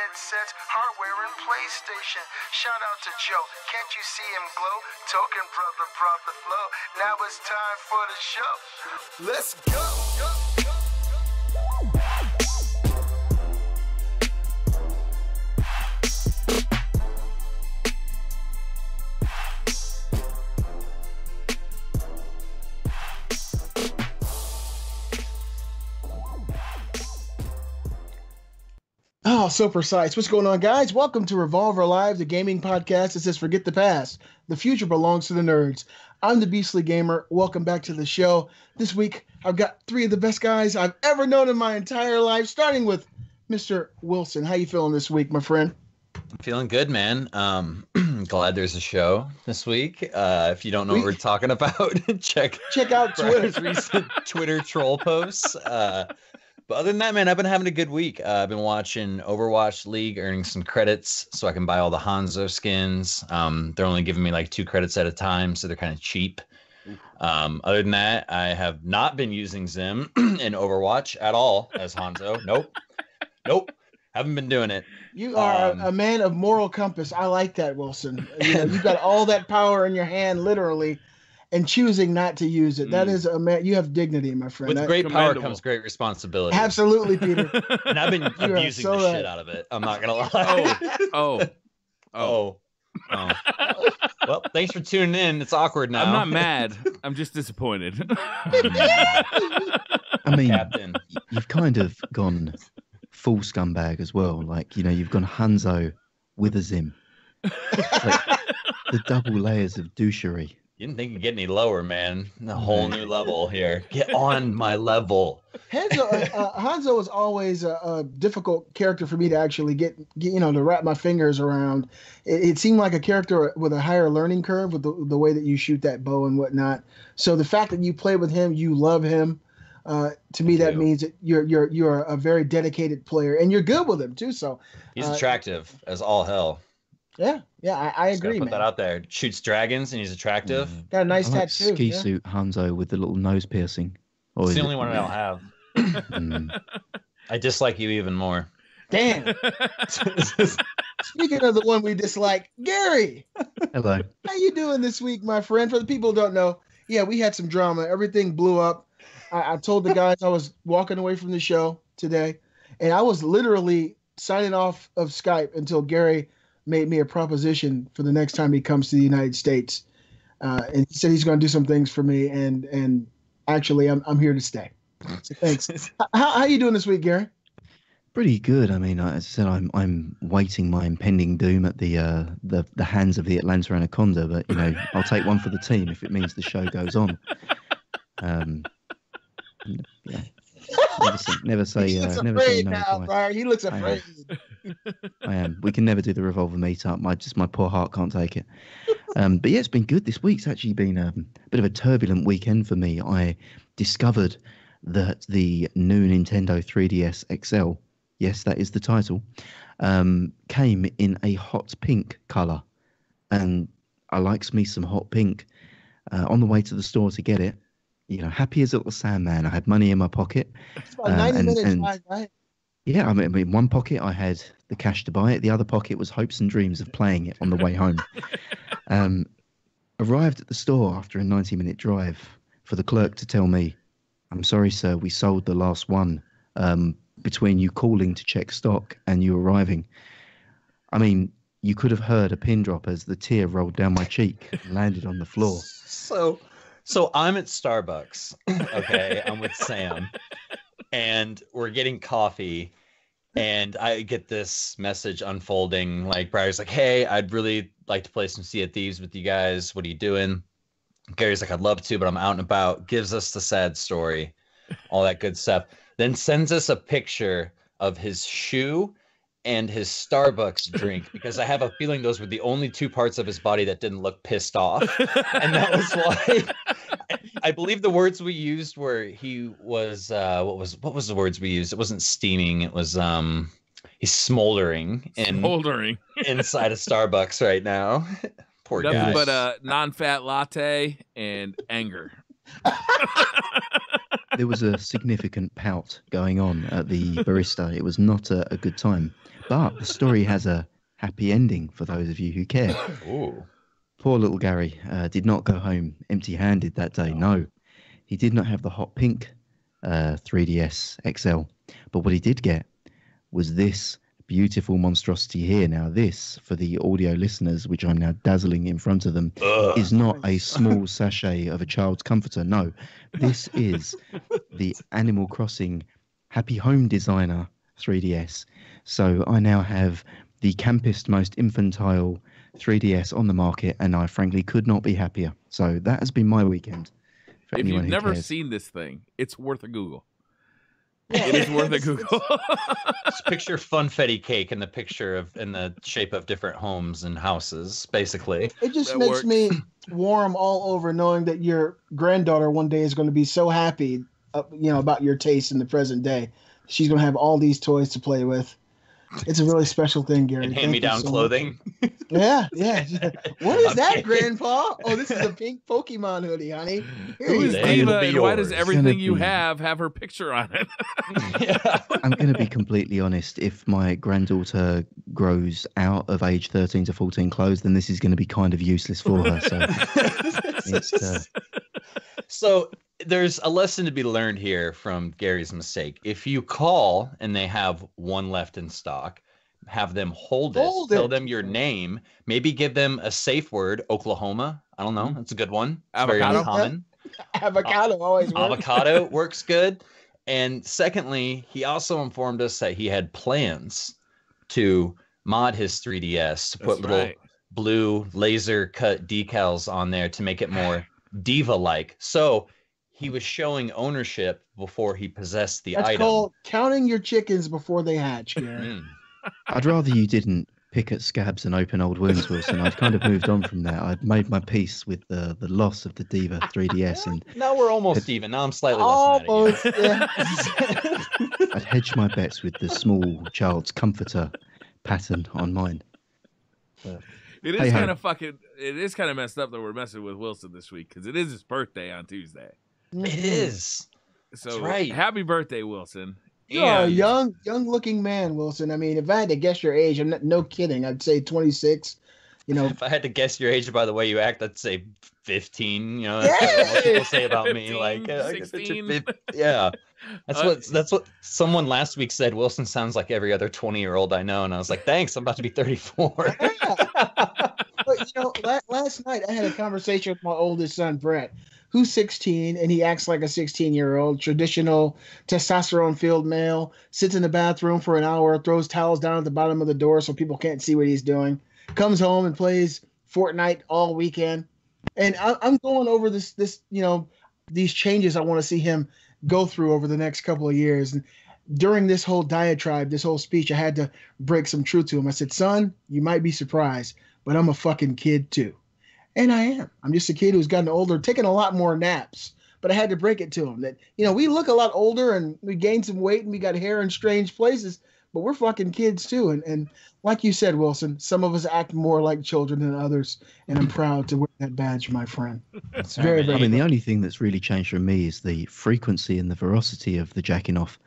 headsets, hardware, and PlayStation. Shout out to Joe, can't you see him glow? Token brother brought the flow. Now it's time for the show. Let's go. Oh, so precise. What's going on, guys? Welcome to Revolver Live, the gaming podcast that says forget the past. The future belongs to the nerds. I'm the Beastly Gamer. Welcome back to the show. This week, I've got three of the best guys I've ever known in my entire life, starting with Mr. Wilson. How you feeling this week, my friend? I'm feeling good, man. Glad there's a show this week. If you don't know what we're talking about, check out Twitter's recent Twitter troll posts. But other than that, man, I've been having a good week. I've been watching Overwatch League, earning some credits so I can buy all the Hanzo skins. They're only giving me like 2 credits at a time, so they're kind of cheap. Other than that, I have not been using Zim in Overwatch at all as Hanzo. Nope. Haven't been doing it. You are a man of moral compass. I like that, Wilson. You've got all that power in your hand, literally, and choosing not to use it. That is a man. You have dignity, my friend. With great power comes great responsibility. Absolutely, Peter. And I've been abusing the shit out of it. I'm not gonna lie. Oh. Well, thanks for tuning in. It's awkward now. I'm not mad. I'm just disappointed. I mean, Captain, you've kind of gone full scumbag as well. Like, you've gone Hanzo with a Zim. Like, the double layers of douchery. You didn't think you'd get any lower, man. A whole new level here. Get on my level. Hanzo was always a difficult character for me to actually get to wrap my fingers around. It seemed like a character with a higher learning curve with the way that you shoot that bow and whatnot. So the fact that you play with him, you love him. To me, that means that you're a very dedicated player, and you're good with him too. So he's attractive as all hell. Yeah, I agree, put man. that out there. Shoots dragons and he's attractive. Got a nice like tattoo. Ski suit Hanzo with the little nose piercing. It's the only one I don't have. I dislike you even more. Damn. Speaking of the one we dislike, Gary. Hello. How you doing this week, my friend? For the people who don't know, yeah, we had some drama. Everything blew up. I told the guys I was walking away from the show today, and I was literally signing off of Skype until Gary made me a proposition for the next time he comes to the United States. And he said he's going to do some things for me, and actually I'm here to stay. So thanks. How you doing this week, Gary? Pretty good. I mean, as I said, I'm waiting my impending doom at the hands of the Atlanta Anaconda, but I'll take one for the team if it means the show goes on. Yeah. Never say no now, Briar. He looks afraid. I am. We can never do the Revolver meetup. My poor heart can't take it. But yeah, it's been good. This week's actually been a bit of a turbulent weekend for me. I discovered that the new Nintendo 3DS XL, yes, that is the title, came in a hot pink color, and I likes me some hot pink. On the way to the store to get it, happy as a little Sandman. I had money in my pocket. It's about 90 minutes drive, right? Yeah, I mean, in one pocket I had the cash to buy it. The other pocket was hopes and dreams of playing it on the way home. Arrived at the store after a 90-minute drive for the clerk to tell me, "I'm sorry, sir, we sold the last one between you calling to check stock and you arriving." I mean, you could have heard a pin drop as the tear rolled down my cheek and landed on the floor. So I'm at Starbucks, okay? I'm with Sam, and we're getting coffee, and I get this message unfolding. Like, Briar's like, "Hey, I'd really like to play some Sea of Thieves with you guys. What are you doing?" Gary's like, "I'd love to, but I'm out and about." Gives us the sad story, all that good stuff. Then sends us a picture of his shoe and his Starbucks drink, because I have a feeling those were the only 2 parts of his body that didn't look pissed off. And that was why I believe the words we used were he was what was the words we used? It wasn't steaming, it was he's smoldering inside a Starbucks right now. Poor guy. Nothing but a non-fat latte and anger. There was a significant pout going on at the barista. It was not a good time. But the story has a happy ending for those of you who care. Ooh. Poor little Gary did not go home empty-handed that day. No, he did not have the hot pink 3DS XL. But what he did get was this beautiful monstrosity here. Now, this, for the audio listeners, which I'm now dazzling in front of them, is not a small sachet of a child's comforter. No, this is the Animal Crossing Happy Home Designer 3DS. So I now have the campest, most infantile 3DS on the market, and I frankly could not be happier. So that has been my weekend. If you've never seen this thing, it's worth a Google. It is worth a Google. Just picture funfetti cake in the in the shape of different homes and houses, basically. It just makes me warm all over knowing that your granddaughter one day is going to be so happy, about your taste in the present day. She's going to have all these toys to play with. It's a really special thing, Gary. And hand-me-down clothing. Yeah. What is that, Grandpa? Oh, this is a pink Pokemon hoodie, honey. Who is Diva, and why does everything you have her picture on it? Yeah. I'm going to be completely honest. If my granddaughter grows out of age 13 to 14 clothes, then this is going to be kind of useless for her. So, So there's a lesson to be learned here from Gary's mistake. If you call and they have one left in stock, have them hold it. Tell them your name, maybe give them a safe word, Oklahoma. I don't know. That's a good one. It's very uncommon. Avocado always works. Avocado works good. And secondly, he also informed us that he had plans to mod his 3DS to put little blue laser cut decals on there to make it more diva-like. So he was showing ownership before he possessed the item. That's called counting your chickens before they hatch, Gary. I'd rather you didn't pick at scabs and open old wounds, Wilson. I'd kind of moved on from that. I'd made my peace with the loss of the Diva 3DS. And now we're almost even. Now I'm slightly less mad at you. I'd hedge my bets with the small child's comforter pattern on mine. It is kind of it is kind of messed up that we're messing with Wilson this week because it is his birthday on Tuesday. It is. So that's right. Happy birthday, Wilson. You're a young-looking man, Wilson. I mean, if I had to guess your age, no kidding, I'd say 26. If I had to guess your age by the way you act, I'd say 15. That's what most people say about 15, me. Like 16. Yeah. That's what someone last week said. Wilson sounds like every other 20-year-old I know, and I was like, thanks, I'm about to be 34. But last night I had a conversation with my oldest son, Brett, who's 16, and he acts like a 16-year-old, traditional testosterone-filled male, sits in the bathroom for an hour, throws towels down at the bottom of the door so people can't see what he's doing, comes home and plays Fortnite all weekend. And I'm going over these changes I want to see him go through over the next couple of years. And during this whole diatribe, this whole speech, I had to break some truth to him. I said, son, you might be surprised, but I'm a fucking kid too. And I am. I'm just a kid who's gotten older, taking a lot more naps. But I had to break it to him that, we look a lot older and we gained some weight and we got hair in strange places, but we're fucking kids too. And like you said, Wilson, some of us act more like children than others. And I'm proud to wear that badge, my friend. It's very, very the only thing that's really changed for me is the frequency and the veracity of the jacking off.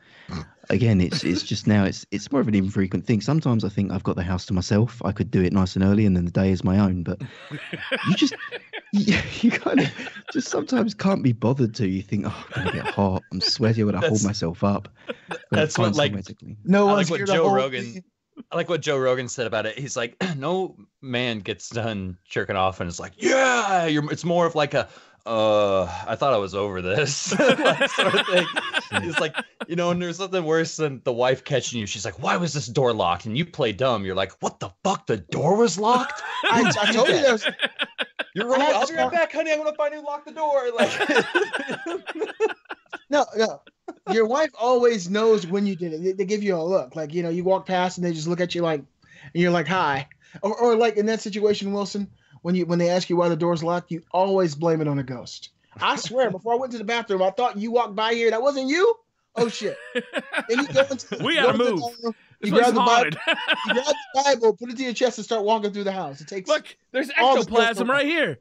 Again, it's just now it's more of an infrequent thing. Sometimes I think I've got the house to myself. I could do it nice and early, and then the day is my own. But you kind of just sometimes can't be bothered to. You think, oh, I'm gonna get hot. I'm sweaty. I'm gonna hold myself up. That's what no I one's like what Joe Rogan. I like what Joe Rogan said about it. He's like, no man gets done jerking off, and it's like, yeah, it's more of like a. I thought I was over this sort of thing. It's like, and there's nothing worse than the wife catching you. She's like, why was this door locked? And you play dumb. You're like, what the fuck? The door was locked? I told you that was... You're right. I'll be right back, honey. I'm going to find you lock the door. Like, No. Your wife always knows when you did it. They give you a look. Like, you walk past and they just look at you like, and you're like, hi. Or like in that situation, Wilson, when they ask you why the door's locked, you always blame it on a ghost. I swear, before I went to the bathroom, I thought you walked by here. That wasn't you? Oh, shit. And you go we got to move. You grab the Bible, put it to your chest, and start walking through the house. It takes. Look, there's ectoplasm right here.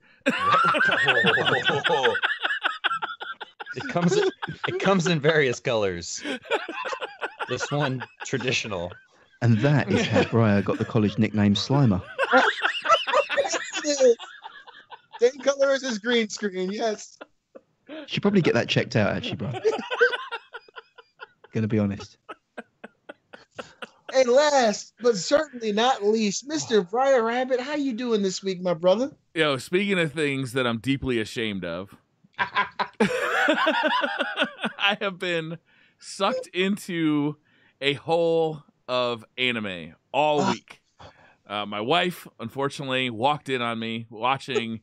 It comes in various colors. This one, traditional. And that is how Briar got the college nickname Slimer. Same color as his green screen, yes. Should probably get that checked out, actually, Briar. Gonna be honest. And last, but certainly not least, Mr. Briar Rabbit, how you doing this week, my brother? Yo, speaking of things that I'm deeply ashamed of, I have been sucked into a hole of anime all week. My wife, unfortunately, walked in on me watching.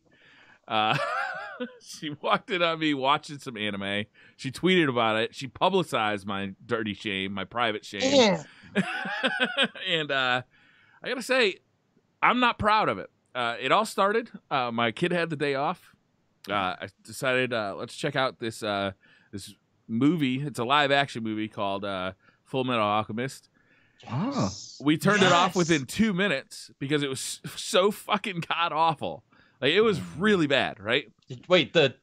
She walked in on me watching some anime. She tweeted about it. She publicized my dirty shame, my private shame. Yeah. And I gotta say, I'm not proud of it. It all started. My kid had the day off. I decided let's check out this this movie. It's a live action movie called Full Metal Alchemist. Ah. We turned it off within 2 minutes because it was so fucking god awful. Like, it was really bad, right? Wait, the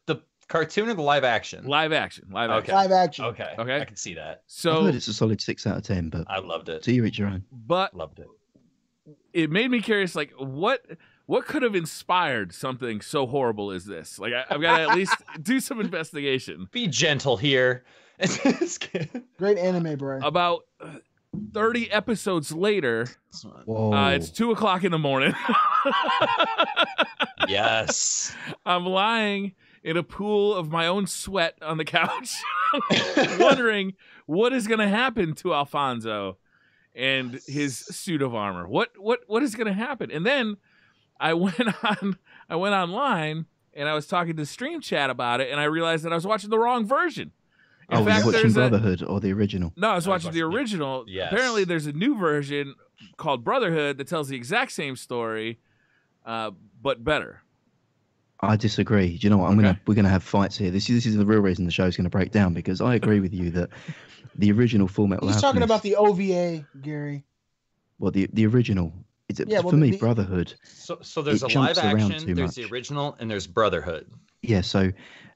cartoon or the live action? Live action. Okay. Live action. Okay. Okay. I can see that. I've So, heard it's a solid 6 out of 10, but I loved it. to you each your own. but Loved it. it made me curious, like, what could have inspired something so horrible as this? Like, I've got to at least do some investigation. Be gentle here. Great anime, Brian. About 30 episodes later, Whoa. it's 2:00 in the morning. Yes. I'm lying in a pool of my own sweat on the couch, wondering what is going to happen to Alfonso and his suit of armor. What is going to happen? And then I went online and I was talking to Stream Chat about it, and I realized that I was watching the wrong version. Oh, were you watching Brotherhood or the original? No, I was watching the original. Yes. Apparently, there's a new version called Brotherhood that tells the exact same story, but better. I disagree. Do you know what? We're gonna have fights here. This is the real reason the show's gonna break down, because I agree with you that the original Full Metal He's talking Alchemist- about the OVA, Gary. Well, the original. Yeah, for me, Brotherhood. So there's It a live jumps around action, too there's much. the original, and there's Brotherhood. Yeah. So,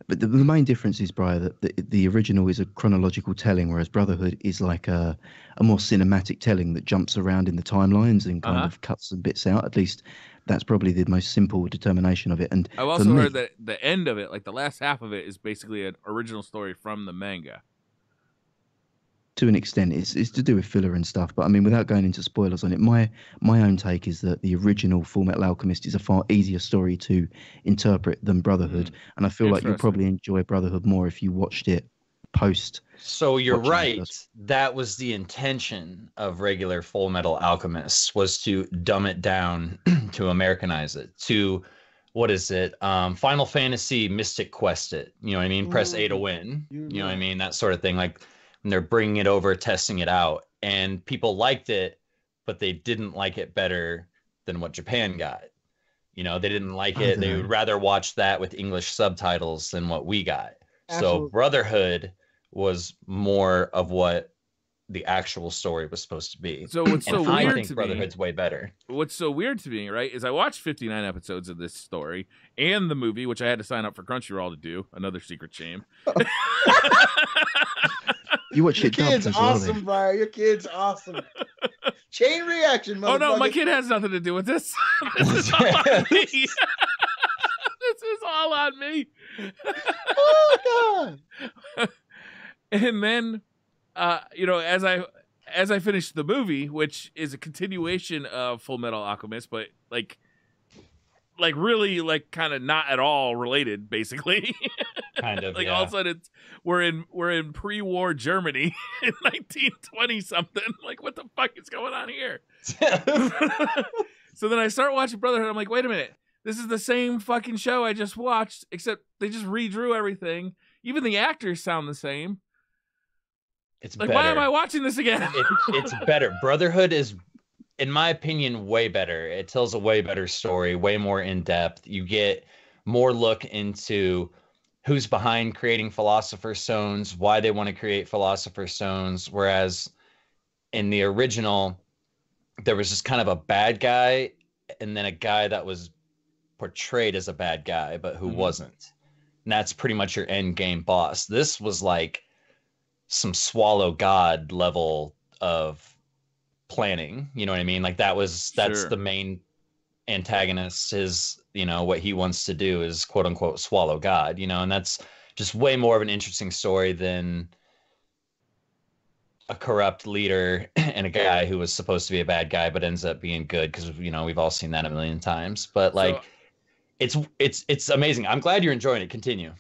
but the main difference is, Briar, that the original is a chronological telling, whereas Brotherhood is like a more cinematic telling that jumps around in the timelines and kind of cuts some bits out. At least that's probably the most simple determination of it. And I've also heard that the end of it, like the last half of it, is basically an original story from the manga. to an extent, it's to do with filler and stuff. But I mean, without going into spoilers on it, my own take is that the original Full Metal Alchemist is a far easier story to interpret than Brotherhood, and I feel like you'll probably enjoy Brotherhood more if you watched it post. So you're watching right. it. That was the intention of regular Full Metal Alchemist, was to dumb it down, to Americanize it, to what is it? Final Fantasy Mystic Quest it. You know what I mean? Press A to win. You know what I mean? That sort of thing. Like, when they're bringing it over, testing it out, and people liked it, but they didn't like it better than what Japan got. You know, they didn't like it. They would rather watch that with English subtitles than what we got. Absolutely. So Brotherhood was more of what the actual story was supposed to be. So what's so I weird think to Brotherhood's way better. What's so weird to me, right, is I watched 59 episodes of this story and the movie, which I had to sign up for Crunchyroll to do. Another secret shame. You watch Your it dubbed kid's as well, awesome, then. Briar. Your kid's awesome. Chain reaction, motherfucker. Oh no, my kid has nothing to do with this. This is all on me. This is all on me. Oh god. And then, you know, as I finished the movie, which is a continuation of Full Metal Alchemist, but like really, like, kind of not at all related, basically. Kind of, Like, yeah. all of a sudden we're in pre-war Germany in 1920 something. Like, what the fuck is going on here? So then I start watching Brotherhood. I'm like, wait a minute, this is the same fucking show I just watched, except they just redrew everything. Even the actors sound the same. It's Like, better. why am I watching this again? It's better. Brotherhood is, in my opinion, way better. It tells a way better story, way more in depth. You get more look into who's behind creating Philosopher's Stones, why they want to create Philosopher's Stones. Whereas in the original, there was just kind of a bad guy, and then a guy that was portrayed as a bad guy, but who wasn't. And that's pretty much your end game boss. This was like some Swallow God level of planning. You know what I mean? Like that's Sure. the main antagonist. Is what he wants to do is quote unquote swallow God. And that's just way more of an interesting story than a corrupt leader and a guy who was supposed to be a bad guy but ends up being good, because we've all seen that a million times. But So, like it's amazing. I'm glad you're enjoying it. Continue.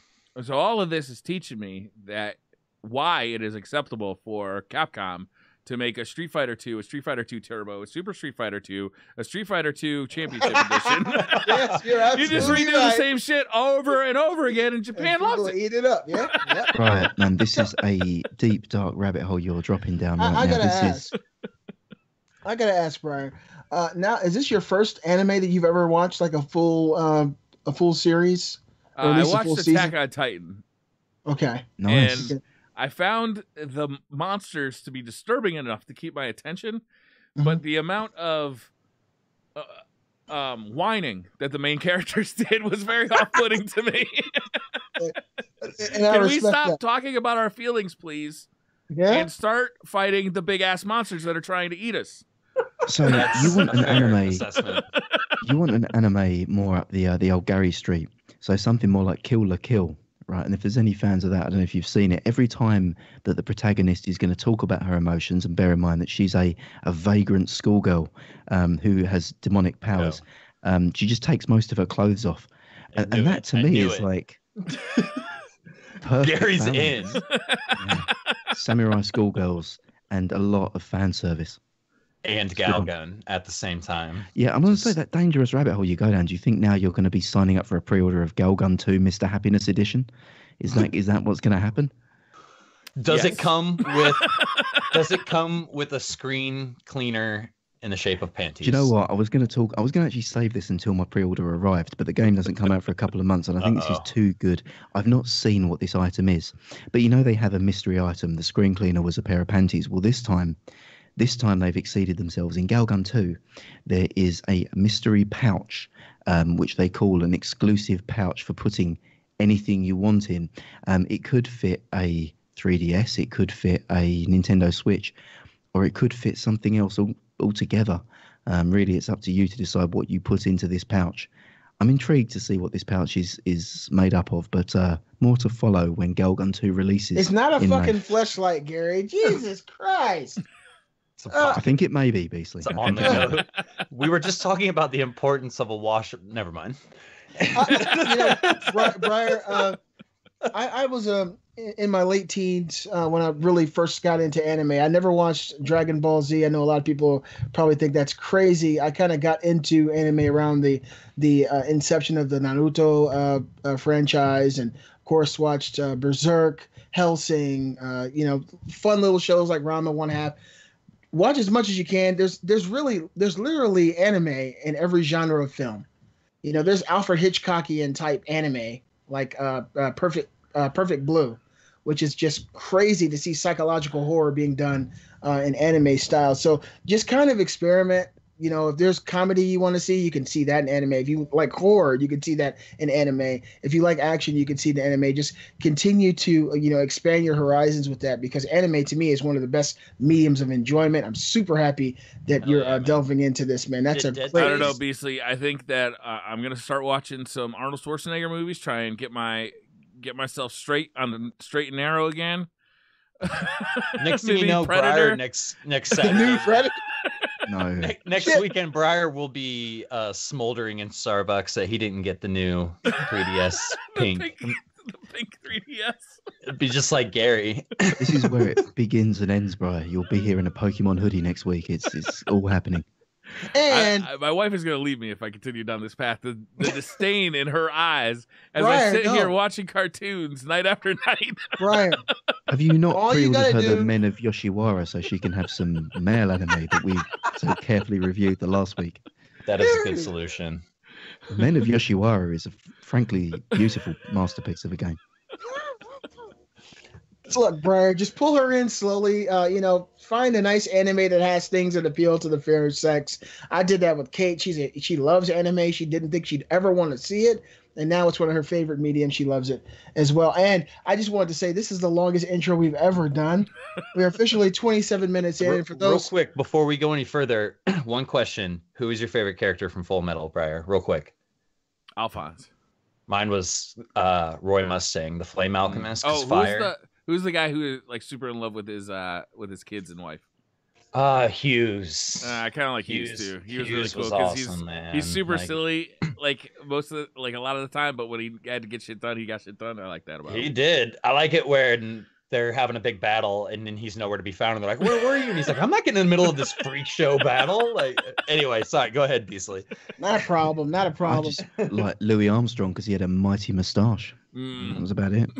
so all of this is teaching me that why it is acceptable for Capcom to make a Street Fighter 2, a Street Fighter 2 Turbo, a Super Street Fighter 2, a Street Fighter 2 Championship Edition. Yes, you're You just absolutely redo right. the same shit over and over again, and Japan And loves people it. eat it up. Yeah. Right, man. This is a deep, dark rabbit hole you're dropping down right I now. gotta ask. I gotta ask, Brian. Now, is this your first anime that you've ever watched, like a full series? Or at I least a full watched season? Attack on Titan, Okay. Nice. and I found the monsters to be disturbing enough to keep my attention, Mhm. but the amount of whining that the main characters did was very off-putting to me. And I Can we respect stop that. talking about our feelings, please, Yeah. and start fighting the big-ass monsters that are trying to eat us? So That's you want a an fair anime? assessment. You want an anime more up the old Gary Street. So something more like Kill la Kill, right? And if there's any fans of that, I don't know if you've seen it. Every time that the protagonist is going to talk about her emotions, and bear in mind that she's a vagrant schoolgirl who has demonic powers, she just takes most of her clothes off, and that to me is like perfect Gary's balance. in. Yeah. Samurai schoolgirls and a lot of fan service. And Galgun at the same time. Yeah, I'm going to say that dangerous rabbit hole you go down. Do you think now you're going to be signing up for a pre-order of Galgun 2 Mr. Happiness Edition? Is that what's going to happen? Does Yes. it come with a screen cleaner in the shape of panties? Do you know what? I was going to actually save this until my pre-order arrived, but the game doesn't come out for a couple of months, and I think this is too good. I've not seen what this item is, but they have a mystery item. The screen cleaner was a pair of panties. Well, this time they've exceeded themselves. In Galgun 2, there is a mystery pouch, which they call an exclusive pouch for putting anything you want in. It could fit a 3DS, it could fit a Nintendo Switch, or it could fit something else altogether. Really, it's up to you to decide what you put into this pouch. I'm intrigued to see what this pouch is made up of, but more to follow when Galgun 2 releases. It's not a in May. fucking fleshlight, Gary. Jesus Christ. It's a I think it may be, Beastly. It's on the go. We were just talking about the importance of a washer. Never mind. Briar, I was in my late teens when I really first got into anime. I never watched Dragon Ball Z. I know a lot of people probably think that's crazy. I kind of got into anime around the inception of the Naruto franchise, and of course watched Berserk, Hellsing, fun little shows like Ranma One Half. Watch as much as you can. There's literally anime in every genre of film. There's Alfred Hitchcockian type anime like Perfect Blue, which is just crazy to see psychological horror being done in anime style. So just kind of experiment. If there's comedy you want to see, you can see that in anime. If you like horror, you can see that in anime. If you like action, you can see the anime. Just continue to expand your horizons with that, because anime to me is one of the best mediums of enjoyment. I'm super happy that you're delving into this, man. That's a great. I don't know, Beastly. I think that I'm gonna start watching some Arnold Schwarzenegger movies, try and get myself straight on the straight and narrow again. Next thing you know, Predator. Briar next The Saturday. new Predator. No. Next weekend, Briar will be smoldering in Starbucks that he didn't get the new 3DS pink. the pink 3DS. It'd be just like Gary. This is where it begins and ends, Briar. You'll be here in a Pokemon hoodie next week. It's all happening. And my wife is going to leave me if I continue down this path. The disdain in her eyes as Brian, I sit no. here watching cartoons night after night. Brian, Have you not All you pre-ordered gotta her do- the Men of Yoshiwara so she can have some male anime that we so carefully reviewed the last week? That is a good solution. Men of Yoshiwara is a frankly beautiful masterpiece of a game. So look, Briar, just pull her in slowly. Find a nice anime that has things that appeal to the fair sex. I did that with Kate. She loves anime. She didn't think she'd ever want to see it, and now it's one of her favorite mediums. She loves it as well. And I just wanted to say this is the longest intro we've ever done. We're officially 27 minutes in. And for those, real quick before we go any further, one question: who is your favorite character from Full Metal, Briar? Real quick. Alphonse. Mine was Roy Mustang, the Flame Alchemist. Oh, Fire. who's the guy who is like super in love with his kids and wife? Hughes. I kind of like Hughes too. He was really Hughes cool was because awesome, man. he's super Like, silly, like a lot of the time. But when he had to get shit done, he got shit done. I like that about him. He did. I like it when they're having a big battle and then he's nowhere to be found. And they're like, "Where were you?" And he's like, "I'm not getting in the middle of this freak show battle." Like, anyway, sorry. Go ahead, Beastly. not a problem. Not a I problem. just like Louis Armstrong because he had a mighty moustache. That was about it.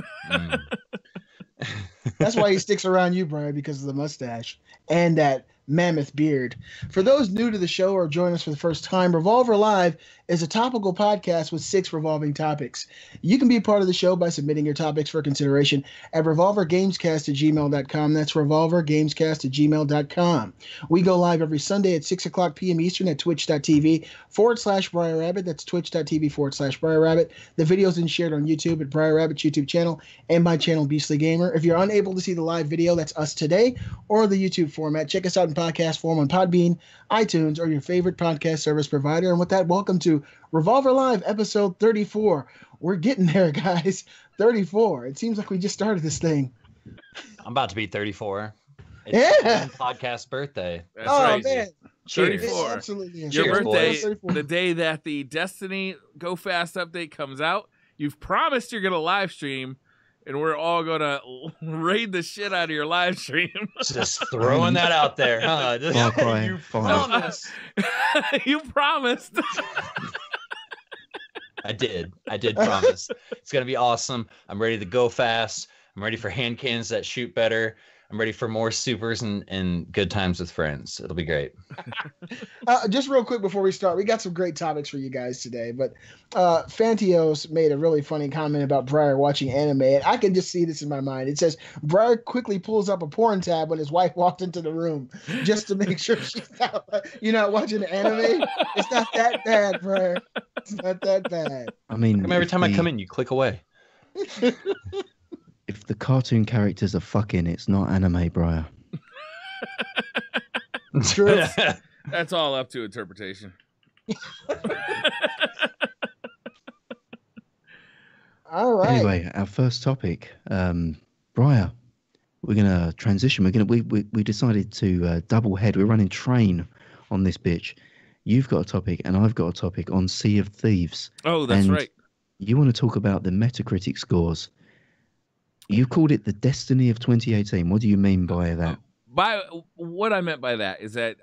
That's why he sticks around you, Brian, because of the mustache and that mammoth beard. For those new to the show or join us for the first time, Revolver Live is a topical podcast with 6 revolving topics. You can be a part of the show by submitting your topics for consideration at revolvergamescast@gmail.com. That's revolvergamescast@gmail.com. We go live every Sunday at 6 o'clock p.m. Eastern at twitch.tv/Briar Rabbit. That's twitch.tv/Briar Rabbit. The video's been shared on YouTube at Briar Rabbit's YouTube channel and my channel, Beastly Gamer. If you're unable to see the live video, that's us today, or the YouTube format, check us out in podcast form on Podbean, iTunes, or your favorite podcast service provider. And with that, welcome to Revolver Live episode 34. We're getting there, guys. 34. It seems like we just started this thing. I'm about to be 34. It's Yeah. my podcast birthday. That's Oh, right. man. Cheers. 34. Absolutely. Your Cheers, birthday, boys. 34. the day that the Destiny Go Fast update comes out. You've promised you're gonna live stream, and we're all gonna raid the shit out of your live stream. Just throwing that out there, huh? Just, Far Cry you 5. promised. You promised. I did promise. It's gonna be awesome. I'm ready to go fast. I'm ready for hand cannons that shoot better. I'm ready for more supers and good times with friends. It'll be great. Just real quick before we start, we got some great topics for you guys today. But Fantios made a really funny comment about Briar watching anime, and I can just see this in my mind. It says Briar quickly pulls up a porn tab when his wife walked into the room just to make sure she's not watching anime. It's not that bad, Briar. It's not that bad. I mean, Every time I come in, you click away. if the cartoon characters are fucking, it's not anime, Briar. True. That's all up to interpretation. All right. Anyway, our first topic, Briar. We're gonna transition. We decided to double head. We're running train on this bitch. You've got a topic, and I've got a topic on Sea of Thieves. Oh, that's And right. You want to talk about the Metacritic scores? You called it the Destiny of 2018. What do you mean by that? By what I meant by that is that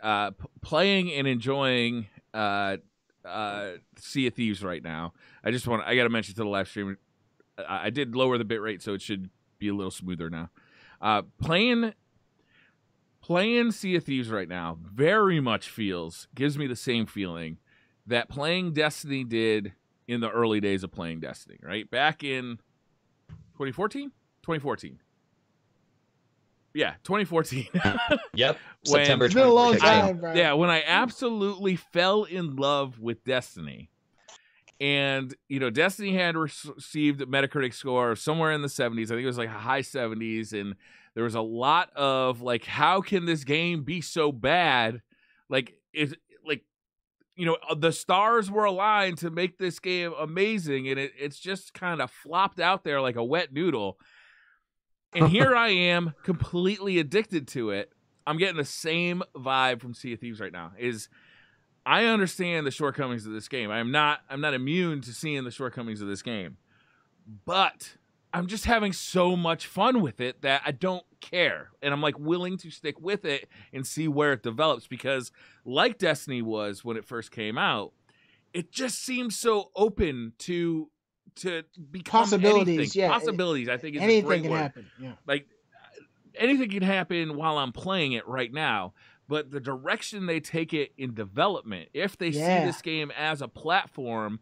playing and enjoying Sea of Thieves right now. I got to mention to the live stream. I did lower the bitrate, so it should be a little smoother now. Playing Sea of Thieves right now very much gives me the same feeling that playing Destiny did in the early days of playing Destiny, right? Back in 2014? 2014. Yeah, 2014. Yep. When- September It's been a long 2014. time, Briar. Yeah, when I absolutely fell in love with Destiny. And, Destiny had received a Metacritic score somewhere in the 70s. I think it was like high 70s. And there was a lot of, like, how can this game be so bad? The stars were aligned to make this game amazing. And it's just kind of flopped out there like a wet noodle. And here I am, completely addicted to it. I'm getting the same vibe from Sea of Thieves right now. I understand the shortcomings of this game. I'm not immune to seeing the shortcomings of this game. But I'm just having so much fun with it that I don't care. And I'm like willing to stick with it and see where it develops, because like Destiny was when it first came out, it just seems so open to become Possibilities, anything. yeah. Possibilities, I think, is a Anything great can word. happen. Yeah. Like, anything can happen while I'm playing it right now, but the direction they take it in development, if they see this game as a platform,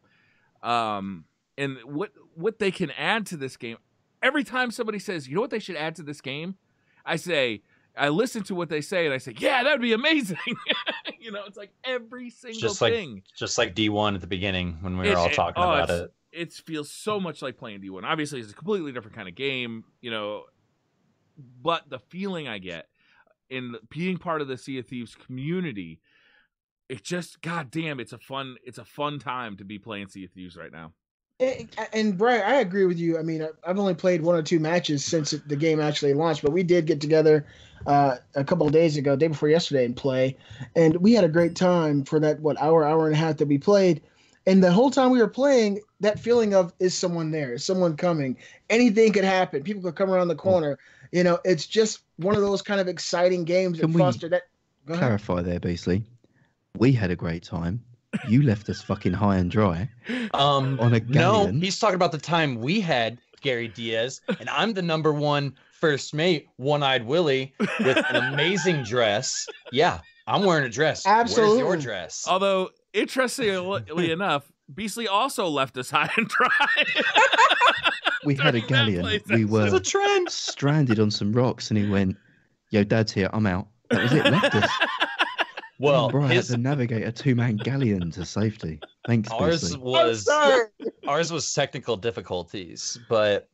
and what they can add to this game, every time somebody says, you know what they should add to this game? I listen to what they say and I say, yeah, that'd be amazing. You know, it's like every single thing. Just like D1 at the beginning when we were all talking about it. It feels so much like playing D1. Obviously, it's a completely different kind of game, you know, but the feeling I get in being part of the Sea of Thieves community, it just, goddamn, it's a fun time to be playing Sea of Thieves right now. And Brian, I agree with you. I mean, I've only played 1 or 2 matches since the game actually launched, but we did get together a couple of days ago, day before yesterday, and play. And we had a great time for that, hour and a half that we played. And the whole time we were playing, that feeling of, is someone there? Is someone coming? Anything could happen. People could come around the corner. You know, it's just one of those kind of exciting games that foster that. Go clarify there, Beastly. We had a great time. You left us fucking high and dry. On a galleon. No, he's talking about the time we had Gary Diaz, and I'm the #1 first mate, One-Eyed Willie, with an amazing dress. Yeah, I'm wearing a dress. Absolutely. Where's your dress? Although, interestingly enough, Beastly also left us high and dry. We had a galleon. We were stranded on some rocks, and he went, yo, Dad's here. I'm out. That was it. Left us. Well, Briar had to navigate a 2-man galleon to safety. Thanks, ours Beastly. was technical difficulties, but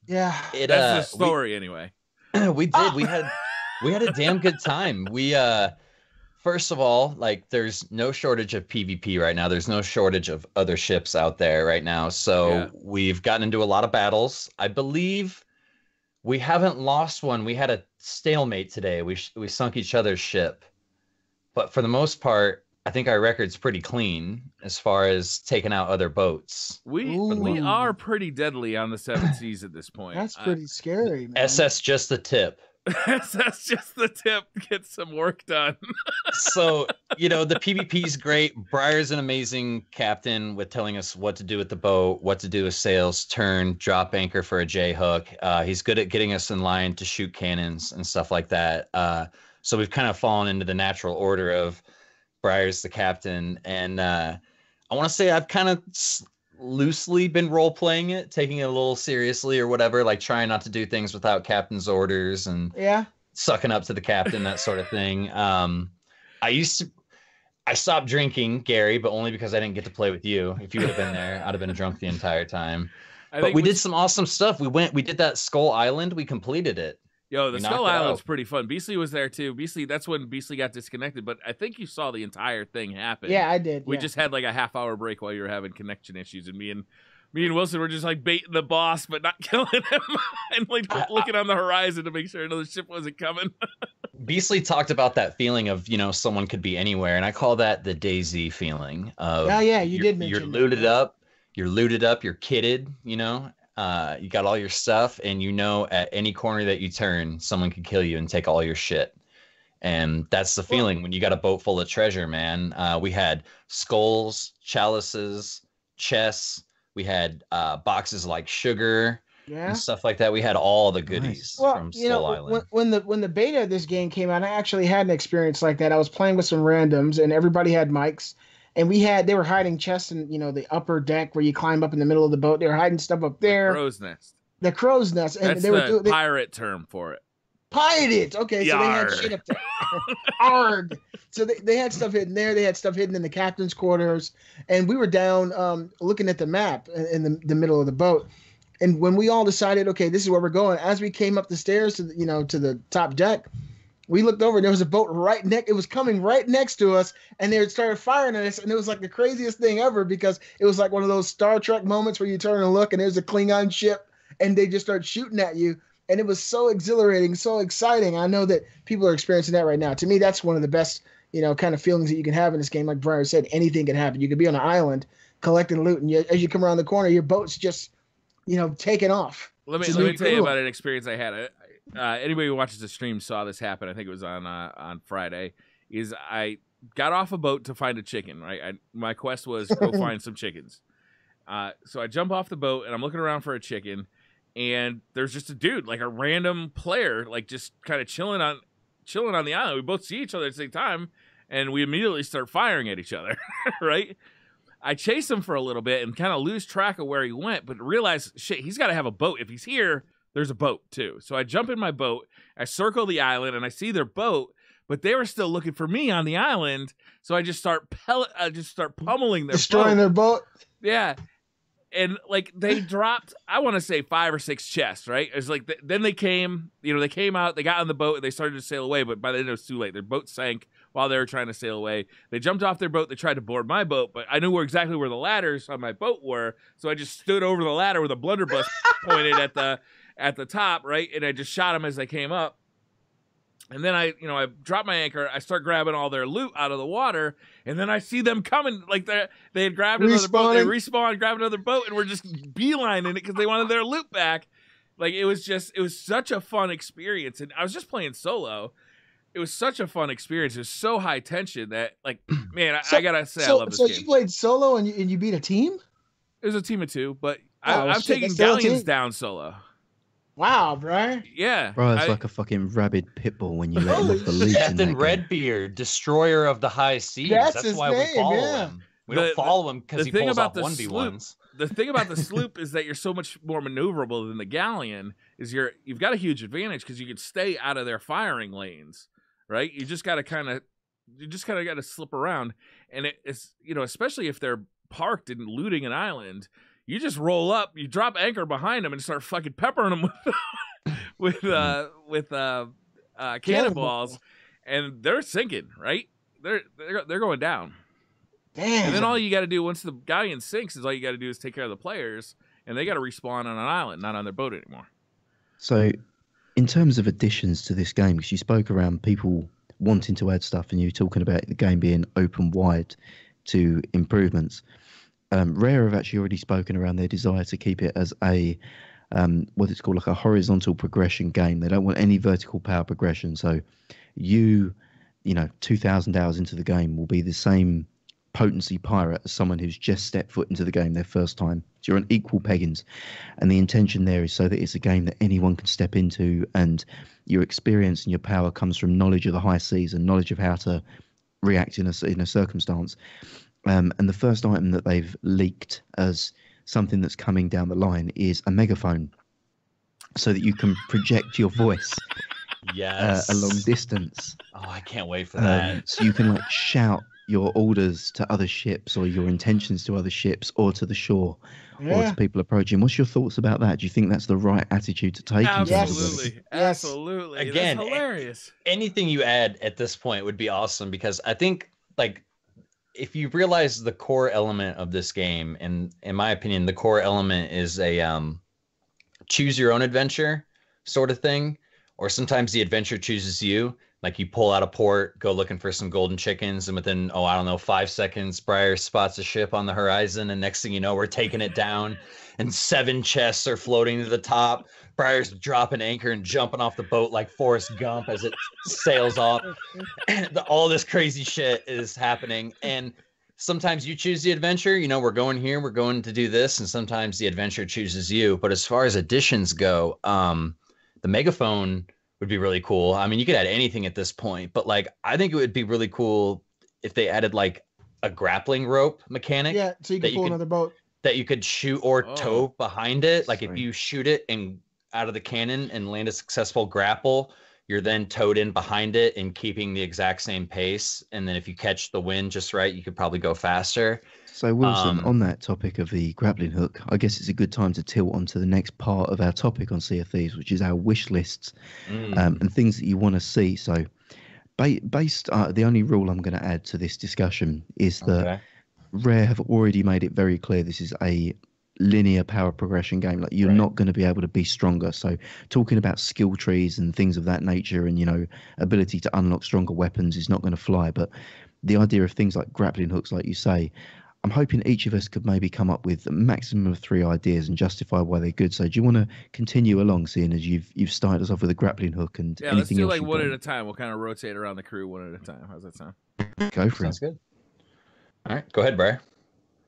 yeah, that's the story anyway. We did. We had a damn good time. We first of all, like, there's no shortage of PvP right now. There's no shortage of other ships out there right now. So we've gotten into a lot of battles. I believe we haven't lost one. We had a stalemate today. We sunk each other's ship. But for the most part, I think our record's pretty clean as far as taking out other boats. We are pretty deadly on the 7 seas at this point. That's pretty scary, man. SS just the tip. SS just the tip. Get some work done. So, you know, the PvP's great. Briar's an amazing captain with telling us what to do with the boat, what to do with sails, turn, drop anchor for a J-hook. He's good at getting us in line to shoot cannons and stuff like that. So we've kind of fallen into the natural order of Briar's the captain. And I want to say I've kind of loosely been role-playing it, taking it a little seriously or whatever, like trying not to do things without captain's orders and sucking up to the captain, that sort of thing. I stopped drinking, Gary, but only because I didn't get to play with you. If you would have been there, I'd have been drunk the entire time. But we did some awesome stuff. We did that Skull Island. We completed it. Yo, the Skull Island's pretty fun. Beastly was there too. Beastly, that's when Beastly got disconnected, but I think you saw the entire thing happen. Yeah, I did. We just had like a half-hour break while you were having connection issues, and me and Wilson were just like baiting the boss, but not killing him, and like looking on the horizon to make sure another ship wasn't coming. Beastly talked about that feeling of, you know, someone could be anywhere, and I call that the DayZ feeling. Of you did mention you're looted up, you're kitted, you know. You got all your stuff, and you know at any corner that you turn, someone could kill you and take all your shit. And that's the feeling when you got a boat full of treasure, man. We had skulls, chalices, chests. We had boxes like sugar and stuff like that. We had all the goodies from Skull Island. When the beta of this game came out, I actually had an experience like that. I was playing with some randoms, and everybody had mics. And they were hiding chests in, you know, the upper deck where you climb up in the middle of the boat. They were hiding stuff up there. The crow's nest. And that's the pirate term for it. Pirated. Okay, Yarg. So they had shit up there. Arg. So they had stuff hidden there. They had stuff hidden in the captain's quarters. And we were down looking at the map in the middle of the boat. And when we all decided, okay, this is where we're going, as we came up the stairs to the top deck, we looked over and there was a boat it was coming right next to us, and they started firing at us, and it was like the craziest thing ever because it was like one of those Star Trek moments where you turn and look and there's a Klingon ship and they just start shooting at you. And it was so exhilarating, so exciting. I know that people are experiencing that right now. To me, that's one of the best, you know, kind of feelings that you can have in this game. Like Briar said, anything can happen. You could be on an island collecting loot, and as you come around the corner, your boat's just, you know, taking off. Let me tell you about an experience I had. Anybody who watches the stream saw this happen. I think it was on Friday. Is I got off a boat to find a chicken. Right, my quest was go find some chickens. So I jump off the boat and I'm looking around for a chicken, and there's just a dude, like a random player, like just kind of chilling on the island. We both see each other at the same time, and we immediately start firing at each other. Right. I chase him for a little bit and kind of lose track of where he went, but realize, shit, he's got to have a boat. If he's here, there's a boat too. So I jump in my boat, I circle the island, and I see their boat, but they were still looking for me on the island. So I just start pummeling their Destroying boat. their boat. Yeah. And like they dropped, I want to say 5 or 6 chests, right? It's like then they came, they came out, they got on the boat, and they started to sail away. But by the end, it was too late. Their boat sank while they were trying to sail away. They jumped off their boat. They tried to board my boat, but I knew exactly where the ladders on my boat were, so I just stood over the ladder with a blunderbuss pointed at the top, right? And I just shot them as they came up. And then I drop my anchor. I start grabbing all their loot out of the water, and then I see them coming. Like they had grabbed another boat. They respawned, grabbed another boat, and we're just beelining it because they wanted their loot back. Like it was such a fun experience. And I was just playing solo. It was such a fun experience. It was so high tension that, like, man, I gotta say I love this game. So you played solo and you beat a team? It was a team of 2, but I'm taking galleons down solo. Wow, Briar. Yeah. Bro, it's like a fucking rabid pit bull when you let him off the leash. Captain Redbeard, destroyer of the high seas. That's why we follow him. We don't follow him because he pulls off 1v1s. The thing about the sloop is that you're so much more maneuverable than the galleon. You've got a huge advantage because you can stay out of their firing lanes, right? You just got to slip around, and it's especially if they're parked and looting an island. You just roll up, you drop anchor behind them, and start fucking peppering them with cannonballs, and they're sinking. Right? They're going down. Damn. And then all you got to do once the galleon sinks is take care of the players, and they got to respawn on an island, not on their boat anymore. So, in terms of additions to this game, because you spoke around people wanting to add stuff, and you were talking about the game being open wide to improvements. Rare have actually already spoken around their desire to keep it as a what it's called, like a horizontal progression game. They don't want any vertical power progression. So 2,000 hours into the game will be the same potency pirate as someone who's just stepped foot into the game their first time. So you're on equal peggings, and the intention there is so that it's a game that anyone can step into, and your experience and your power comes from knowledge of the high seas and knowledge of how to react in a circumstance. And the first item that they've leaked as something that's coming down the line is a megaphone, so that you can project your voice a long distance. Oh, I can't wait for that. So you can shout your orders to other ships, or your intentions to other ships, or to the shore, or to people approaching. What's your thoughts about that? Do you think that's the right attitude to take? Absolutely. Absolutely. Again, that's hilarious. Anything you add at this point would be awesome, because I think, if you realize the core element of this game, and in my opinion, the core element is a choose your own adventure sort of thing, or sometimes the adventure chooses you. Like you pull out a port, go looking for some golden chickens, and within 5 seconds, Briar spots a ship on the horizon, and next thing you know, we're taking it down, and 7 chests are floating to the top. Briar's dropping anchor and jumping off the boat like Forrest Gump as it sails off. All this crazy shit is happening, and sometimes you choose the adventure. We're going here, we're going to do this, and sometimes the adventure chooses you. But as far as additions go, the megaphone would be really cool. I mean, you could add anything at this point, but I think it would be really cool if they added a grappling rope mechanic. Yeah, so you can pull another boat that you could shoot or tow behind it. If you shoot it and out of the cannon and land a successful grapple, you're then towed in behind it and keeping the exact same pace. And then if you catch the wind just right, you could probably go faster. So Wilson, on that topic of the grappling hook, I guess it's a good time to tilt onto the next part of our topic on Sea of Thieves, which is our wish lists and things that you want to see. So the only rule I'm going to add to this discussion is that Rare have already made it very clear this is a linear power progression game. You're not going to be able to be stronger. So talking about skill trees and things of that nature, and ability to unlock stronger weapons is not going to fly. But the idea of things like grappling hooks, like you say, I'm hoping each of us could maybe come up with a maximum of 3 ideas and justify why they're good. So do you want to continue along, seeing as you've started us off with a grappling hook and anything else? Let's do one at a time. We'll kind of rotate around the crew one at a time. How's that sound? Go for it. Sounds good. All right, go ahead, Briar.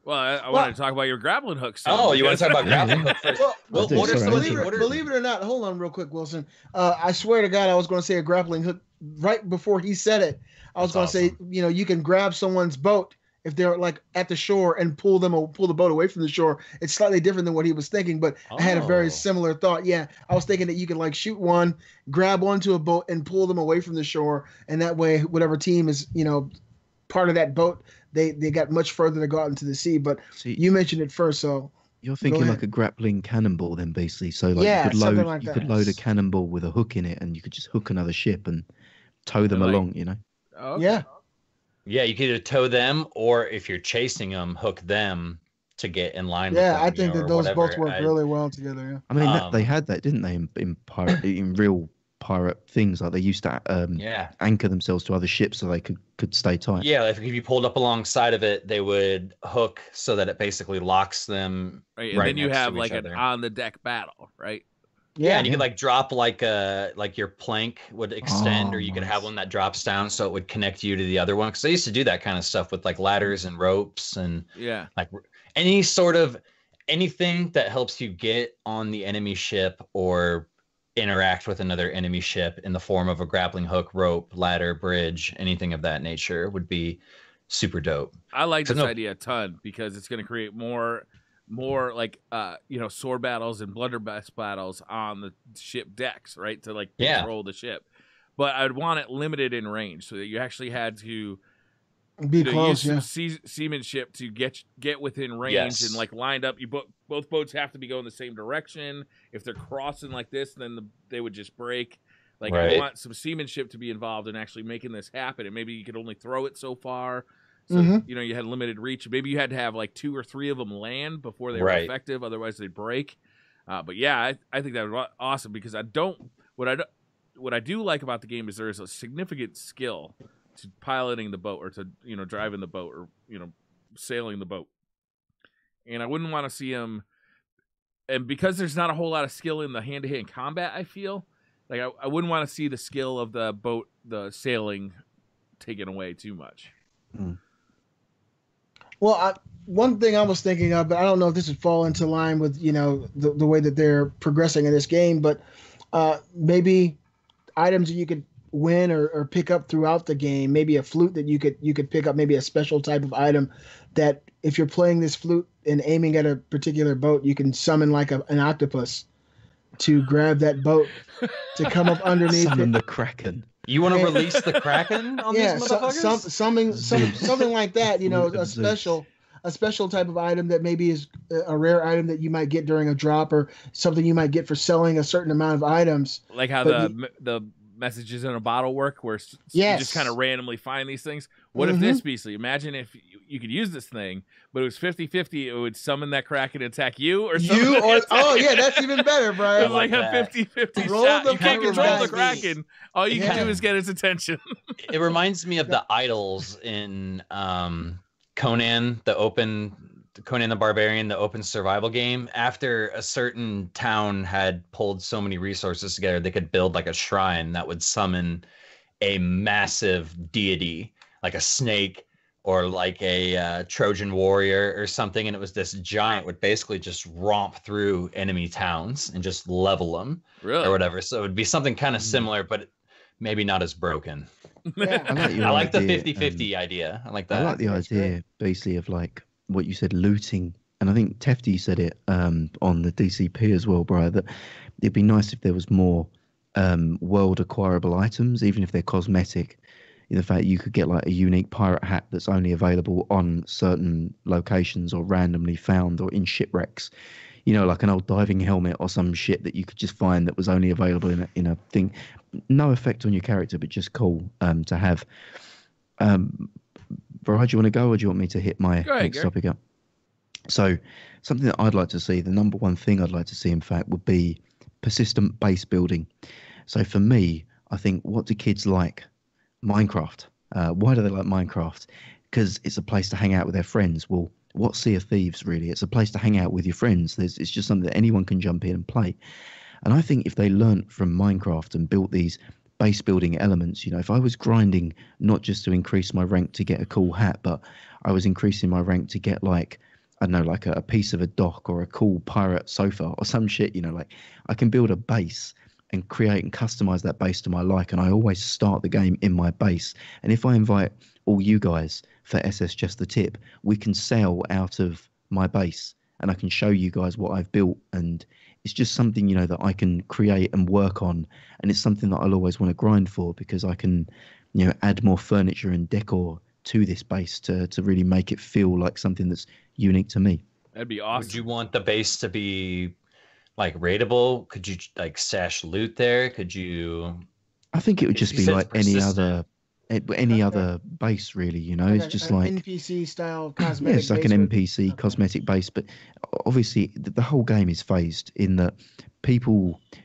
Well, I wanted to talk about your grappling hooks. Oh, you want to talk about grappling hooks first? Believe it or not, hold on real quick, Wilson. I swear to God, I was going to say a grappling hook right before he said it. I was going to say, you can grab someone's boat if they're like at the shore and pull the boat away from the shore. It's slightly different than what he was thinking, but I had a very similar thought. Yeah, I was thinking that you could like shoot one, grab onto a boat, and pull them away from the shore, and that way, whatever team is part of that boat, they got much further to go out into the sea. But you mentioned it first, so you're thinking like a grappling cannonball, then basically. So like yeah, you could load a cannonball with a hook in it, and you could just hook another ship and tow them along. Oh, okay. Yeah. Yeah, you could either tow them, or if you're chasing them, hook them to get in line. Yeah, with them, I think that those both work really well together. Yeah. I mean, they had that, didn't they, in real pirate things? Like they used to anchor themselves to other ships so they could stay tight. Yeah, if you pulled up alongside of it, they would hook so that it basically locks them. Right, and then you have like an on the deck battle, right? Yeah, and you could like drop like your plank would extend, or you could have one that drops down so it would connect you to the other one. Because they used to do that kind of stuff with like ladders and ropes and like anything that helps you get on the enemy ship or interact with another enemy ship in the form of a grappling hook, rope, ladder, bridge, anything of that nature would be super dope. I like this idea a ton because it's going to create more like sword battles and blunderbuss battles on the ship decks, right, to like control the ship. But I'd want it limited in range so that you actually had to be close, use some seamanship to get within range and like lined up. Both boats have to be going the same direction. If they're crossing like this, then they would just break. Like I want some seamanship to be involved in actually making this happen, and maybe you could only throw it so far. So, you had limited reach. Maybe you had to have like 2 or 3 of them land before they were effective. Otherwise, they'd break. But yeah, I think that would be awesome because what I do like about the game is there is a significant skill to piloting the boat or to driving the boat or sailing the boat. And I wouldn't want to see him. And because there's not a whole lot of skill in the hand-to-hand combat, I feel like I wouldn't want to see the skill of the boat, the sailing, taken away too much. Well, one thing I was thinking of, but I don't know if this would fall into line with the way that they're progressing in this game, but maybe items that you could win or pick up throughout the game, maybe a flute that you could pick up, maybe a special type of item that if you're playing this flute and aiming at a particular boat, you can summon like an octopus to grab that boat to come up underneath summon the Kraken. You want to release the Kraken on these motherfuckers? Something like that, a special type of item that maybe is a rare item that you might get during a drop or something you might get for selling a certain amount of items. Like how the messages in a bottle work where you just kind of randomly find these things. What if this, Beastly? Imagine if you could use this thing, but it was 50-50. It would summon that Kraken and attack you or something. That's even better, Brian. It's like a 50-50 shot. You can't control the Kraken. All you can do is get his attention. It reminds me of the idols in Conan the Barbarian, the open survival game. After a certain town had pulled so many resources together, they could build like a shrine that would summon a massive deity, like a snake or like a Trojan warrior or something. And it was this giant would basically just romp through enemy towns and just level them or whatever. So it would be something kind of similar, but maybe not as broken. Yeah. I like the 50-50 idea. I like that. I like the idea basically of like what you said, looting. And I think Tefty said it on the DCP as well, Briar, that it'd be nice if there was more world acquirable items, even if they're cosmetic. The fact you could get like a unique pirate hat that's only available on certain locations or randomly found or in shipwrecks. Like an old diving helmet or some shit that you could just find that was only available in a thing. No effect on your character, but just cool to have. Briar, do you want to go or do you want me to hit my next topic up? So something that I'd like to see, the number one thing I'd like to see, in fact, would be persistent base building. So for me, I think, what do kids like? Minecraft. Why do they like Minecraft? Because it's a place to hang out with their friends. Well, what's Sea of Thieves, really? It's a place to hang out with your friends. It's just something that anyone can jump in and play. And I think if they learnt from Minecraft and built these base building elements, if I was grinding not just to increase my rank to get a cool hat, but I was increasing my rank to get like a piece of a dock or a cool pirate sofa or some shit, like I can build a base and create and customize that base to my like. And I always start the game in my base. And if I invite all you guys for SS Just the Tip, we can sell out of my base and I can show you guys what I've built. And it's just something, you know, that I can create and work on. And it's something that I'll always want to grind for, because I can, you know, add more furniture and decor to this base to really make it feel like something that's unique to me. That'd be awesome. Would you want the base to be like raidable? Could you like stash loot there? Could you? I think it would just be like any other base, really. You know, Like it's just an like NPC style yeah, cosmetic. it's like base an with- NPC okay. cosmetic base. But obviously, the whole game is phased in that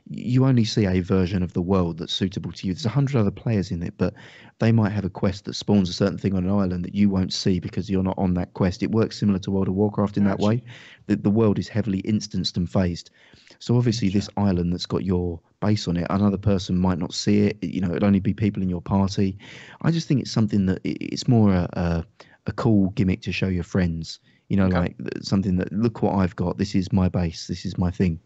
you only see a version of the world that's suitable to you. There's 100 other players in it, but they might have a quest that spawns a certain thing on an island that you won't see because you're not on that quest. It works similar to World of Warcraft in that Gotcha. way. The world is heavily instanced and phased. So obviously this island that's got your base on it, another person might not see it. You know, it'd only be people in your party. I just think it's something that it's more a cool gimmick to show your friends. You know, Okay. like something that, look what I've got. This is my base. This is my thing.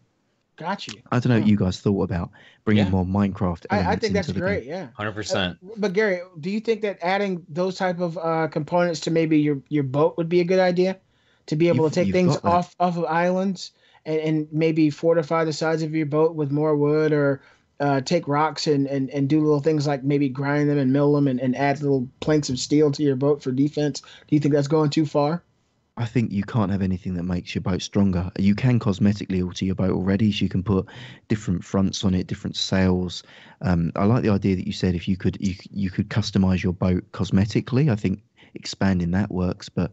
Got you. I don't know what you guys thought about bringing Yeah. more Minecraft elements I think that's into the great. game. Yeah. 100%. But Gary, do you think that adding those type of components to maybe your boat would be a good idea? To be able to take You've things got that. off of islands and maybe fortify the sides of your boat with more wood, or take rocks and do little things like maybe grind them and mill them and add little planks of steel to your boat for defense. Do you think that's going too far? I think you can't have anything that makes your boat stronger. You can cosmetically alter your boat already. So you can put different fronts on it, different sails. I like the idea that you said if you could customize your boat cosmetically. I think expanding that works, but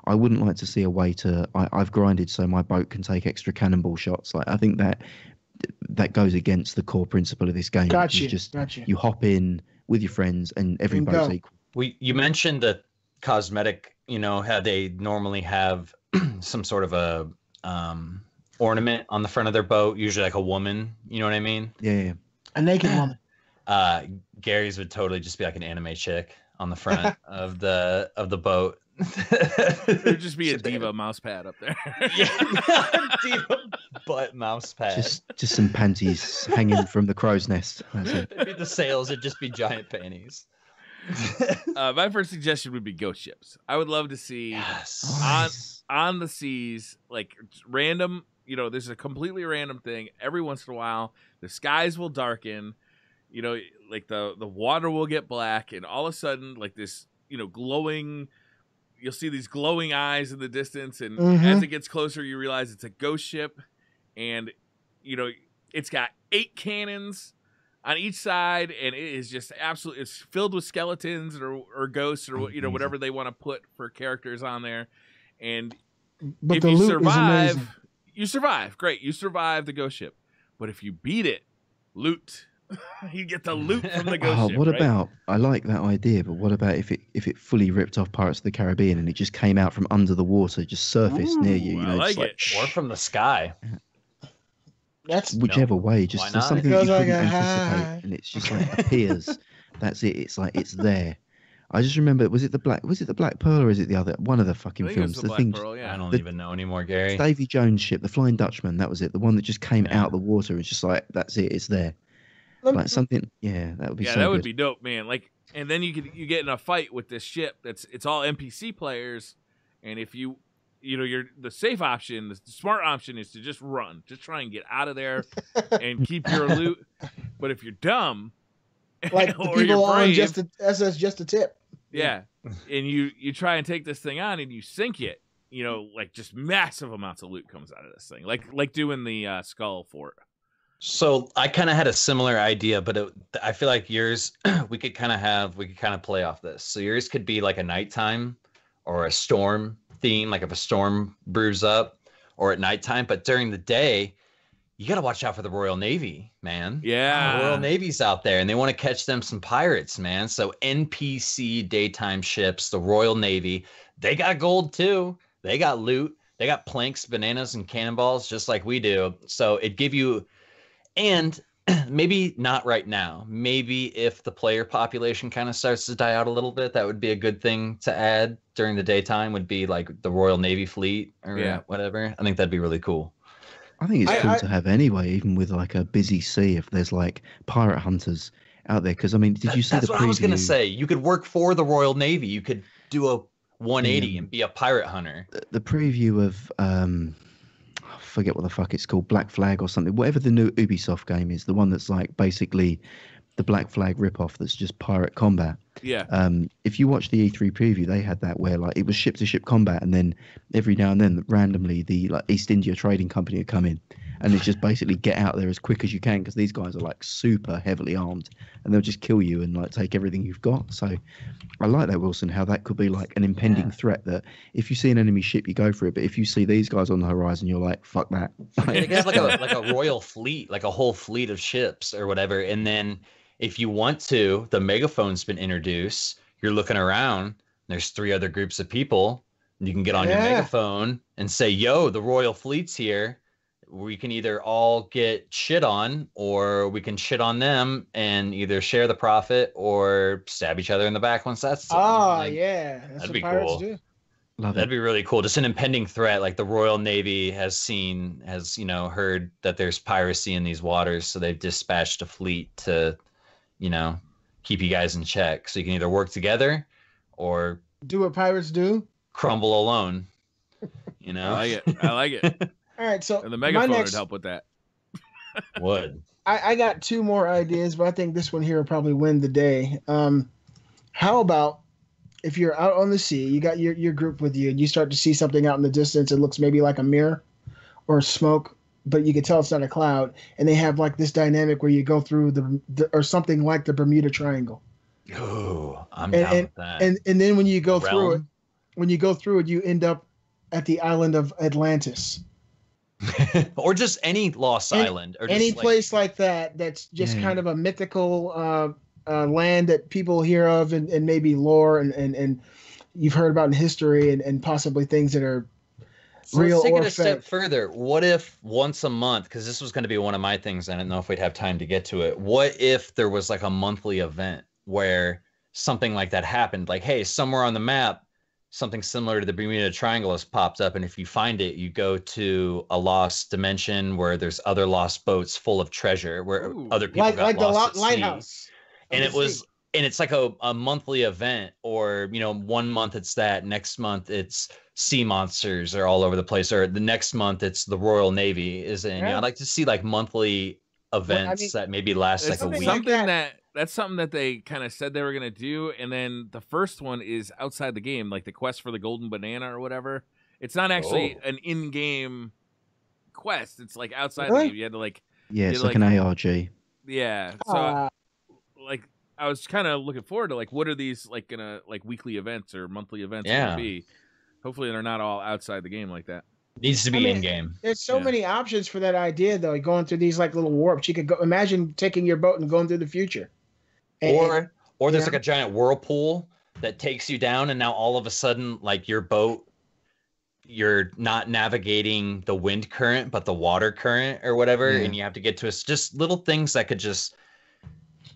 I wouldn't like to see a way to. I've grinded so my boat can take extra cannonball shots. Like I think that goes against the core principle of this game. which Gotcha. is just Gotcha. you hop in with your friends and every And boat's go. equal. You mentioned the cosmetic, you know, how they normally have some sort of a ornament on the front of their boat, usually like a woman, you know what I mean? Yeah. A naked woman. Gary's would totally just be like an anime chick on the front of the boat. There'd just be a Sit there. diva mouse pad up there. Yeah, diva butt mouse pad. Just some panties hanging from the crow's nest. That's it. It'd be the sails. It'd just be giant panties. My first suggestion would be ghost ships. I would love to see Yes. Nice. on the seas, like random, you know, this is a completely random thing. Every once in a while, the skies will darken, you know, like the water will get black, and all of a sudden, like this, you know, glowing, you'll see these glowing eyes in the distance, and as it gets closer, you realize it's a ghost ship, and, you know, it's got 8 cannons on each side, and it is just absolutely, it's filled with skeletons or ghosts or, you know, whatever they want to put for characters on there. And But if the you loot is survive, amazing. you survive. Great. You survive the ghost ship. But if you beat it, loot. You get the loot from the ghost ship. What right? about? I like that idea, but what about if it fully ripped off Pirates of the Caribbean and it just came out from under the water, just surfaced near you? You I know, like just Or from the sky. That's whichever way, Why just not? something It that you goes like couldn't a anticipate, high. and it's just like appears. That's it. It's like it's there. I just remember, was it the Black Pearl or is it the other one of the I fucking think it was films? the Black Pearl, I yeah. don't even know anymore, Gary. Davy Jones ship, the Flying Dutchman. That was it. The one that just came Yeah. out of the water. It's just like that's it. It's there. Let me- Like something. Yeah, that would be Yeah, so that would good. be dope, man. Like, and then you get in a fight with this ship it's all NPC players, and if you know, you're the safe option, the smart option is to just run, just try and get out of there and keep your loot. But if you're dumb, like the or people you're on brave, just a SS just a tip. yeah, and you try and take this thing on and you sink it, you know, like just massive amounts of loot comes out of this thing, like doing the skull fort. So I kind of had a similar idea, but I feel like yours we could kind of play off this. So yours could be like a nighttime or a storm theme, like if a storm brews up, or at nighttime. But during the day, you got to watch out for the Royal Navy, man. Yeah, The Royal Navy's out there, and they want to catch them some pirates, man. So NPC daytime ships, the Royal Navy, they got gold too. They got loot. They got planks, bananas, and cannonballs, just like we do. So it give you. And maybe not right now. Maybe if the player population kind of starts to die out a little bit, that would be a good thing to add during the daytime, would be like the Royal Navy fleet or Yeah. whatever. I think that'd be really cool. I think it's cool I to have anyway, even with like a busy sea. If there's like pirate hunters out there, because I mean, did you see That's the what I was gonna preview? say. You could work for the Royal Navy. You could do a 180 The, and be a pirate hunter. the preview of I forget what the fuck it's called, Black Flag or something, whatever the new Ubisoft game is, the one that's like basically the Black Flag ripoff that's just pirate combat. Yeah. If you watch the E3 preview, they had that where like it was ship to ship combat, and then every now and then randomly the like East India Trading Company would come in, and it's just basically get out there as quick as you can because these guys are like super heavily armed, and they'll just kill you and like take everything you've got. So I like that, Wilson, how that could be like an impending threat that if you see an enemy ship, you go for it, but if you see these guys on the horizon, you're like, fuck that. They have like a royal fleet, like a whole fleet of ships or whatever. And then if you want to, the megaphone's been introduced. You're looking around, there's 3 other groups of people. You can get on your megaphone and say, yo, the royal fleet's here. We can either all get shit on, or we can shit on them and either share the profit or stab each other in the back once that's yeah, that's that'd what be pirates cool. do. Love That'd it. be really cool. Just an impending threat, like the Royal Navy has heard that there's piracy in these waters, so they've dispatched a fleet to, keep you guys in check. So you can either work together or Do what pirates do. crumble alone. I like it. All right, so And the megaphone my next, would help with that. Would. I got 2 more ideas, but I think this one here will probably win the day. How about if you're out on the sea, you got your group with you, and you start to see something out in the distance, it looks maybe like a mirror or smoke, but you can tell it's not a cloud, and they have like this dynamic where you go through the or something like the Bermuda Triangle. Ooh, I'm down with that. And then when you go Realm? through it, you end up at the island of Atlantis. Or just any lost island, or Any just place like that that's just Yeah. kind of a mythical land that people hear of, and maybe lore and you've heard about in history, and possibly things that are So real let's take or it a step fake. further. What if once a month, because this was going to be one of my things, I don't know if we'd have time to get to it. What if there was like a monthly event where something like that happened? Like, hey, somewhere on the map, something similar to the Bermuda Triangle has popped up, and if you find it, you go to a lost dimension where there's other lost boats full of treasure, where Ooh. other people Like got the lost at sea. lighthouse. And of it the was sea. and it's like a monthly event, or 1 month it's that, next month it's sea monsters are all over the place, or the next month it's the Royal Navy is in. Yeah. I'd like to see like monthly events that maybe last like It's a week. something like that's something that they kind of said they were gonna do, and then the first one is outside the game, like the quest for the golden banana or whatever. It's not actually an in-game quest. It's like outside the Really? game. You had to like, Yeah, it's You're like an ARG. yeah. So Uh, like, I was kind of looking forward to like, what are these like gonna like weekly events or monthly events Yeah. gonna be? Hopefully they're not all outside the game like that. Needs to be I mean, in game. there's so Yeah. many options for that idea, though. Going through these like little warps, you could go. Imagine taking your boat and going through the future. And- Or there's yeah. like a giant whirlpool that takes you down, and now all of a sudden, like your boat, you're not navigating the wind current but the water current or whatever, Yeah. and you have to get to just little things that could just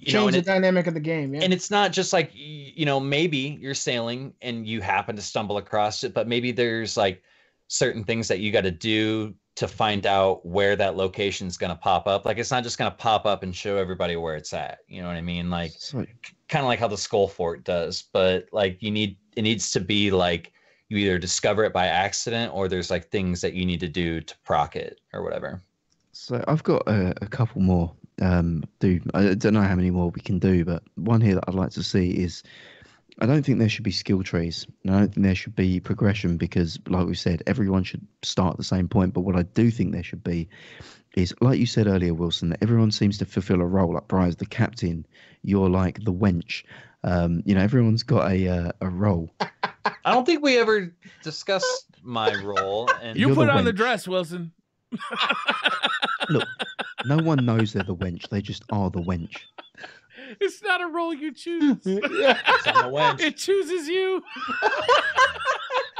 change and the it, dynamic of the game. Yeah. and it's not just like maybe you're sailing and you happen to stumble across it, but maybe there's like certain things that you got to do to find out where that location's going to pop up. Like it's not just going to pop up and show everybody where it's at, you know what I mean? Like So kind of like how the Skull Fort does, but like it needs to be like you either discover it by accident or there's like things that you need to do to proc it or whatever. So I've got a couple more. I don't know how many more we can do, but one here that I'd like to see is I don't think there should be skill trees. And I don't think there should be progression because, like we said, everyone should start at the same point. But what I do think there should be is, like you said earlier, Wilson, that everyone seems to fulfill a role. Like Briar's the captain, you're like the wench. Everyone's got a role. I don't think we ever discussed my role. And You You're put the on the wench. dress, Wilson. Look, no one knows they're the wench. They just are the wench. It's not a role you choose. it's on the wench. It chooses you.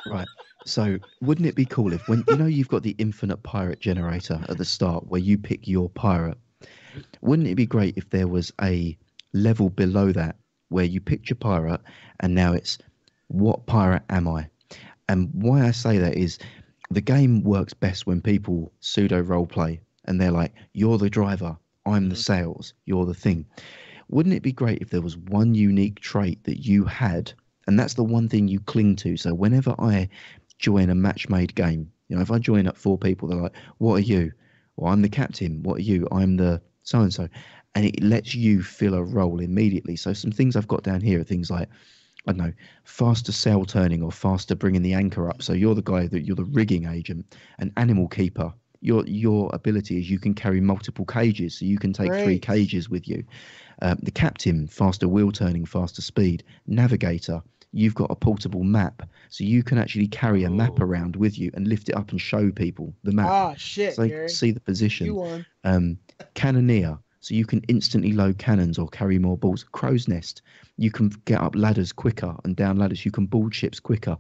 Right. So wouldn't it be cool if when you've got the infinite pirate generator at the start where you pick your pirate? Wouldn't it be great if there was a level below that where you picked your pirate and now it's what pirate am I? And why I say that is the game works best when people pseudo role play and they're like, you're the driver, I'm the sales, you're the thing. Wouldn't it be great if there was one unique trait that you had, and that's the one thing you cling to? So whenever I join a match-made game, if I join up 4 people, they're like, what are you? Well, I'm the captain. What are you? I'm the so-and-so. And it lets you fill a role immediately. So some things I've got down here are things like, I don't know, faster sail turning or faster bringing the anchor up. So you're the guy you're the rigging agent, an animal keeper. Your ability is you can carry multiple cages, so you can take 3 cages with you. The captain, faster wheel turning, faster speed. Navigator, you've got a portable map, so you can actually carry a map around with you and lift it up and show people the map. Ah, shit, so they Gary. can see the position. You won. Cannoneer, so you can instantly load cannons or carry more balls. Crow's nest, you can get up ladders quicker and down ladders. You can board ships quicker.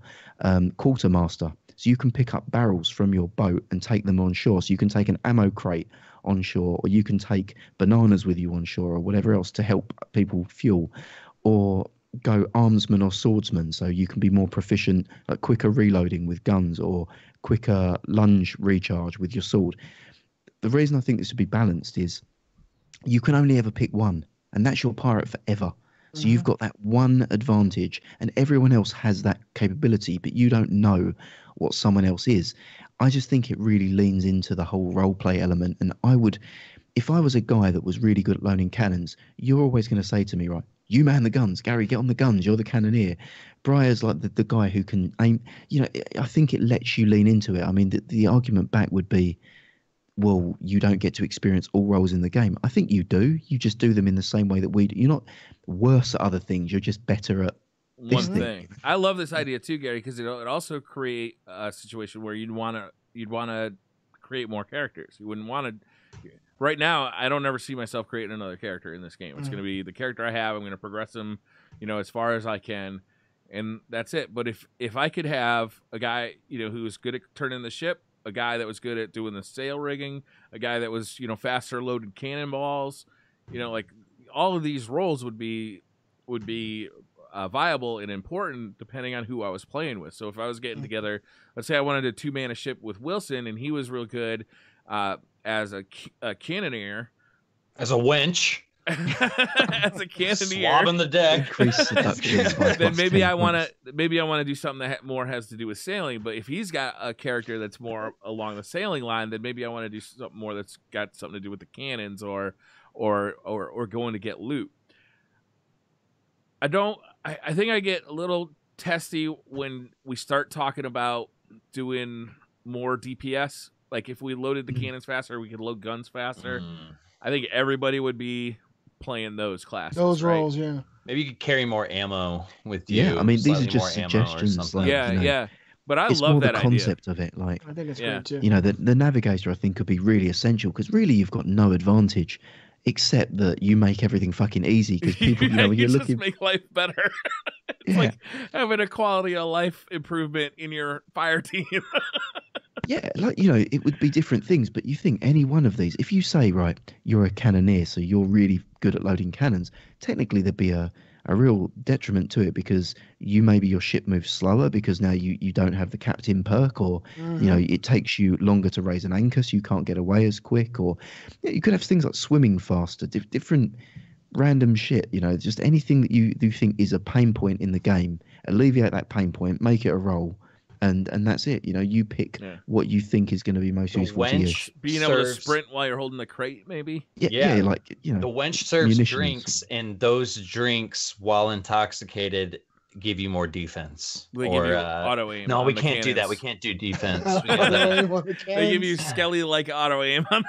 Quartermaster, so you can pick up barrels from your boat and take them on shore. So you can take an ammo crate on shore, or you can take bananas with you on shore, or whatever else to help people fuel. Or go armsman or swordsman, so you can be more proficient, like quicker reloading with guns or quicker lunge recharge with your sword. The reason I think this would be balanced is you can only ever pick one, and that's your pirate forever. So you've got that one advantage, and everyone else has that capability, but you don't know what someone else is. I just think it really leans into the whole roleplay element, and if I was a guy that was really good at loading cannons, you're always going to say to me, right, you man the guns, Gary, get on the guns, you're the cannoneer. Briar's like the guy who can aim. I think it lets you lean into it. I mean, the argument back would be, well, you don't get to experience all roles in the game. I think you do. You just do them in the same way that we do. You're not worse at other things. You're just better at one thing. I love this idea too, Gary, because it also create a situation where you'd want to create more characters. You wouldn't want to. Right now, I don't ever see myself creating another character in this game. It's going to be the character I have. I'm going to progress them, as far as I can, and that's it. But if I could have a guy, who was good at turning the ship, a guy that was good at doing the sail rigging, a guy that was, faster loaded cannonballs, like all of these roles would be viable and important depending on who I was playing with. So if I was getting together, let's say I wanted a 2-man ship with Wilson, and he was real good as a cannoneer, as a wench, as a cannoneer, swabbing the deck. Then maybe I want to do something that more has to do with sailing. But if he's got a character that's more along the sailing line, then maybe I want to do something more that's got something to do with the cannons or going to get loot. I think I get a little testy when we start talking about doing more DPS. Like if we loaded the cannons faster, we could load guns faster. I think everybody would be playing those classes. Those roles, yeah. Maybe you could carry more ammo with you. Yeah, I mean, these are just suggestions. Like, yeah. But I it's love more that the concept of it. Like, I think it's great too. The navigator, I think, could be really essential because really you've got no advantage except that you make everything fucking easy because people, when you're just looking, make life better. It's like having a quality of life improvement in your fire team. Yeah, it would be different things, but you think any one of these, if you say, right, you're a cannoneer, so you're really good at loading cannons, technically there'd be a real detriment to it because maybe your ship moves slower because now you don't have the captain perk, or it takes you longer to raise an anchor, so you can't get away as quick, or you could have things like swimming faster, different random shit, just anything that you do think is a pain point in the game, alleviate that pain point, make it a role. And that's it. You pick what you think is going to be most useful to you. Being able to sprint while you're holding the crate, maybe. Yeah, like the wench serves drinks, and those drinks, while intoxicated, give you more defense. They give you auto aim. No, we can't do that. We can't do defense. They give you Skelly like auto aim. I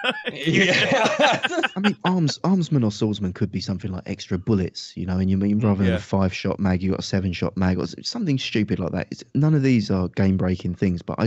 mean, armsman or swordsman could be something like extra bullets, and you mean rather than a 5-shot mag, you got a 7-shot mag, or something stupid like that. None of these are game breaking things, but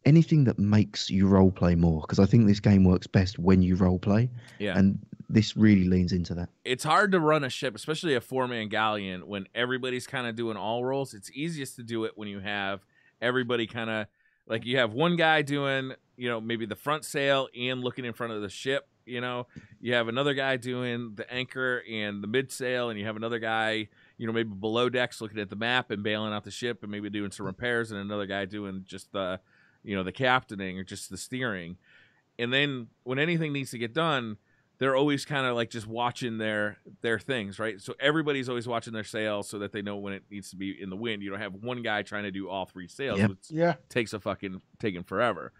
anything that makes you role play more, because I think this game works best when you role play. Yeah. And this really leans into that. It's hard to run a ship, especially a 4-man galleon, when everybody's kind of doing all roles. It's easiest to do it when you have everybody kind of, like you have one guy doing, maybe the front sail and looking in front of the ship. You have another guy doing the anchor and the mid sail, and you have another guy, maybe below decks looking at the map and bailing out the ship and maybe doing some repairs, and another guy doing just the the captaining or just the steering. And then when anything needs to get done, they're always kind of like just watching their things, right? So everybody's always watching their sails so that they know when it needs to be in the wind. You don't have one guy trying to do all 3 sails, which takes taking forever.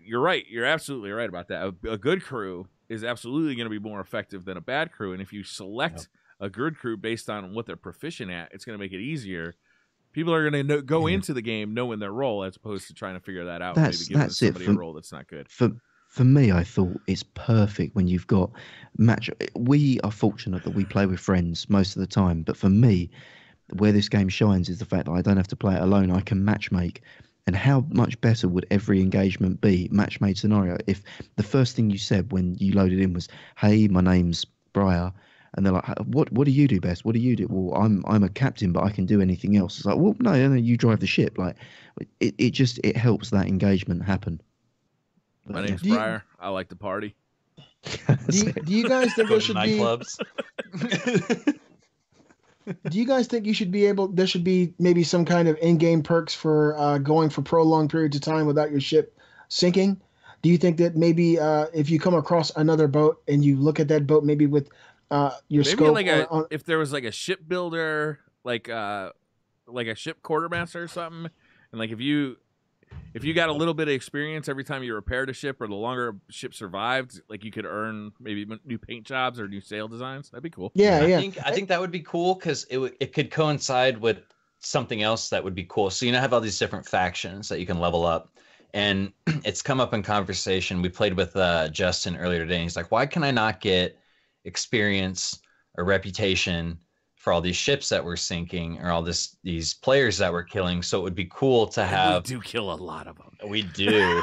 You're right. You're absolutely right about that. A good crew is absolutely going to be more effective than a bad crew. And if you select a good crew based on what they're proficient at, it's going to make it easier. People are going to go into the game knowing their role as opposed to trying to figure that out. Maybe giving somebody a role that's not good. For me, I thought it's perfect when you've got match. We are fortunate that we play with friends most of the time. But for me, where this game shines is the fact that I don't have to play it alone. I can matchmake. And how much better would every engagement be, match-made scenario, if the first thing you said when you loaded in was, "Hey, my name's Briar," and they're like, "What do you do best? What do you do?" "Well, I'm a captain, but I can do anything else." It's like, "Well, no, you drive the ship." Like, it helps that engagement happen. My name's Briar. I like to party. Do you guys think there should be nightclubs? Do you guys think there should be maybe some kind of in-game perks for going for prolonged periods of time without your ship sinking? Do you think that maybe if you come across another boat and you look at that boat maybe with your scope, if there was like a shipbuilder, like a ship quartermaster or something, and like if you got a little bit of experience every time you repaired a ship or the longer a ship survived, like you could earn maybe new paint jobs or new sail designs. That'd be cool. I think that would be cool because it could coincide with something else that would be cool. So you have all these different factions that you can level up, and it's come up in conversation. We played with Justin earlier today, and he's like, "Why can I not get experience or reputation for all these ships that we're sinking or all these players that we're killing?" So it would be cool to have. We do kill a lot of them. We do.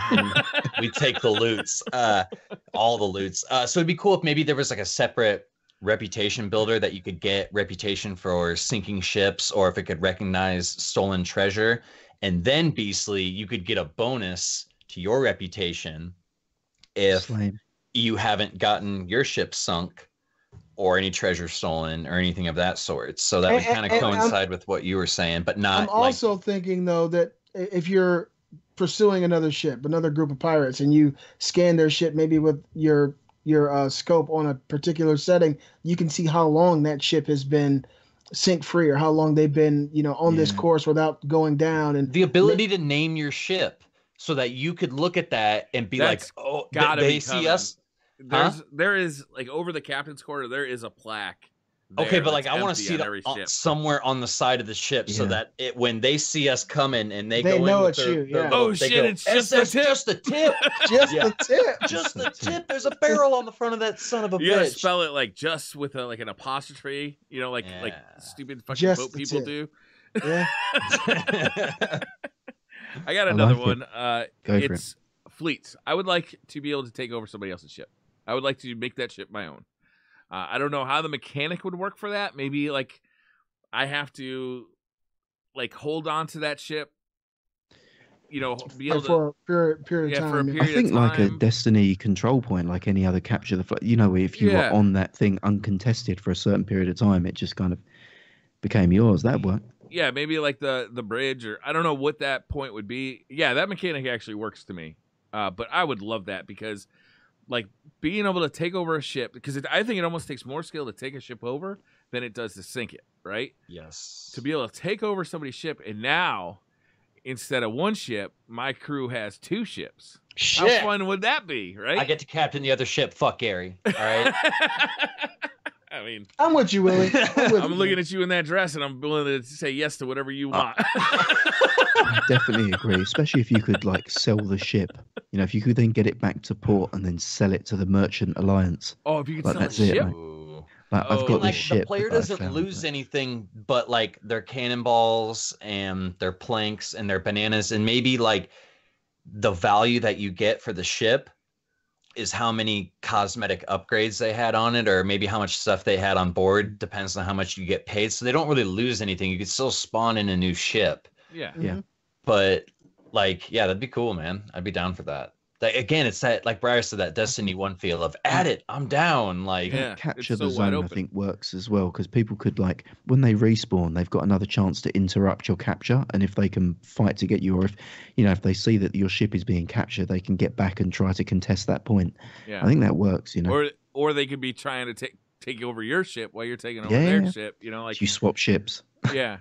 We take the loots, all the loots. So it'd be cool if maybe there was like a separate reputation builder that you could get reputation for sinking ships, or if it could recognize stolen treasure. And then Beastly, you could get a bonus to your reputation if you haven't gotten your ship sunk or any treasure stolen or anything of that sort. So that would kind of coincide with what you were saying, but not. I'm also thinking though that if you're pursuing another ship, another group of pirates, and you scan their ship maybe with your scope on a particular setting, you can see how long that ship has been sink free or how long they've been, on this course without going down. And the ability to name your ship so that you could look at that and be like, "Oh, they see us." There is like over the captain's quarter, there is a plaque. Okay, but like I want to see it somewhere on the side of the ship so that when they see us coming and they go know in it's you. Oh shit! It's just the tip. Just the tip. Just the tip. Just the tip. There's a barrel on the front of that son of a bitch. You gotta spell it like just with like an apostrophe. Like stupid fucking boat people do. Yeah. I got another one. It's fleets. I would like to be able to take over somebody else's ship. I would like to make that ship my own. I don't know how the mechanic would work for that. Maybe like I have to like hold on to that ship, be able for a period of time. For a period I think of time. like a Destiny control point, like any other capture the flag. If you were on that thing uncontested for a certain period of time, it just kind of became yours. That'd work. Yeah, maybe like the bridge, or I don't know what that point would be. Yeah, that mechanic actually works to me. But I would love that because like being able to take over a ship, because I think it almost takes more skill to take a ship over than it does to sink it, right? Yes. To be able to take over somebody's ship, and now instead of one ship, my crew has 2 ships. Shit. How fun would that be, right? I get to captain the other ship. Fuck Gary. All right. I mean, I'm with you, Willie. I'm looking at you in that dress, and I'm willing to say yes to whatever you want. I definitely agree, especially if you could like sell the ship. If you could then get it back to port and then sell it to the Merchant Alliance. Oh, if you could like, sell that's a ship. I've got this ship. The player doesn't lose anything but like their cannonballs and their planks and their bananas, and maybe like the value that you get for the ship is how many cosmetic upgrades they had on it, or maybe how much stuff they had on board. Depends on how much you get paid. So they don't really lose anything. You could still spawn in a new ship. Yeah. Yeah. But like, yeah, that'd be cool, man. I'd be down for that. again, it's that, like Briar said, that Destiny 1 feel of add it, I'm down. Like, Yeah, Capture it's so the wide zone, I open. think, works as well because people could, like, when they respawn, they've got another chance to interrupt your capture, and if they can fight to get you, or if if they see that your ship is being captured, they can get back and try to contest that point. Yeah. I think that works. Or they could be trying to take over your ship while you're taking over Yeah. their ship. Like you swap ships. yeah.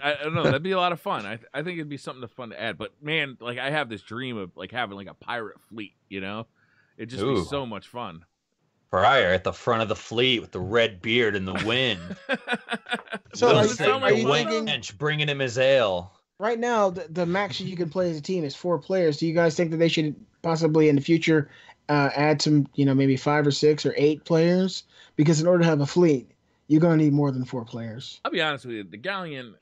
I don't know. That'd be a lot of fun. I think it'd be something fun to add. But man, like I have this dream of like having like a pirate fleet. It'd just be so much fun. Briar at the front of the fleet with the red beard and the wind. So are you thinking, bringing him his ale? right now, the max you can play as a team is 4 players. Do you guys think that they should possibly in the future add some, maybe 5 or 6 or 8 players? Because in order to have a fleet, you're going to need more than 4 players. I'll be honest with you. The galleon,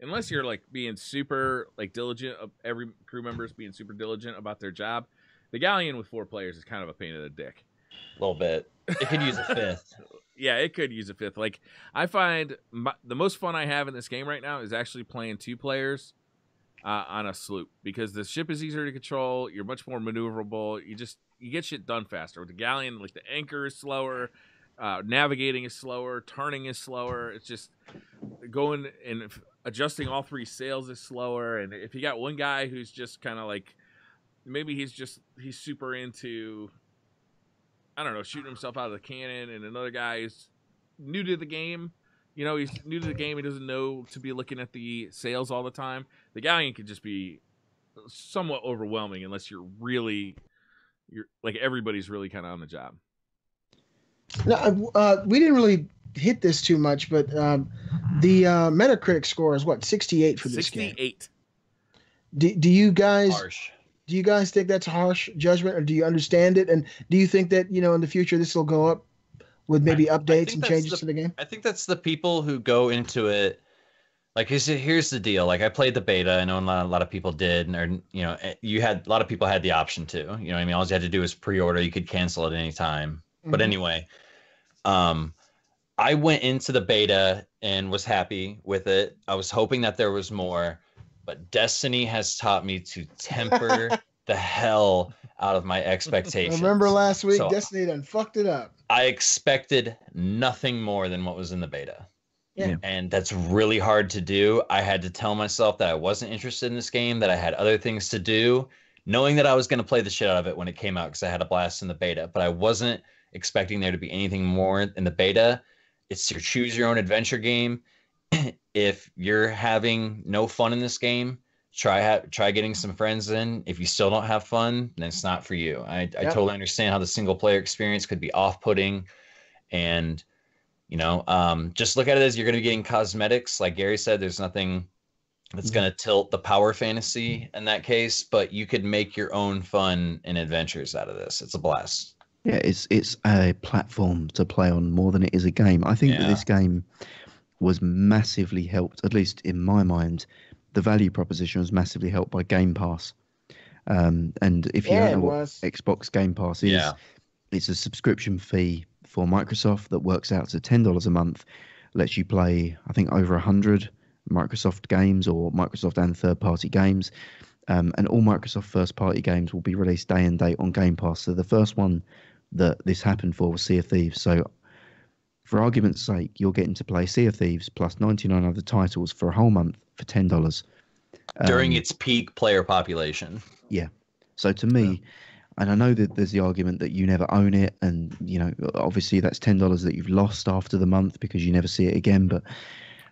unless you're like being super like diligent, every crew member is being super diligent about their job. The galleon with 4 players is kind of a pain in the dick. A little bit. It could use a 5th. Yeah, it could use a 5th. Like I find the most fun I have in this game right now is actually playing 2 players on a sloop because the ship is easier to control. You're much more maneuverable. You get shit done faster. With the galleon, like the anchor is slower, navigating is slower, turning is slower. It's just going and adjusting all 3 sails is slower. And if you got one guy who's just kind of like, maybe he's super into, I don't know, shooting himself out of the cannon, and another guy is new to the game. He's new to the game. He doesn't know to be looking at the sails all the time. The galleon could just be somewhat overwhelming unless you're like everybody's really kind of on the job. No, we didn't really hit this too much, but the Metacritic score is what, 68 for this game? 68. Do you guys? Harsh. Do you guys think that's a harsh judgment, or do you understand it? And do you think that, in the future this will go up with maybe updates and changes to the game? I think that's the people who go into it. Like, here's the deal. Like, I played the beta. I know a lot of people did. Or, a lot of people had the option to. All you had to do was pre-order. You could cancel at any time. Mm-hmm. But anyway, I went into the beta and was happy with it. I was hoping that there was more. But Destiny has taught me to temper the hell out of my expectations. Remember last week, Destiny done fucked it up. I expected nothing more than what was in the beta. Yeah. And that's really hard to do. I had to tell myself that I wasn't interested in this game, that I had other things to do, knowing that I was going to play the shit out of it when it came out because I had a blast in the beta. But I wasn't expecting there to be anything more in the beta. It's your choose your own adventure game. If you're having no fun in this game, try getting some friends in. If you still don't have fun, then it's not for you. I totally understand how the single player experience could be off-putting, and just look at it as you're going to be getting cosmetics. Like Gary said, there's nothing that's going to tilt the power fantasy in that case, but you could make your own fun and adventures out of this. It's a blast. Yeah, it's a platform to play on more than it is a game. I think that this game was massively helped, at least in my mind. The value proposition was massively helped by Game Pass. And if you don't know what Xbox Game Pass is, it's a subscription fee for Microsoft that works out to $10 a month, lets you play, I think, over 100 Microsoft games or Microsoft and third-party games. And all Microsoft first-party games will be released day and date on Game Pass. So the first one that this happened for was Sea of Thieves. So for argument's sake, you're getting to play Sea of Thieves plus 99 other titles for a whole month for $10. During its peak player population. Yeah. So to me, and I know that there's the argument that you never own it, and, obviously that's $10 that you've lost after the month because you never see it again. But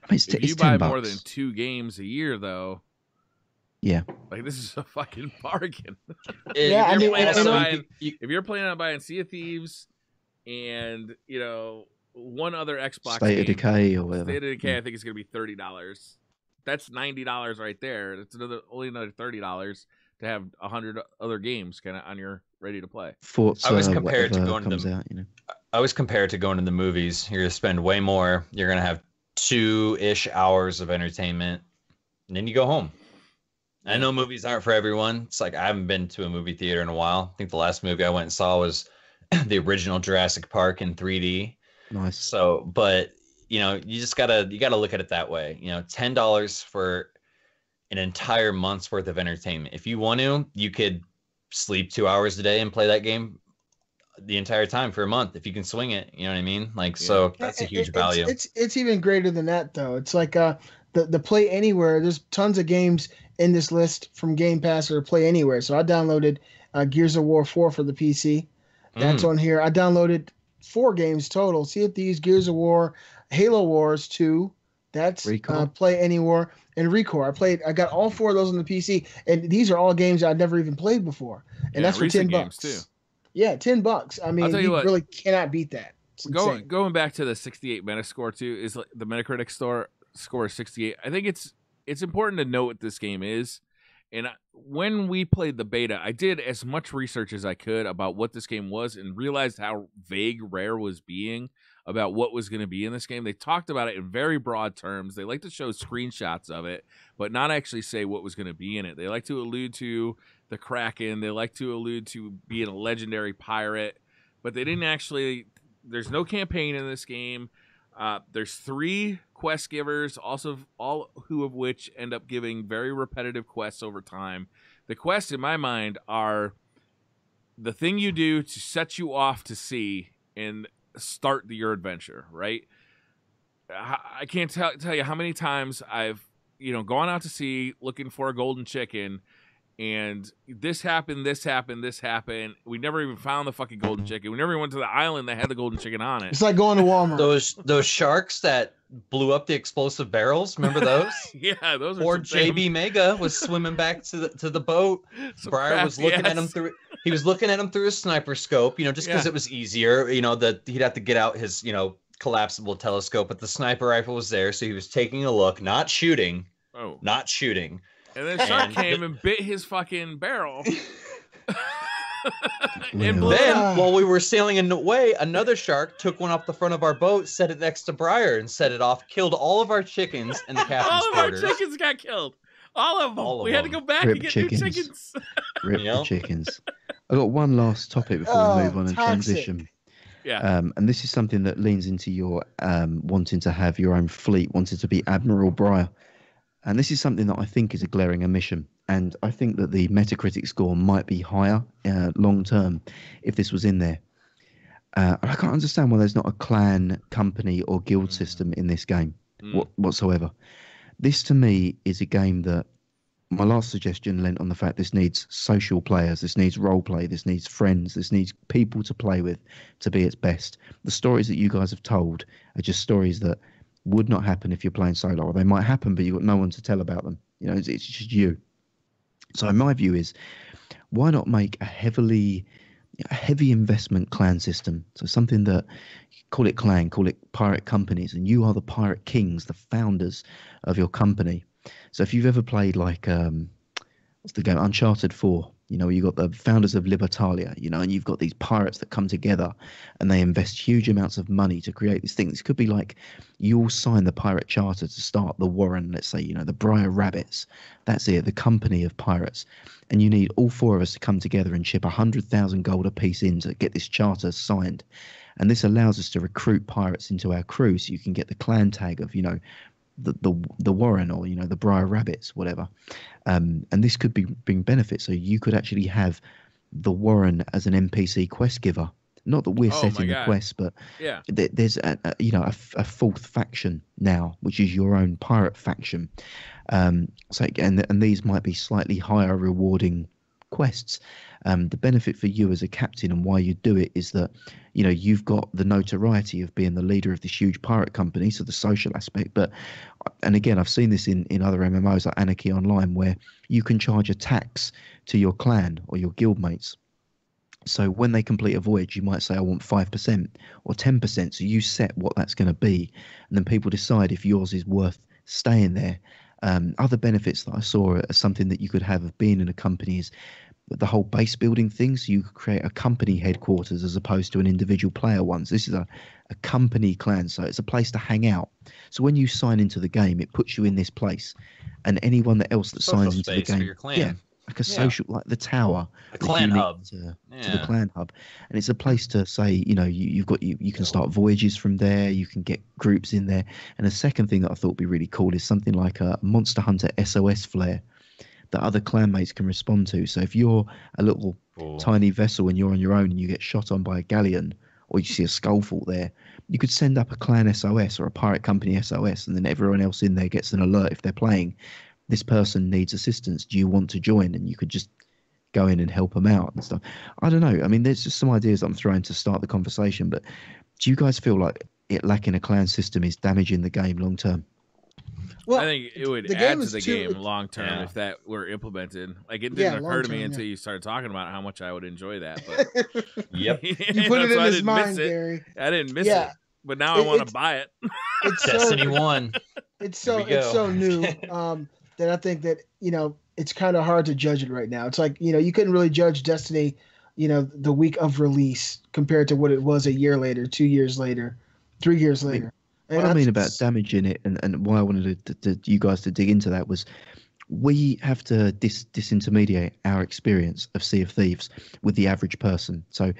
I mean, if you buy more than 2 games a year, though, yeah, like this is a fucking bargain. If you're planning on buying Sea of Thieves and one other Xbox State of game, Decay or whatever. State of Decay, I think it's gonna be $30. That's $90 right there. That's only another $30 to have 100 other games kind of on your ready to play. Forza, I was compared to going to I was compared to going to the movies. You're gonna spend way more. You're gonna have 2-ish hours of entertainment, and then you go home. I know movies aren't for everyone. It's like I haven't been to a movie theater in a while. I think the last movie I went and saw was the original Jurassic Park in 3D. Nice. So, but you just gotta look at it that way. $10 for an entire month's worth of entertainment. If you want to, you could sleep 2 hours a day and play that game the entire time for a month if you can swing it. You know what I mean? Like, so that's a huge value. It's even greater than that though. It's like the Play Anywhere. There's tons of games in this list from Game Pass or Play Anywhere. So I downloaded Gears of War 4 for the PC. That's on here. I downloaded 4 games total. Sea of Thieves, Gears of War, Halo Wars 2. That's Play Anywhere and Recore. I got all 4 of those on the PC, and these are all games I'd never even played before. And that's for $10 too. Yeah, $10. I mean, you really cannot beat that. Going back to the 68 Metascore too, is like the Metacritic score is 68. I think it's important to know what this game is. And when we played the beta, I did as much research as I could about what this game was and realized how vague Rare was being about what was going to be in this game. They talked about it in very broad terms. They like to show screenshots of it, but not actually say what was going to be in it. They like to allude to the Kraken. They like to allude to being a legendary pirate, but they didn't actually. There's no campaign in this game. There's 3 quest givers, also all of which end up giving very repetitive quests over time. The quests, in my mind, are the thing you do to set you off to sea and start your adventure, right? I can't tell you how many times I've gone out to sea looking for a golden chicken, and this happened. We never even found the fucking golden chicken. We never even went to the island that had the golden chicken on it. It's like going to Walmart. Those sharks that blew up the explosive barrels. Remember those? Yeah, those. Or JB Mega was swimming back to the boat. Briar was looking at him through. He was looking at him through a sniper scope. Just because it was easier. That he'd have to get out his collapsible telescope, but the sniper rifle was there, so he was taking a look, not shooting. Oh, not shooting. And then shark came and bit his fucking barrel. And then, while we were sailing away, another shark took one off the front of our boat, set it next to Briar, and set it off, killed all of our chickens in the captain's quarters. All of our chickens got killed. All of them. We had to go back and get new chickens. Rip the chickens. I got one last topic before we move on and transition. Yeah. And this is something that leans into your wanting to have your own fleet, wanting to be Admiral Briar. And this is something that I think is a glaring omission. And I think that the Metacritic score might be higher long term if this was in there. I can't understand why there's not a clan, company, or guild system in this game whatsoever. This, to me, is a game that my last suggestion lent on the fact this needs social players, this needs role play, this needs friends, this needs people to play with to be its best. The stories that you guys have told are just stories that would not happen if you're playing solo, or they might happen, but you've got no one to tell about them. It's just you. So my view is, why not make a heavy investment clan system? So something that, call it clan, call it pirate companies, and you are the pirate kings, the founders of your company. So if you've ever played like, what's the game, Uncharted 4, you've got the founders of Libertalia, and you've got these pirates that come together and they invest huge amounts of money to create these things. This could be like you all sign the pirate charter to start the Warren, let's say, the Briar Rabbits. That's it, the company of pirates. And you need all 4 of us to come together and chip 100,000 gold a piece in to get this charter signed. And this allows us to recruit pirates into our crew, so you can get the clan tag of, the Warren, or the Briar Rabbits, whatever, and this could bring benefits. So you could actually have the Warren as an NPC quest giver. Not that we're setting the quest, but there's a fourth faction now, which is your own pirate faction. So and these might be slightly higher rewarding quests. The benefit for you as a captain and why you do it is that you've got the notoriety of being the leader of this huge pirate company, so the social aspect. And again, I've seen this in other MMOs like Anarchy Online, where you can charge a tax to your clan or your guildmates. So when they complete a voyage, you might say, I want 5% or 10%. So you set what that's going to be, and then people decide if yours is worth staying there. Other benefits that I saw are something that you could have of being in a company is the whole base building thing. So you could create a company headquarters as opposed to an individual player one. So this is a company clan, so it's a place to hang out. So when you sign into the game, it puts you in this place, and anyone else that signs into the game, for your clan. like a social, like the tower, A clan hub. to the clan hub, and it's a place to say, you can start voyages from there, you can get groups in there. And the second thing that I thought would be really cool is something like a Monster Hunter SOS flare that other clanmates can respond to. So if you're a little tiny vessel and you're on your own and you get shot on by a galleon, or you see a skullfort there, you could send up a clan SOS or a pirate company SOS, and then everyone else in there gets an alert if they're playing. This person needs assistance. Do you want to join? And you could just go in and help them out and stuff. I don't know. I mean, there's just some ideas I'm throwing to start the conversation, but do you guys feel like it lacking a clan system is damaging the game long term? Well, I think it would add to the game long term if that were implemented. Like, it didn't occur to me until you started talking about how much I would enjoy that. But you put it in his mind, Gary. I didn't miss it, but now I want to buy it. It's Destiny 1. It's so new that I think that it's kind of hard to judge it right now. It's like you couldn't really judge Destiny, the week of release compared to what it was a year later, 2 years later, 3 years later. What I mean about damaging it, and why I wanted you guys to dig into that, was we have to disintermediate our experience of Sea of Thieves with the average person. So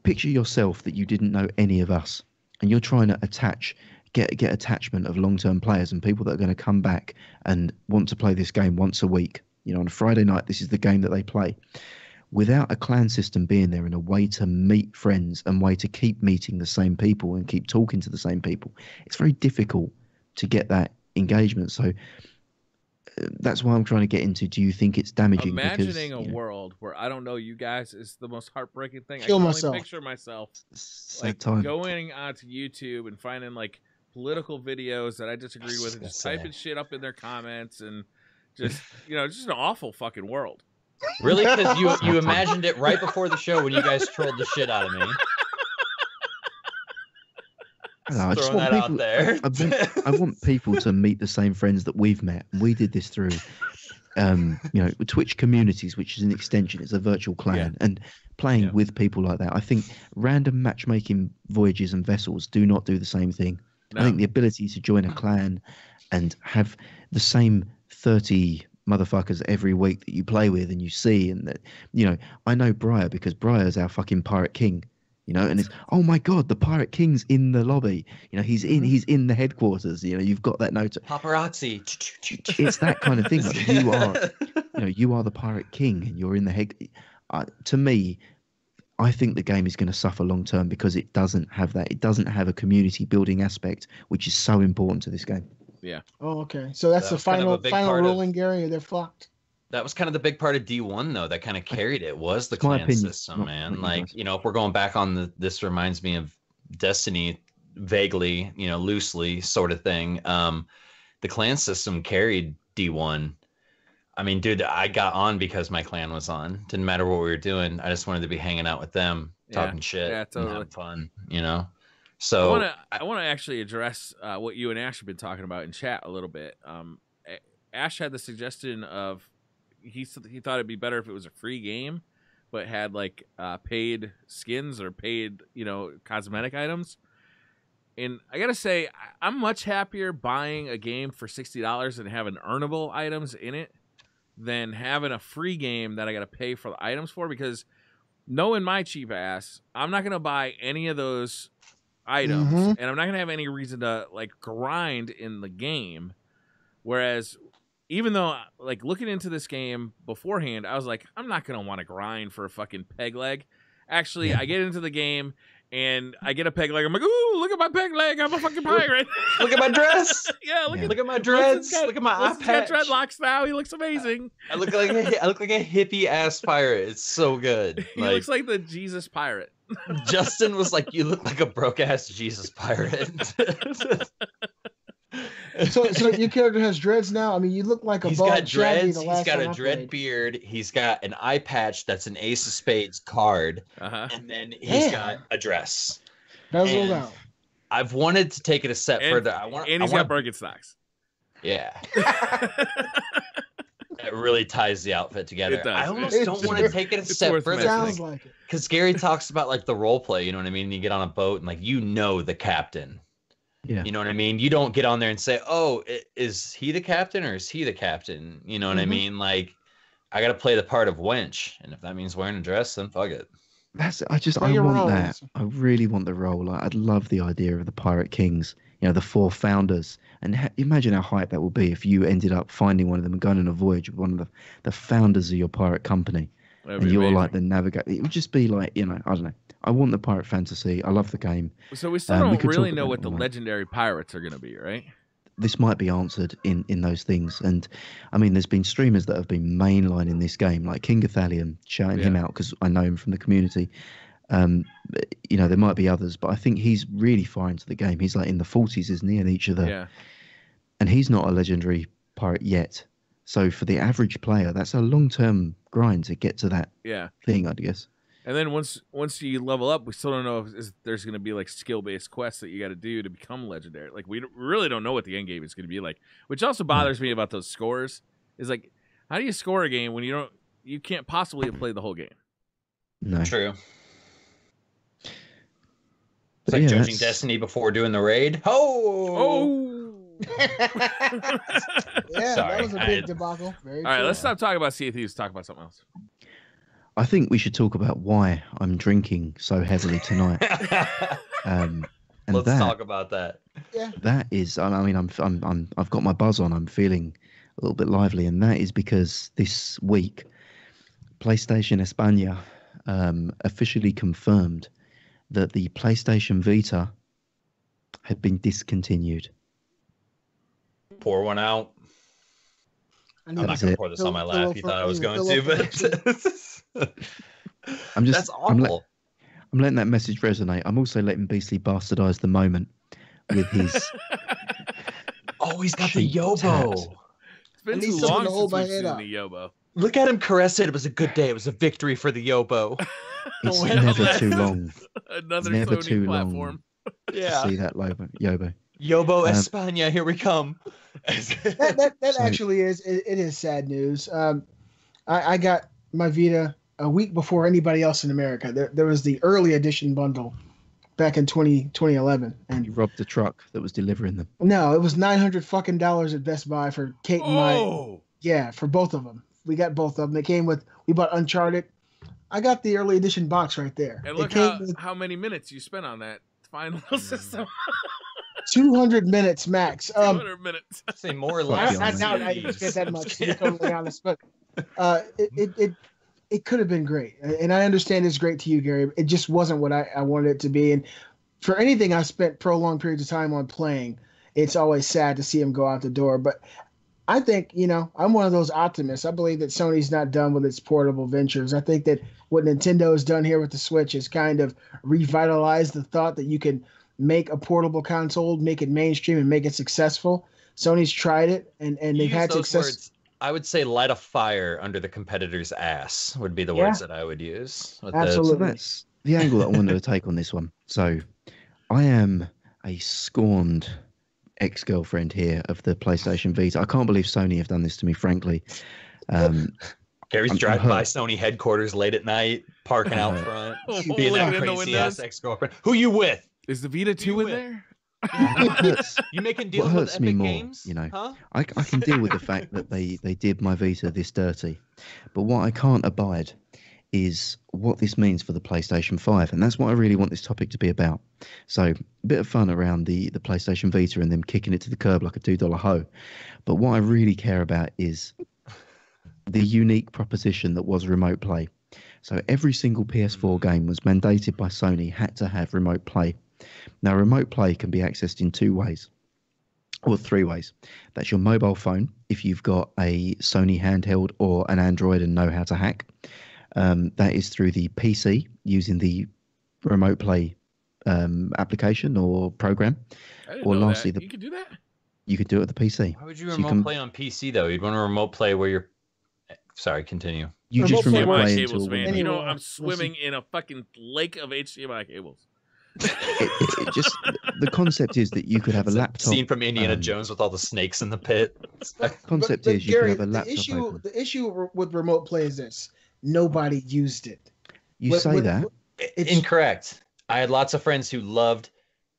picture yourself that you didn't know any of us, and you're trying to get attachment of long-term players and people that are going to come back and want to play this game once a week. On a Friday night, this is the game that they play. Without a clan system being there and a way to meet friends and way to keep meeting the same people and keep talking to the same people, it's very difficult to get that engagement. So that's why I'm trying to get into, do you think it's damaging? Imagining a world where I don't know you guys is the most heartbreaking thing. Kill I can myself. only picture myself going onto YouTube and finding political videos that I disagreed with and just typing shit up in their comments and just just an awful fucking world. Really? Because you imagined it right before the show when you guys trolled the shit out of me. I just want people, out there. I want people to meet the same friends that we've met. We did this through, Twitch communities, which is an extension. It's a virtual clan, and playing with people like that. I think random matchmaking voyages and vessels do not do the same thing. No. I think the ability to join a clan and have the same 30 motherfuckers every week that you play with and you see, and that I know Briar because Briar's our fucking pirate king, and it's, oh my god, the pirate king's in the lobby, he's in the headquarters, you've got that note, paparazzi. It's that kind of thing. Like you are the pirate king and you're in the head. To me, I think the game is going to suffer long term because it doesn't have that. It doesn't have a community building aspect, which is so important to this game. Yeah. Oh, okay. So that's the final ruling, Gary. They're fucked. That was kind of the big part of D1, though. That kind of carried it. Was the clan system, man? If we're going back on this reminds me of Destiny, vaguely, loosely, sort of thing. The clan system carried D1. I mean, dude, I got on because my clan was on. Didn't matter what we were doing. I just wanted to be hanging out with them, talking shit, and having fun. So I want to actually address what you and Ash have been talking about in chat a little bit. Ash had the suggestion of he thought it'd be better if it was a free game, but had paid skins or paid cosmetic items. And I gotta say, I'm much happier buying a game for $60 and having earnable items in it than having a free game that I gotta pay for the items for. Because knowing my cheap ass, I'm not gonna buy any of those items, and I'm not gonna have any reason to grind in the game. Whereas, even though looking into this game beforehand, I was like, I'm not gonna want to grind for a fucking peg leg. Actually, I get into the game and I get a peg leg. I'm like, ooh, look at my peg leg! I'm a fucking pirate. Look at my dress. Look at my dreads. Look at my eye patch. Got dreadlocks now. He looks amazing. I look like a hippie ass pirate. It's so good. He looks like the Jesus pirate. Justin was like, "You look like a broke ass Jesus pirate." So your character has dreads now. I mean, you look like a. He's got dreads. He's got a dread beard. He's got an eye patch that's an Ace of Spades card, and then he's got a dress. Bezeled out. I've wanted to take it a step further. He's got Birkenstocks. Yeah. It really ties the outfit together. It does. I almost don't want to take it a step further. Sounds like it. Because Gary talks about the role play, you know what I mean? You get on a boat and the captain. Yeah. You know what I mean? You don't get on there and say, "Oh, is he the captain or is he the captain?" You know what I mean? I got to play the part of wench, and if that means wearing a dress, then fuck it. Play I your want roles. that. I really want the role. Like, I'd love the idea of the Pirate Kings, you know, the 4 founders. And imagine how hype that will be if you ended up finding one of them and going on a voyage with one of the founders of your pirate company. That'd And be you're amazing. like the navigator. It would just be like, you know, I don't know. I want the pirate fantasy. I love the game. So we still we don't could really talk know about what it the all night. legendary pirates are going to be, right? This might be answered in those things. And I mean, there's been streamers that have been mainlining this game, like King Athalion, shouting him out because I know him from the community. You know, there might be others, but I think he's really far into the game. He's like in the 40s, isn't he? And each of the, Yeah. and he's not a legendary pirate yet. So for the average player, that's a long-term grind to get to that Yeah. thing, I guess. And then once you level up, we still don't know if there's going to be like skill-based quests that you got to do to become legendary. Like we really don't know what the end game is going to be like, which also bothers me about those scores. Is like, how do you score a game when you can't possibly have played the whole game? No. True. It's But like yeah, judging that's- Destiny before doing the raid. Oh! Yeah, Sorry, that was a big debacle. Very All right, true. let's stop talking about Sea of Thieves. Talk about something else. I think we should talk about why I'm drinking so heavily tonight. And Let's that, talk about that. that is, I mean, I've got my buzz on. I'm feeling a little bit lively, and that is because this week, PlayStation España officially confirmed that the PlayStation Vita had been discontinued. Pour one out. I I'm need not That's going to it. pour this on my Fill lap. You for- thought I was going fill to, up for but I'm just, that's awful. I'm letting that message resonate. I'm also letting Beastly bastardize the moment with his. Oh, he's got the cheap yobo. tats. It's been I need too someone long to hold since my we've head seen up. the Yobo. Look at him caress it. It was a good day. It was a victory for the yobo. It's When never last- too long Another never Sony too platform. to Yeah. see that Yobo. Yobo Um, España, here we come. that So- actually is it is sad news. I got my Vita a week before anybody else in America. There was the early edition bundle back in 2011, You and robbed the truck that was delivering them. no, it was $900 at Best Buy for Kate and my. Oh, Yeah, for both of them. We got both of them. They came with. We bought Uncharted. I got the early edition box right there. and It look came with how many minutes you spent on that final system. 200 minutes max. 200 minutes. Say more or Fuck less. you, I man. doubt I even spent that much, to be totally honest. But it could have been great, and I understand it's great to you, Gary. It just wasn't what I wanted it to be. And for anything I spent prolonged periods of time on playing, it's always sad to see him go out the door. But I think, I'm one of those optimists. I believe that Sony's not done with its portable ventures. I think that what Nintendo has done here with the Switch is kind of revitalized the thought that you can make a portable console, make it mainstream, and make it successful. Sony's tried it, and You they've use had those success. words. I would say light a fire under the competitor's ass would be the Yeah. words that I would use. with Absolutely. So that's the angle that I wanted to take on this one. So I am a scorned ex-girlfriend here of the PlayStation Vita. I can't believe Sony have done this to me, frankly. Gary's I'm driving by hurt. Sony headquarters late at night, parking out front, being Looking that in the crazy ass windows. ex-girlfriend. Who you with? Is the Vita 2 in win. there? What hurts, You making what deals with hurts me Epic more, Games? you know, Huh? I can deal with the fact that they did my Vita this dirty. But what I can't abide is what this means for the PlayStation 5. And that's what I really want this topic to be about. So a bit of fun around the PlayStation Vita and them kicking it to the curb like a $2 hoe. But what I really care about is the unique proposition that was remote play. So every single PS4 game was mandated by Sony had to have remote play. Now, remote play can be accessed in 2 ways, or 3 ways. That's your mobile phone, if you've got a Sony handheld or an Android and know how to hack. That is through the PC using the remote play application or program. I didn't Or know lastly, that. You could do that? You could do it at the PC. Why would you So you remote can- play on PC though? You'd want to remote play where you're. Sorry, continue. You Remote just play remote HDMI play cables, into a man. window. You know, Anywhere. I'm swimming in a fucking lake of HDMI cables. It just the concept is that you could have a It's laptop. scene from Indiana um, Jones with all the snakes in the pit. Concept But is you Gary, could have a laptop the issue open. the issue with remote play is this: nobody used it. You With- say with- that. It's- Incorrect. I had lots of friends who loved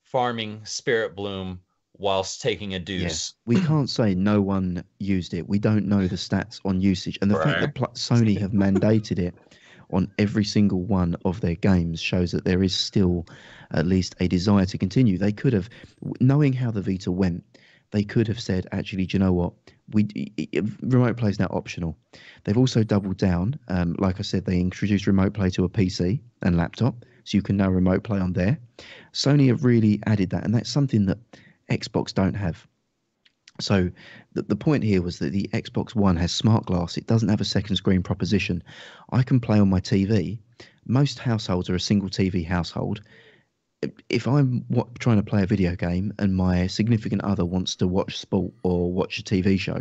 farming Spirit Bloom whilst taking a Yeah. deuce. We can't say no one used it. We don't know the stats on usage. And the fact that Sony have mandated it on every single one of their games shows that there is still at least a desire to continue. They could have, knowing how the Vita went, they could have said, actually, do you know what? Remote play is now optional. They've also doubled down. Like I said, they introduced remote play to a PC and laptop, so you can now remote play on there. Sony have really added that, and that's something that Xbox don't have. So the point here was that the Xbox One has smart glass. It doesn't have a second screen proposition. I can play on my TV. Most households are a single TV household. If I'm trying to play a video game and my significant other wants to watch sport or watch a TV show,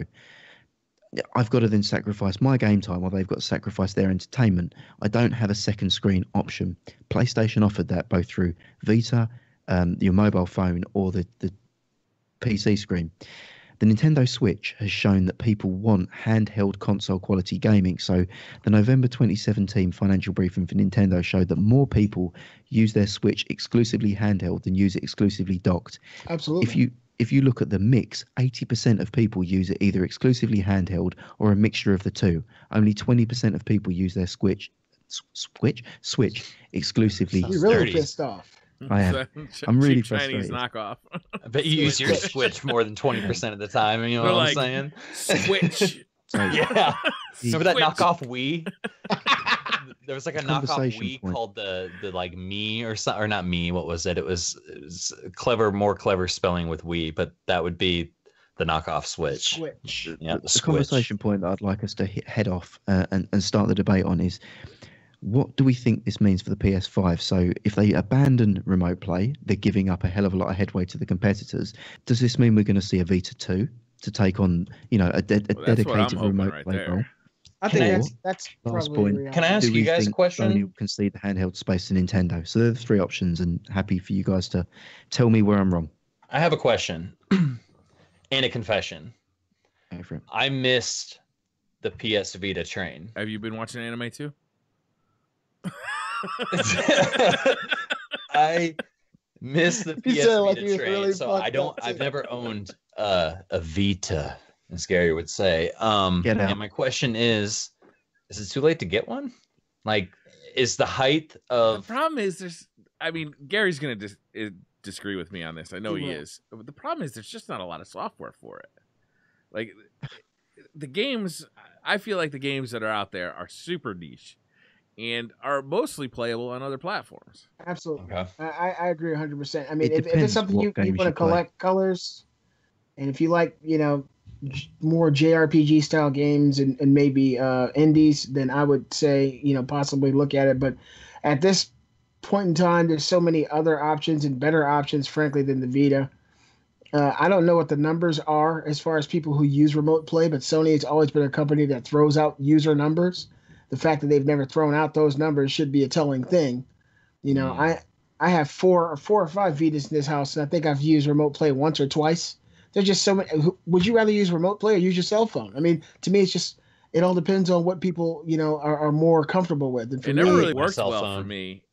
I've got to then sacrifice my game time, or they've got to sacrifice their entertainment. I don't have a second screen option. PlayStation offered that both through Vita, your mobile phone, or the PC screen. The Nintendo Switch has shown that people want handheld console quality gaming. So the November 2017 financial briefing for Nintendo showed that more people use their Switch exclusively handheld than use it exclusively docked. Absolutely. If you look at the mix, 80% of people use it either exclusively handheld or a mixture of the two. Only 20% of people use their Switch exclusively. You're really Dirty. pissed off. I am. I'm really Chinese frustrated. knockoff. I bet you use your Switch more than 20% of the time. You know They're what like, I'm saying? Switch. So, Yeah. Remember that Switch. knockoff Wii? There was like a knockoff Conversation Wii point. called the like Me or something, or not Me. What was it? It was clever, more clever spelling with Wii, but that would be the knockoff Switch. Switch. Yeah, the the Switch. conversation point that I'd like us to head off and start the debate on is, what do we think this means for the PS5? So if they abandon remote play, they're giving up a hell of a lot of headway to the competitors. Does this mean we're going to see a Vita 2 to take on, Well, that's what I'm dedicated hoping remote right play there. role? I think Or, that's last probably point, the reality. Can I ask do you we guys a think question? Sony can cede the handheld space to Nintendo? So they're the three options, and happy for you guys to tell me where I'm wrong. I have a question and a confession. Go for it. I missed the PS Vita train. Have you been watching anime too? I missed the You PS said like Vita you train, really so I fucked don't. up, I've too. never owned a Vita, as Gary would say. Get out. And my question is it too late to get one? Like, is the height The of problem is Gary's gonna disagree with me on this. I know He he will. is. But the problem is there's just not a lot of software for it. Like the games, I feel like the games that are out there are super niche and are mostly playable on other platforms. Absolutely. Okay. I agree 100%. I mean, It if it's depends something what you games want to you play. collect colors, and if you like, more JRPG style games and maybe indies, then I would say, possibly look at it. But at this point in time, there's so many other options and better options, frankly, than the Vita. I don't know what the numbers are as far as people who use remote play, but Sony has always been a company that throws out user numbers. The fact that they've never thrown out those numbers should be a telling thing. I have four or five Vitas in this house, and I think I've used remote play once or twice. There's just so many. Would you rather use remote play or use your cell phone? I mean, to me, it all depends on what people are more comfortable with. And for It never me, really My worked cell well phone. for me.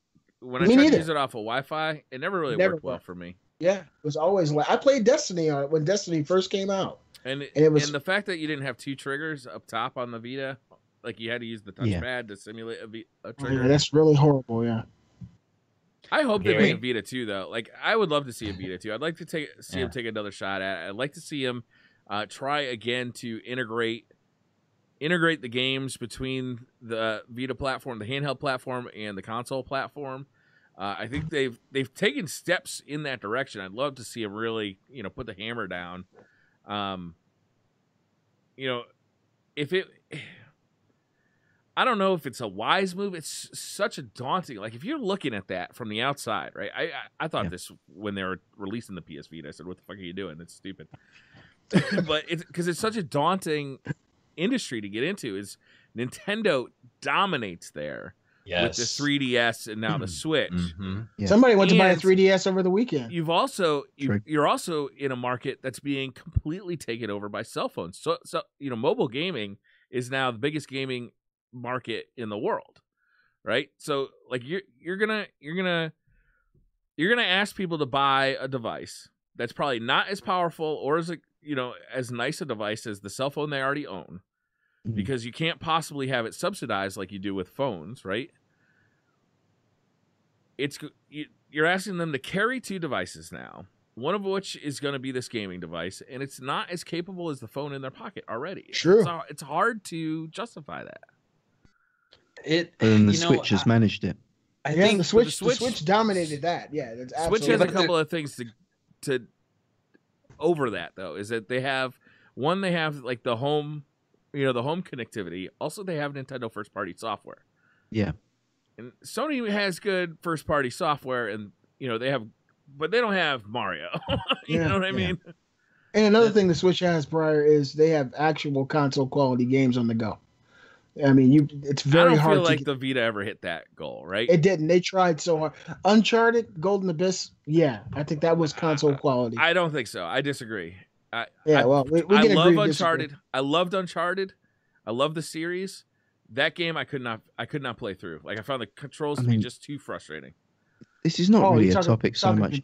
When I Me tried neither. to use it off of Wi-Fi, it never really Never worked well worked. for me. yeah, it was always like I played Destiny on it when Destiny first came out. And it was- and the fact that you didn't have two triggers up top on the Vita, like you had to use the Yeah. touchpad to simulate a Oh, trigger. yeah, that's really horrible. Yeah. I hope they Gary? make a Vita 2 though. Like I would love to see a Vita 2. I'd like to see Yeah. him take another shot at it. I'd like to see him try again to integrate the games between the Vita platform, the handheld platform, and the console platform. I think they've taken steps in that direction. I'd love to see him really, put the hammer down. If it, I don't know if it's a wise move. It's such a daunting. Like if you're looking at that from the outside, right? I thought Yeah. this when they were releasing the PS Vita. I said, "What the fuck are you doing? That's stupid." But it's because it's such a daunting industry to get into. Is Nintendo dominates there with the 3DS and now the Switch. Mm-hmm. Yeah. Somebody went to buy a And 3DS over the weekend. True. You're also in a market that's being completely taken over by cell phones. So mobile gaming is now the biggest gaming market in the world, right? So like you're gonna ask people to buy a device that's probably not as powerful or as as nice a device as the cell phone they already own, because you can't possibly have it subsidized like you do with phones, right? You're asking them to carry 2 devices now, one of which is going to be this gaming device, and it's not as capable as the phone in their pocket already. True. It's hard to justify that. The Switch has managed it. I think the Switch dominated that. Yeah, that's Switch has absolutely. a couple of things to over that though. Is that they have like the home, the home connectivity. Also, they have Nintendo first party software. Yeah, and Sony has good first party software, and they have, but they don't have Mario. You know what I mean? And another thing the Switch has, Briar, is they have actual console quality games on the go. I mean, it's very hard. I don't feel like the Vita ever hit that goal, right? It didn't. They tried so hard. Uncharted, Golden Abyss, yeah, I think that was console quality. I don't think so. I disagree. We can love agree Uncharted. I loved Uncharted. I love the series. That game I could not play through. Like I found the controls to be just too frustrating. This is not really a topic so much.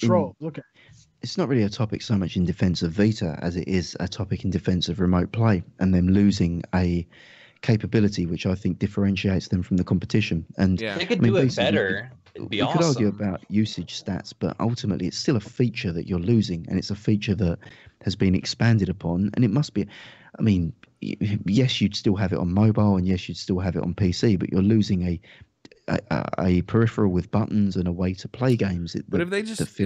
It's not really a topic so much in defense of Vita as it is a topic in defense of remote play and them losing a capability which I think differentiates them from the competition. And they could do it better. It'd be awesome. We could argue about usage stats, but ultimately it's still a feature that you're losing, and it's a feature that has been expanded upon, and it must be. I mean, yes, you'd still have it on mobile, and yes, you'd still have it on PC, but you're losing a peripheral with buttons and a way to play games. But if they just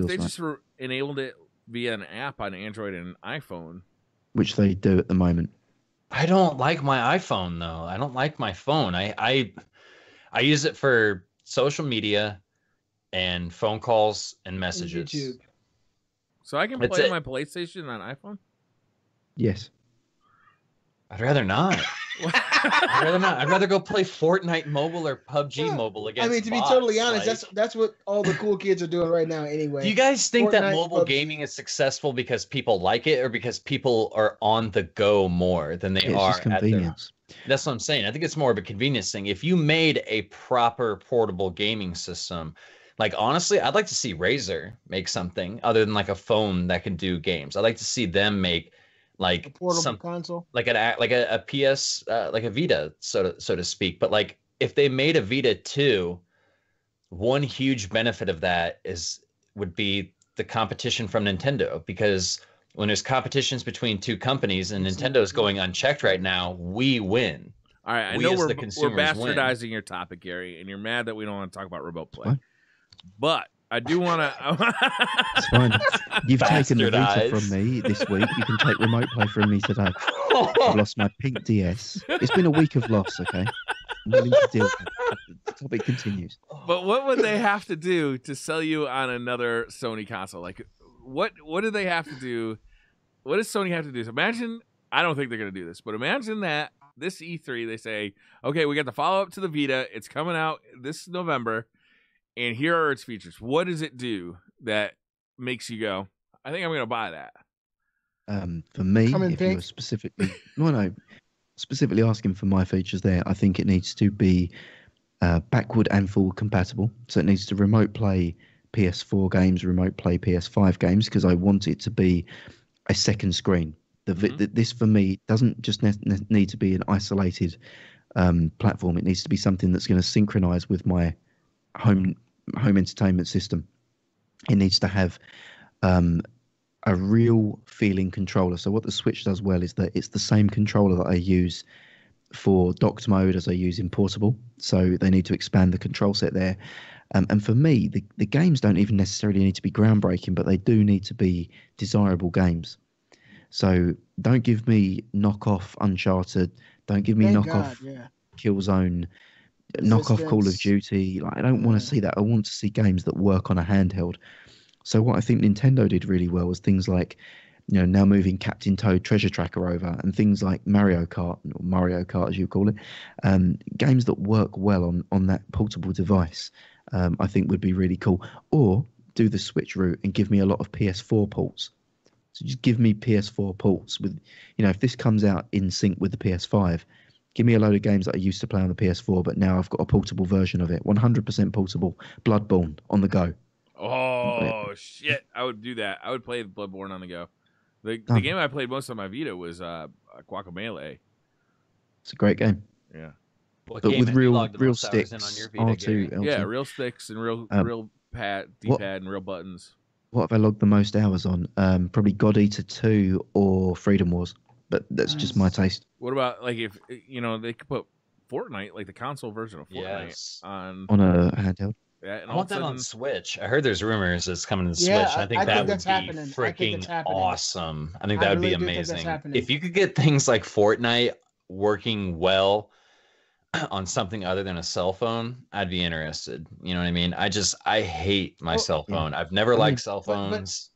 enabled it via an app on Android and iPhone, which they do at the moment. I don't like my iPhone though. I don't like my phone. I use it for social media and phone calls and messages. YouTube. So I can play my PlayStation on iPhone? Yes. I'd rather not. I'd rather go play Fortnite mobile or PUBG mobile against. I mean, to be bots. totally honest, that's what all the cool kids are doing right now. Anyway, do you guys think that Fortnite, mobile gaming is successful because people like it, or because people are on the go more than they are just convenience? That's what I'm saying. I think it's more of a convenience thing. If you made a proper portable gaming system, like honestly, I'd like to see Razer make something other than like a phone that can do games. I'd like to see them make like a portable console, like a PS, like a Vita, so to speak. But like if they made a Vita 2, one huge benefit of that would be the competition from Nintendo, because when there's competitions between 2 companies and Nintendo's going unchecked right now, we win. All right, I know we're bastardizing your topic, Gary, and you're mad that we don't want to talk about remote play. But I do want to. It's fine. You've taken the Vita from me this week. You can take remote play from me today. I've lost my pink DS. It's been a week of loss, okay? I'm willing to deal with it. The topic continues. But what would they have to do to sell you on another Sony console? Like, what do they have to do? What does Sony have to do? So imagine, I don't think they're going to do this, but imagine that this E3, they say, okay, we got the follow-up to the Vita. It's coming out this November. And here are its features. What does it do that makes you go, I think I'm going to buy that? For me, if you were specifically asking for my features there, I think it needs to be backward and forward compatible. So it needs to remote play PS4 games, remote play PS5 games, because I want it to be a second screen. This, for me, doesn't just need to be an isolated platform. It needs to be something that's going to synchronize with my home entertainment system. It needs to have a real feeling controller. So what the Switch does well is that it's the same controller that I use for docked mode as I use in portable. So they need to expand the control set there. And for me, the games don't even necessarily need to be groundbreaking, but they do need to be desirable games. So don't give me knockoff Uncharted. Don't give me knockoff Killzone. Knock off Call of Duty. Like, I don't want to see that. I want to see games that work on a handheld. So what I think Nintendo did really well was things like, now moving Captain Toad Treasure Tracker over, and things like Mario Kart, or Mario Kart as you call it, games that work well on that portable device. I think would be really cool. Or do the Switch route and give me a lot of PS4 ports. So just give me PS4 ports with, if this comes out in sync with the PS5. Give me a load of games that I used to play on the PS4, but now I've got a portable version of it. 100% portable. Bloodborne on the go. Oh shit! I would do that. I would play Bloodborne on the go. The Done. game I played most on my Vita was Guacamelee. It's a great game. Yeah. What But game with have you real logged the most hours in on sticks, your Vita, Gary? R2, L2. Yeah, real sticks and real D-pad and real buttons. What have I logged the most hours on? Probably God Eater 2 or Freedom Wars. But that's just my taste. What about like if they could put Fortnite, like the console version of Fortnite, on a handheld? Yeah, and I want that on Switch. I heard there's rumors it's coming to Switch. I think that would be freaking awesome. I think that would be amazing. If you could get things like Fortnite working well on something other than a cell phone, I'd be interested. You know what I mean? I hate my cell phone. I've never liked cell phones.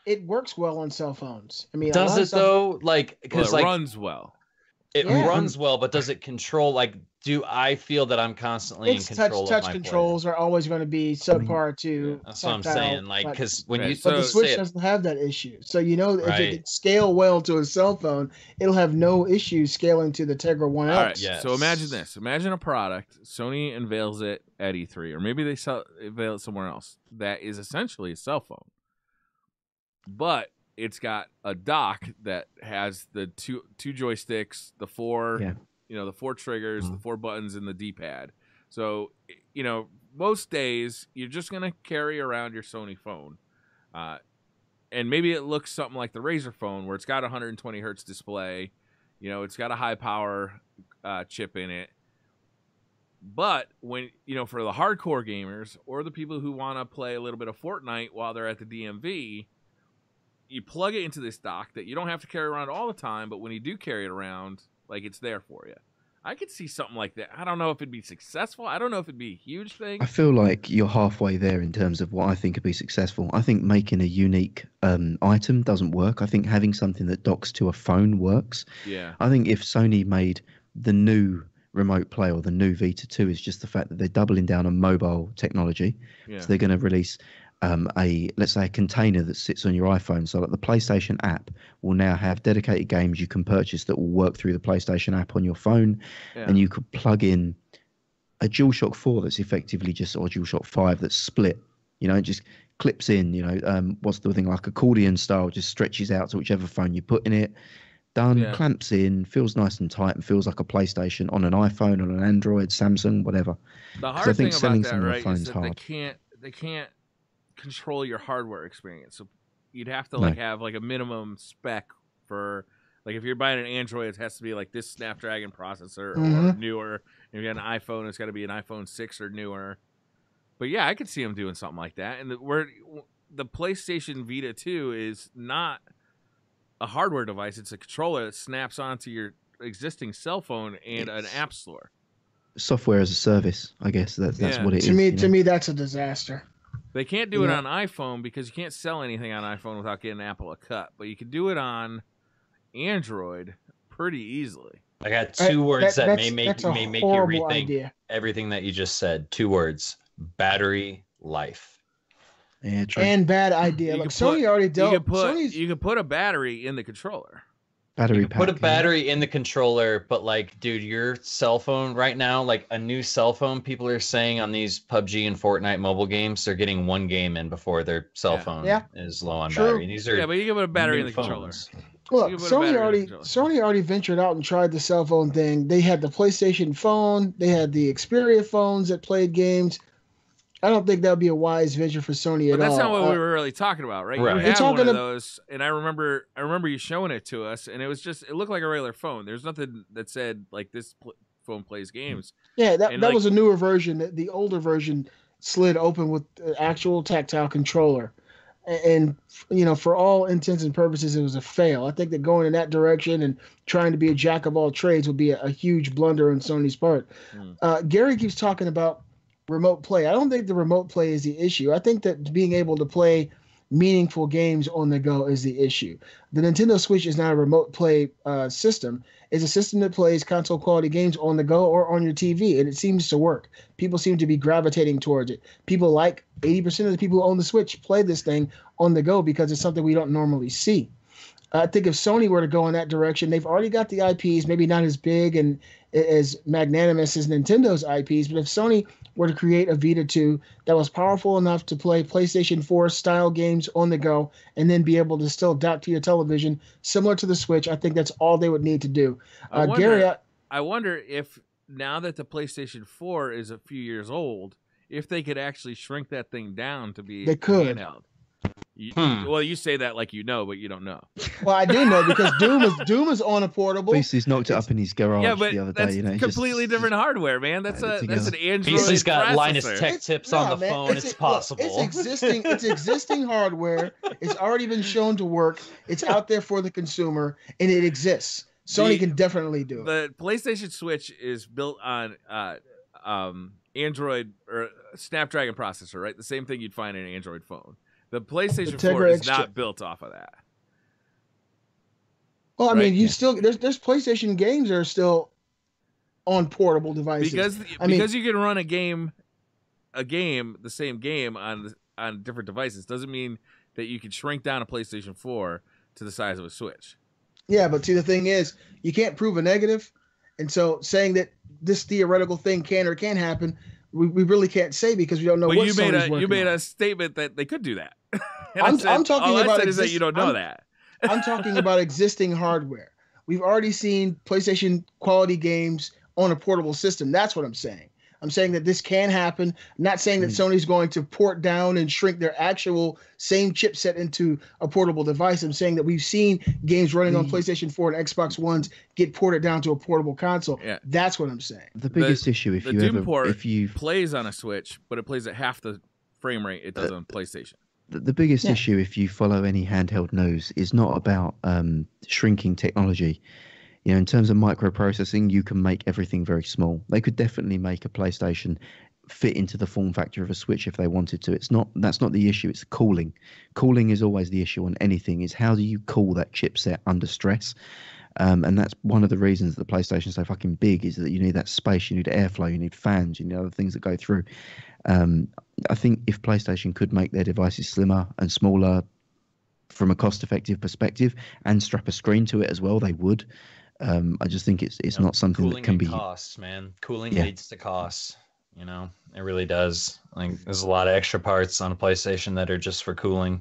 But it works well on cell phones. I mean, does it though? Like, because it runs well. It runs well, but does it control? Like, do I feel that I'm constantly in control of my touch controls are always going to be subpar to. That's what I'm saying. Like, because when you but the Switch doesn't have that issue, so if it can scale well to a cell phone, it'll have no issue scaling to the Tegra 1X. All right, so imagine this: imagine a product. Sony unveils it at E3, or maybe they unveil it somewhere else. That is essentially a cell phone, but it's got a dock that has the two joysticks, the four, the four triggers, the four buttons, and the D-pad. So, most days you're just gonna carry around your Sony phone, and maybe it looks something like the Razer phone, where it's got a 120 hertz display. It's got a high power chip in it. But when for the hardcore gamers or the people who want to play a little bit of Fortnite while they're at the DMV, you plug it into this dock that you don't have to carry around all the time, but when you do carry it around, like, it's there for you. I could see something like that. I don't know if it'd be successful. I don't know if it'd be a huge thing. I feel like you're halfway there in terms of what I think would be successful. I think making a unique item doesn't work. I think having something that docks to a phone works. Yeah. I think if Sony made the new Remote Play or the new Vita 2 is just the fact that they're doubling down on mobile technology. Yeah. So they're going to release let's say a container that sits on your iPhone, so that the PlayStation app will now have dedicated games you can purchase that will work through the PlayStation app on your phone, and you could plug in a DualShock 4 that's effectively just, or DualShock 5 that's split, it just clips in, what's the thing, like accordion style, just stretches out to whichever phone you put in it, clamps in, feels nice and tight, and feels like a PlayStation on an iPhone, on an Android, Samsung, whatever. The hard thing about that, right, is that they can't control your hardware experience, so you'd have to have like a minimum spec for, like, if you're buying an Android, it has to be like this Snapdragon processor or newer. If you got an iPhone, it's got to be an iPhone 6 or newer. But yeah, I could see them doing something like that. And the PlayStation Vita 2 is not a hardware device; it's a controller that snaps onto your existing cell phone and an app store. Software as a service, I guess that's what it is. To me, that's a disaster. They can't do it on iPhone because you can't sell anything on iPhone without getting Apple a cut. But you can do it on Android pretty easily. I got two words that may make you rethink everything that you just said. 2 words: battery life. Yeah, and bad idea. Look, Sony already dealt. You can put a battery in the controller. Put a battery in the controller, but like, dude, your cell phone right now, like a new cell phone, people are saying on these PUBG and Fortnite mobile games, they're getting 1 game in before their cell phone is low on battery. And these are but you can put a battery in the controller. Look, Sony already ventured out and tried the cell phone thing. They had the PlayStation phone, they had the Xperia phones that played games. I don't think that would be a wise venture for Sony at all. But that's not what we were really talking about, right? You had one of those, and I remember you showing it to us, and it looked like a regular phone. There's nothing that said, like, this phone plays games. Yeah, that was a newer version. The older version slid open with the actual tactile controller. And, for all intents and purposes, it was a fail. I think that going in that direction and trying to be a jack of all trades would be a huge blunder on Sony's part. Gary keeps talking about remote play. I don't think the remote play is the issue. I think that being able to play meaningful games on the go is the issue. The Nintendo Switch is not a remote play system. It's a system that plays console quality games on the go or on your TV, and it seems to work. People seem to be gravitating towards it. 80% of the people who own the Switch play this thing on the go because it's something we don't normally see. I think if Sony were to go in that direction, they've already got the IPs, maybe not as big and as magnanimous as Nintendo's IPs, but if Sony were to create a Vita 2 that was powerful enough to play PlayStation 4 style games on the go and then be able to still dock to your television, similar to the Switch, I think that's all they would need to do. I wonder if now that the PlayStation 4 is a few years old, if they could actually shrink that thing down to be handheld. Well, you say that like you know, but you don't know. Well, I do know because Doom is on a portable. Beastly's knocked it up in his garage the other day. You know, completely different hardware, man. That's an Android. Beastly's got processor. Linus Tech Tips on the phone. It's possible. It's existing hardware. It's already been shown to work. It's out there for the consumer, and it exists. Sony can definitely do it. The PlayStation Switch is built on Android or Snapdragon processor, right? The same thing you'd find in an Android phone. The PlayStation 4 is not built off of that. Well, I mean, there's PlayStation games that are still on portable devices. Because you can run a game, the same game on different devices doesn't mean that you can shrink down a PlayStation 4 to the size of a Switch. Yeah, but see, the thing is, you can't prove a negative, and so saying that this theoretical thing can or can't happen, we really can't say because we don't know what Sony's working on. You made a statement that they could do that. I'm talking about is that you don't know that. I'm talking about existing hardware. We've already seen PlayStation quality games on a portable system. That's what I'm saying. I'm saying that this can happen. I'm not saying that Sony's going to port down and shrink their actual same chipset into a portable device. I'm saying that we've seen games running on PlayStation 4 and Xbox Ones get ported down to a portable console. Yeah. That's what I'm saying. The biggest issue if you plays on a Switch, but it plays at half the frame rate it does on PlayStation. The biggest issue, if you follow any handheld news, is not about shrinking technology. You know, in terms of microprocessing, you can make everything very small. They could definitely make a PlayStation fit into the form factor of a Switch if they wanted to. That's not the issue. It's cooling. Cooling is always the issue on anything. Is how do you cool that chipset under stress? And that's one of the reasons that the PlayStation is so fucking big, is that you need that space, you need airflow, you need fans, you need other things that go through. I think if PlayStation could make their devices slimmer and smaller from a cost-effective perspective and strap a screen to it as well, they would. I just think it's not something that can be costs, man. Cooling leads to costs. You know, it really does. Like, there's a lot of extra parts on a PlayStation that are just for cooling.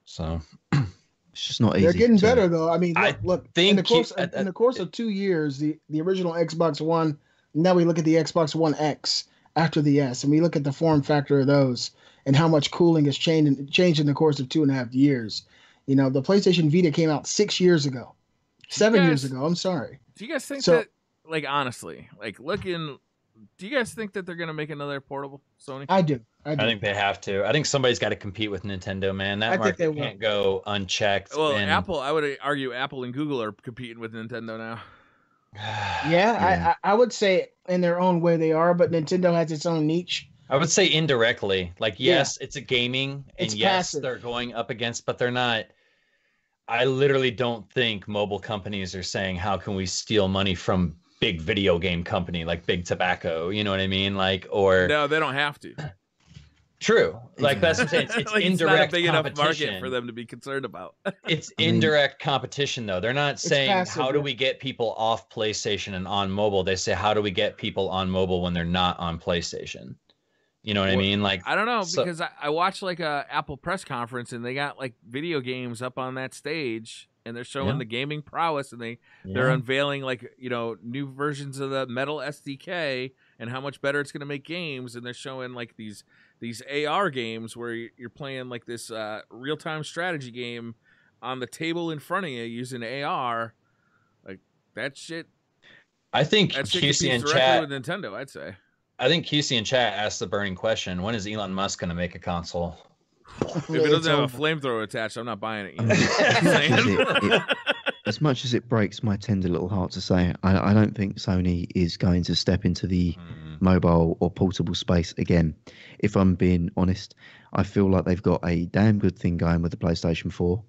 So it's just not easy. They're getting better though. I mean, look in the course of 2 years, the original Xbox One. Now we look at the Xbox One X after the S, and we look at the form factor of those and how much cooling has changed in the course of 2.5 years. You know, the PlayStation Vita came out 6 years ago. 7 years ago. I'm sorry. Do you guys think that, like, honestly, like, do you guys think that they're going to make another portable Sony? I do. I think they have to. I think somebody's got to compete with Nintendo, man. That market can't go unchecked. Well, Apple, I would argue Apple and Google are competing with Nintendo now. Yeah. I would say in their own way they are, but Nintendo has its own niche. I would say indirectly. Like, yes, it's a gaming, and it's yes, passive. They're going up against, but they're not. I literally don't think mobile companies are saying, how can we steal money from big video game company like Big Tobacco? You know what I mean? Like, or no, they don't have to. True. Like, that's what I'm saying. It's like, indirect it's not a big enough competition market for them to be concerned about. It's indirect competition, though. They're not saying, passive, how do we get people off PlayStation and on mobile? They say, how do we get people on mobile when they're not on PlayStation? You know what I mean? Like, I don't know, because I watched like a Apple press conference and they got like video games up on that stage and they're showing the gaming prowess, and they're unveiling, like, you know, new versions of the Metal SDK and how much better it's going to make games, and they're showing like these AR games where you're playing like this real-time strategy game on the table in front of you using AR. Like, that shit. I think QC in chat with Nintendo, I'd say. I think QC in chat asked the burning question: when is Elon Musk going to make a console? If it doesn't have a flamethrower attached, I'm not buying it. As much as it breaks my tender little heart to say, I don't think Sony is going to step into the mobile or portable space again. If I'm being honest, I feel like they've got a damn good thing going with the PlayStation 4.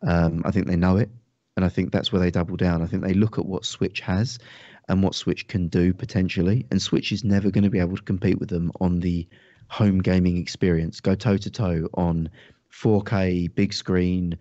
I think they know it, and I think that's where they double down. I think they look at what Switch has and what Switch can do potentially, and Switch is never going to be able to compete with them on the home gaming experience, go toe-to-toe on 4K, big screen,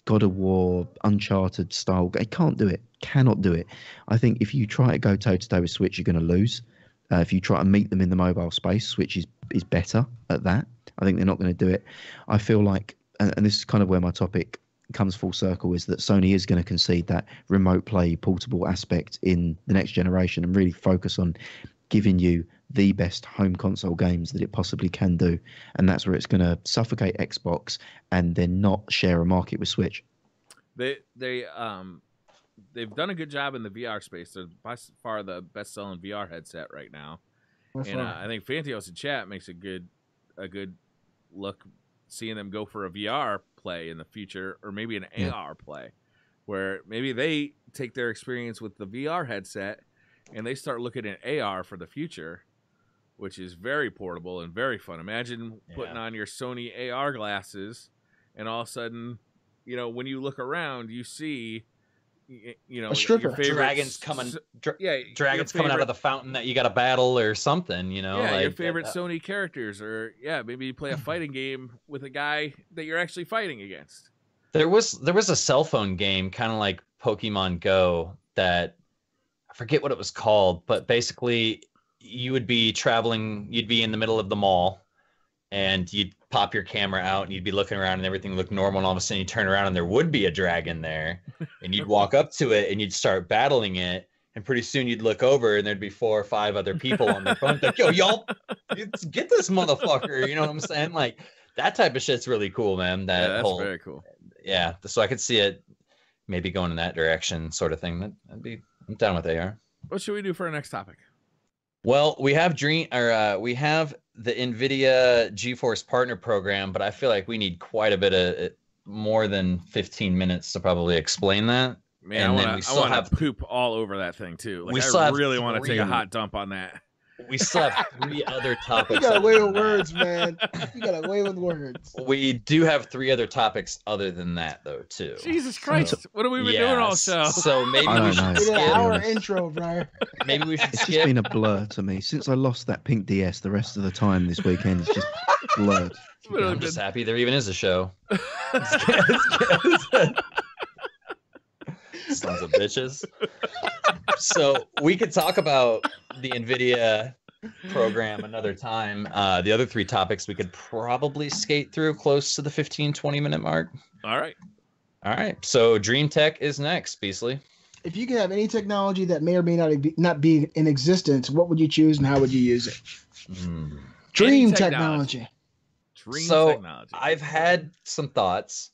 God of War, Uncharted style. It can't do it. Cannot do it. I think if you try to go toe to toe with Switch, you're going to lose. If you try to meet them in the mobile space, Switch is better at that. I think they're not going to do it. I feel like, and this is kind of where my topic comes full circle, is that Sony is going to concede that remote play portable aspect in the next generation and really focus on giving you the best home console games that it possibly can do. And that's where it's going to suffocate Xbox and then not share a market with Switch. They've done a good job in the VR space. They're by far the best-selling VR headset right now. And I think Fantios in chat makes a good look, seeing them go for a VR play in the future, or maybe an AR play, where maybe they take their experience with the VR headset and they start looking at AR for the future, which is very portable and very fun. Imagine putting on your Sony AR glasses, and all of a sudden, when you look around, you see, a stripper. Dragons coming out of the fountain that you got to battle or something, your favorite Sony characters, or maybe you play a fighting game with a guy that you're actually fighting against. There was a cell phone game kind of like Pokemon Go that I forget what it was called, but basically you would be traveling, you'd be in the middle of the mall and you'd pop your camera out and you'd be looking around and everything looked normal, and all of a sudden you turn around and there would be a dragon there, and you'd walk up to it and you'd start battling it, and pretty soon you'd look over and there'd be 4 or 5 other people on their phone like, yo, y'all get this motherfucker, you know what I'm saying? Like, that type of shit's really cool, man. That's very cool. Yeah, so I could see it maybe going in that direction, sort of thing. I'm down with AR. What should we do for our next topic? Well, we have the NVIDIA GeForce Partner Program, but I feel like we need quite a bit of more than 15 minutes to probably explain that. Man, I want to poop all over that thing too. Like, I really want to take a hot dump on that. We still have 3 other topics. You got away with words, man. You got away with words. We do have 3 other topics other than that, though, too. Jesus Christ. What have we been doing all show? So maybe we should skip. An hour intro, Briar. Maybe we should It's skip. just been a blur to me. Since I lost that pink DS, the rest of the time this weekend is just blurred. I'm just happy there even is a show. Sons of bitches. So we could talk about the NVIDIA program another time. The other 3 topics we could probably skate through close to the 15-20 minute mark. All right. So Dream Tech is next, Beastly. If you could have any technology that may or may not be in existence, what would you choose and how would you use it? Dream technology. Technology. I've had some thoughts.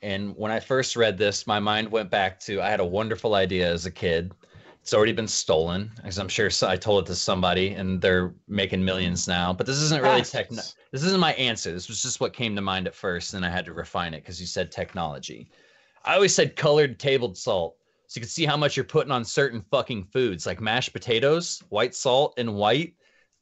And when I first read this, my mind went back to, I had a wonderful idea as a kid. It's already been stolen, as I'm sure I told it to somebody, and they're making millions now. But this isn't really this isn't my answer. This was just what came to mind at first, and I had to refine it because you said technology. I always said colored tabled salt, so you can see how much you're putting on certain fucking foods, like mashed potatoes, white salt, and white.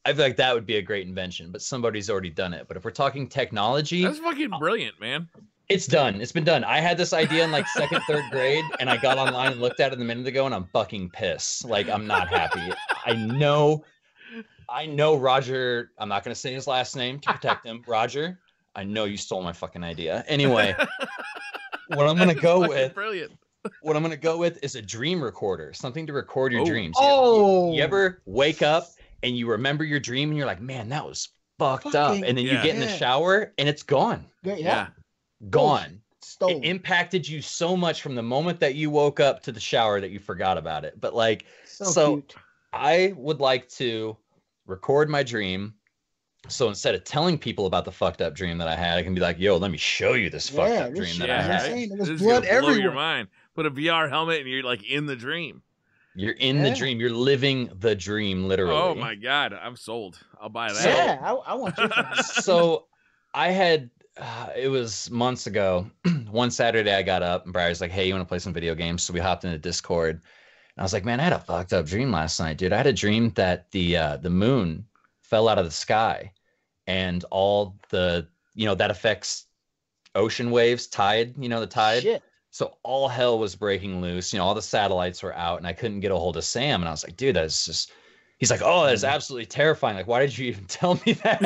I feel like that would be a great invention, but somebody's already done it. But if we're talking technology, that's fucking brilliant, man. It's done. It's been done. I had this idea in like 2nd, 3rd grade, and I got online and looked at it a minute ago, and I'm fucking pissed. Like, I'm not happy. I know Roger. I'm not going to say his last name to protect him. Roger, I know you stole my fucking idea. Anyway, what I'm going to go with. Brilliant. What I'm going to go with is a dream recorder, something to record your dreams. You ever wake up and you remember your dream and you're like, man, that was fucked up. And then you get in the shower and it's gone. Yeah. Gone. Stolen. It impacted you so much from the moment that you woke up to the shower that you forgot about it. But like, so I would like to record my dream. So instead of telling people about the fucked up dream that I had, I can be like, yo, let me show you this fucked up dream that I had. There was blood everywhere. Blow your mind. Put a VR helmet and you're like in the dream. You're in the dream. You're living the dream, literally. Oh my God. I'm sold. I'll buy that. Yeah, I want you. So I had, it was months ago. One Saturday I got up and Briar's like, hey, you want to play some video games? So we hopped into Discord. And I was like, man, I had a fucked up dream last night, dude. I had a dream that the moon fell out of the sky and all the, that affects ocean waves, tide, the tide. Shit. So all hell was breaking loose. All the satellites were out and I couldn't get a hold of Sam. And I was like, dude, that's just, he's like, oh, that's absolutely terrifying. Like, why did you even tell me that?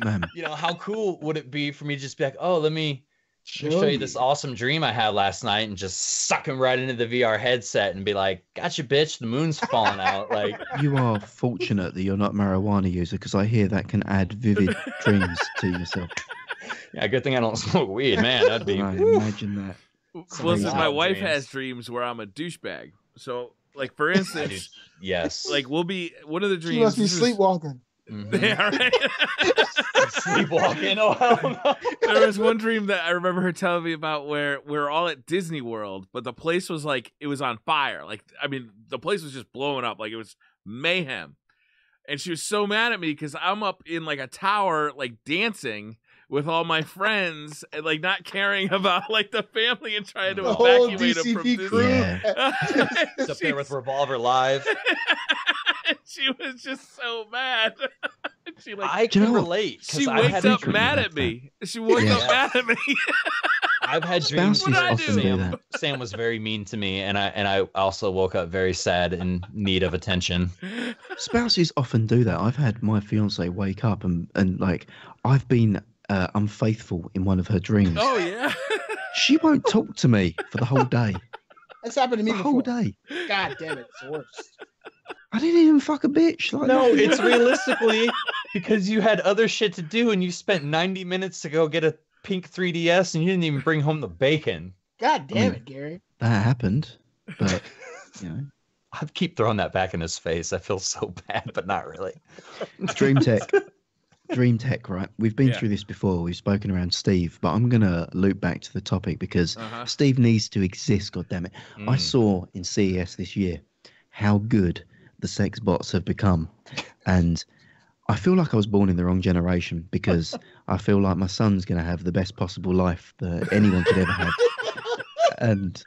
And, how cool would it be for me to just be like, oh, let me show you this awesome dream I had last night and just suck him right into the VR headset and be like, gotcha, bitch, the moon's falling out. Like, You are fortunate that you're not a marijuana user, because I hear that can add vivid dreams to yourself. yeah, good thing I don't smoke weed, man. That'd be. Right, imagine that. Well, since my wild wife dreams. has dreams where I'm a douchebag. So, like, for instance, Yes. like, we'll be, one of the dreams. She must be this is- sleepwalking. Mhm. Yeah, right? Sleepwalking. Oh, hell no. There was one dream that I remember her telling me about where we were all at Disney World, but the place was like, it was on fire. Like, I mean, the place was just blowing up. Like, it was mayhem. And she was so mad at me because I'm up in like a tower, like dancing with all my friends and like not caring about like the family and trying to The whole evacuate them from DCP Disney. crew. Yeah. It's up there with Revolver Live. She was just so mad. She like I Do you can know what? relate. 'cause she I've wakes had up dreams mad like at me. She wakes Yeah. up mad at me. I've had dreams Spouses where often do Sam, Sam was very mean to me, and I also woke up very sad and in need of attention. Spouses often do that. I've had my fiance wake up and like, I've been unfaithful in one of her dreams. Oh yeah. She won't talk to me for the whole day. That's happened to me The before. whole day. God damn it, it's the worst. I didn't even fuck a bitch. Like, No, it's realistically because you had other shit to do, and you spent 90 minutes to go get a pink 3DS, and you didn't even bring home the bacon. God damn it, Gary. that happened, but you know, I keep throwing that back in his face. I feel so bad, but not really. Dream Tech. Dream Tech, right? We've been Yeah. through this before. We've spoken around Steve, but I'm gonna loop back to the topic because Uh-huh. Steve needs to exist. God damn it! I saw in CES this year how good the sex bots have become, and I feel like I was born in the wrong generation because I feel like my son's gonna have the best possible life that anyone could ever have, and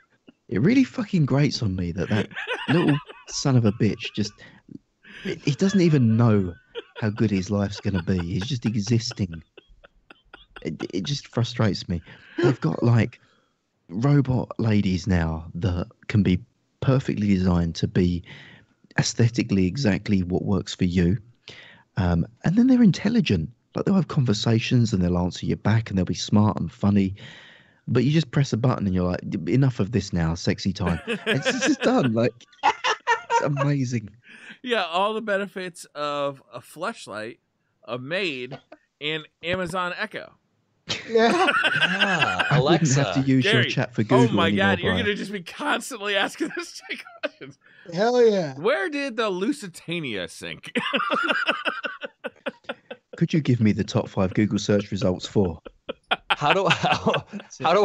it really fucking grates on me that little son of a bitch just he doesn't even know how good his life's going to be. He's just existing. It just frustrates me. They've got like robot ladies now that can be perfectly designed to be aesthetically exactly what works for you. And then they're intelligent. Like they'll have conversations and they'll answer you back and they'll be smart and funny. But you just press a button and you're like, enough of this now, sexy time. It's just done. Like, it's amazing. Yeah, all the benefits of a fleshlight, a maid, and Amazon Echo. Yeah. Yeah, I wouldn't have to Alexa. use your Gary, chat for Google oh my anymore, god, you're Brian. gonna just be constantly asking us questions. Hell yeah. Where did the Lusitania sink? Could you give me the top 5 Google search results for? How do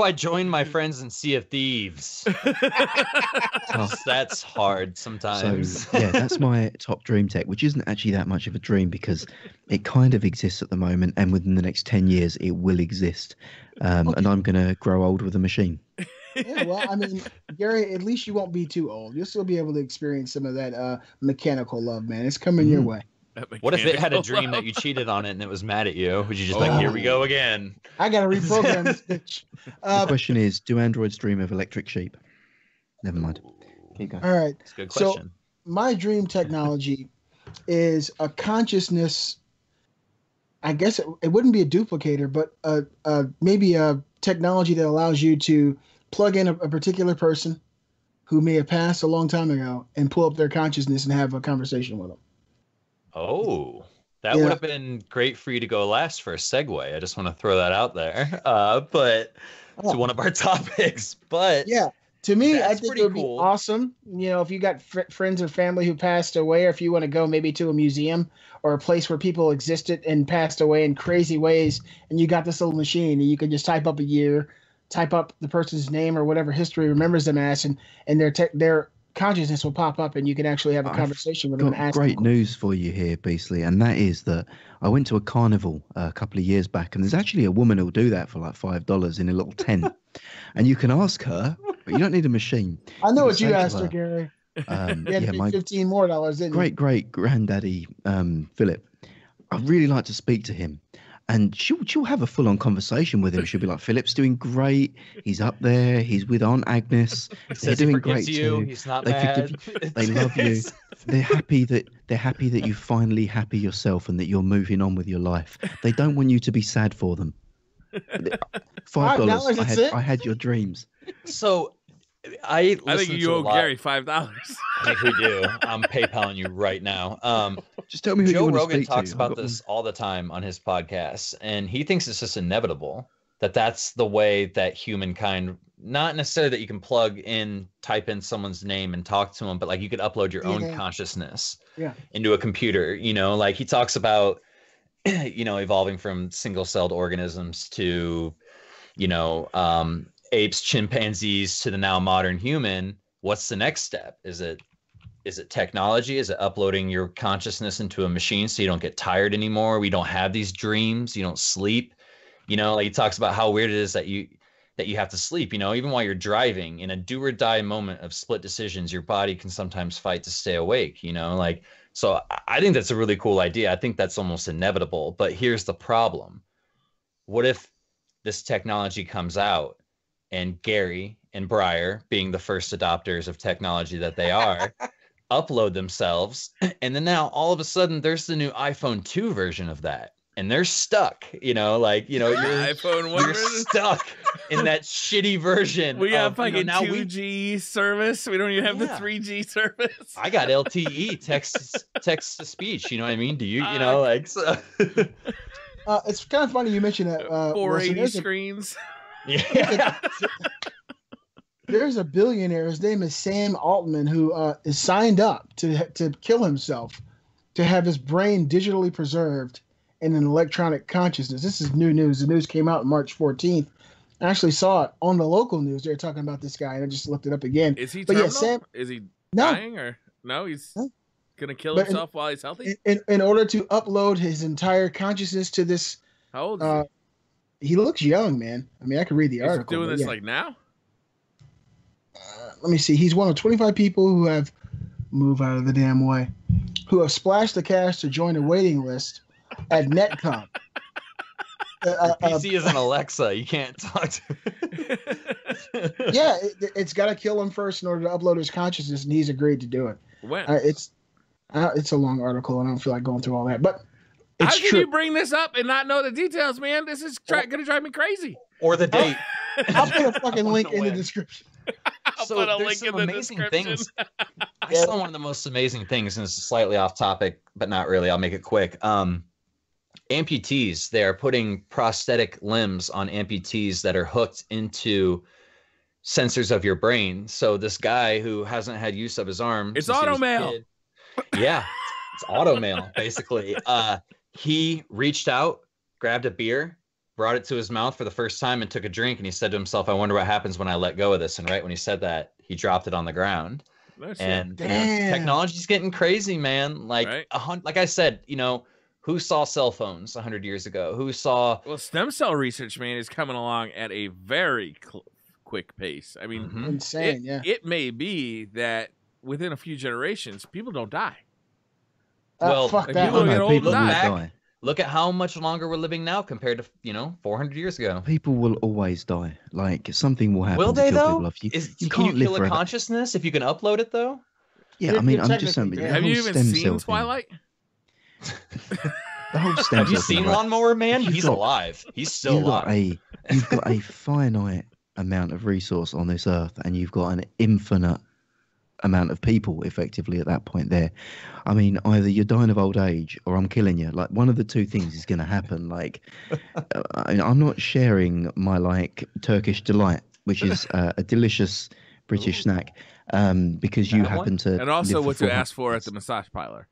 I join my friends in Sea of Thieves? That's hard sometimes. So yeah, that's my top dream tech, which isn't actually that much of a dream because it kind of exists at the moment, and within the next 10 years, it will exist. And I'm gonna grow old with a machine. Yeah, well, I mean, Gary, at least you won't be too old. You'll still be able to experience some of that mechanical love, man. It's coming your way. What if it had a Mechanical dream that love. you cheated on it and it was mad at you? Would you just like, here we go again? I gotta reprogram this bitch. The question is, do androids dream of electric sheep? Never mind. Keep going. All right. It's a good So- question. My dream technology is a consciousness. I guess it wouldn't be a duplicator, but maybe a technology that allows you to plug in a particular person who may have passed a long time ago and pull up their consciousness and have a conversation with them. Oh, that Yeah. would have been great for you to go last for a segue. I just want to throw that out there. But to one of our topics. But Yeah. To me, I That's think pretty it would cool. be awesome. You know, if you got friends or family who passed away, or if you want to go maybe to a museum or a place where people existed and passed away in crazy ways, and you got this little machine and you can just type up a year, type up the person's name or whatever history remembers them as, and their consciousness will pop up and you can actually have a I've conversation with them. And Got ask great them. news for you here, Beastly, and that is that I went to a carnival a couple of years back, and there's actually a woman who'll do that for like $5 in a little tent, and you can ask her, but you don't need a machine. I know You what can you say to asked her, her, Gary. You had yeah, to pay my $15 more, didn't you? great great granddaddy Philip. I'd really like to speak to him, and she'll have a full on conversation with him. She'll be like, "Philip's doing great. He's up there. He's with Aunt Agnes. he They're says he doing forgives great you. too. He's not They mad. They love you. They're happy that you're finally happy yourself and that you're moving on with your life. They don't want you to be sad for them." $5. that's it? I had your dreams. So I think you owe Gary $5. I think we do. I'm PayPaling you right now. Just tell me who you Joe want to Rogan speak talks to. about this all the time on his podcast, and he thinks it's just inevitable that that's the way that humankind, not necessarily that you can plug in, type in someone's name and talk to them, but like you could upload your own consciousness into a computer, you know, like he talks about, you know, evolving from single-celled organisms to, you know, apes, chimpanzees to the now modern human. What's the next step? Is it technology? Is it uploading your consciousness into a machine so you don't get tired anymore? We don't have these dreams. You don't sleep. You know, like he talks about how weird it is that you have to sleep. You know, even while you're driving, in a do or die moment of split decisions, your body can sometimes fight to stay awake. You know, like, so I think that's a really cool idea. I think that's almost inevitable. But here's the problem. What if this technology comes out and Gary and Briar, being the first adopters of technology that they are, upload themselves, and then now all of a sudden there's the new iPhone 2 version of that, and they're stuck, you know, like, you know, you're stuck in that shitty version. We have fucking 2G service. We don't even have the 3G service. I got LTE, text to speech, you know what I mean? Do you, you know, like, so. It's kind of funny you mentioned that. 480 screens. Yeah. There's a billionaire. His name is Sam Altman, who is signed up to kill himself, to have his brain digitally preserved in an electronic consciousness. This is new news. The news came out on March 14th. I actually saw it on the local news. They were talking about this guy, and I just looked it up again. Is he but terminal? Is he dying or no? He's gonna kill himself while he's healthy. In order to upload his entire consciousness to this. How old is he? He looks young, man. I mean, I could read the article. He's doing this like now? Let me see. He's one of 25 people who have move out of the damn way, who have splashed the cash to join a waiting list at Netcom. PC is an Alexa. You can't talk to it. Yeah, it's got to kill him first in order to upload his consciousness, and he's agreed to do it. When? It's a long article, and I don't feel like going through all that. But how can you bring this up and not know the details, man? This is going to drive me crazy. Or the date. I'll put a fucking link in the description. I'll put a link in the description. I saw one of the most amazing things, and it's slightly off topic, but not really. I'll make it quick. Amputees, they are putting prosthetic limbs on amputees that are hooked into sensors of your brain. So this guy who hasn't had use of his arm. It's automail. Yeah, it's automail, basically. He reached out, grabbed a beer, brought it to his mouth for the first time and took a drink, and he said to himself, I wonder what happens when I let go of this. And right when he said that, he dropped it on the ground. And you know, technology's getting crazy, man. Like, like I said, you know, who saw cell phones 100 years ago? Who saw... Well, stem cell research, man, is coming along at a very quick pace. I mean, insane, it may be that within a few generations, people don't die. Well, fuck that. People get old and die. Look at how much longer we're living now compared to, you know, 400 years ago. People will always die. Like, something will happen. Will they, though? You Can can't you live kill a forever. consciousness if you can upload it, though? Yeah, I mean, I'm just saying. Have you even seen Twilight? The whole stem Have you cell thing, seen right? Lawnmower Man? He's alive. He's still alive. You've got a finite amount of resource on this earth, and you've got an infinite amount of people effectively at that point there. I mean, either you're dying of old age or I'm killing you. Like, one of the two things is going to happen. Like, I'm not sharing my, like, Turkish delight, which is a delicious British snack, because you happen to... And also what you asked for at the massage parlor.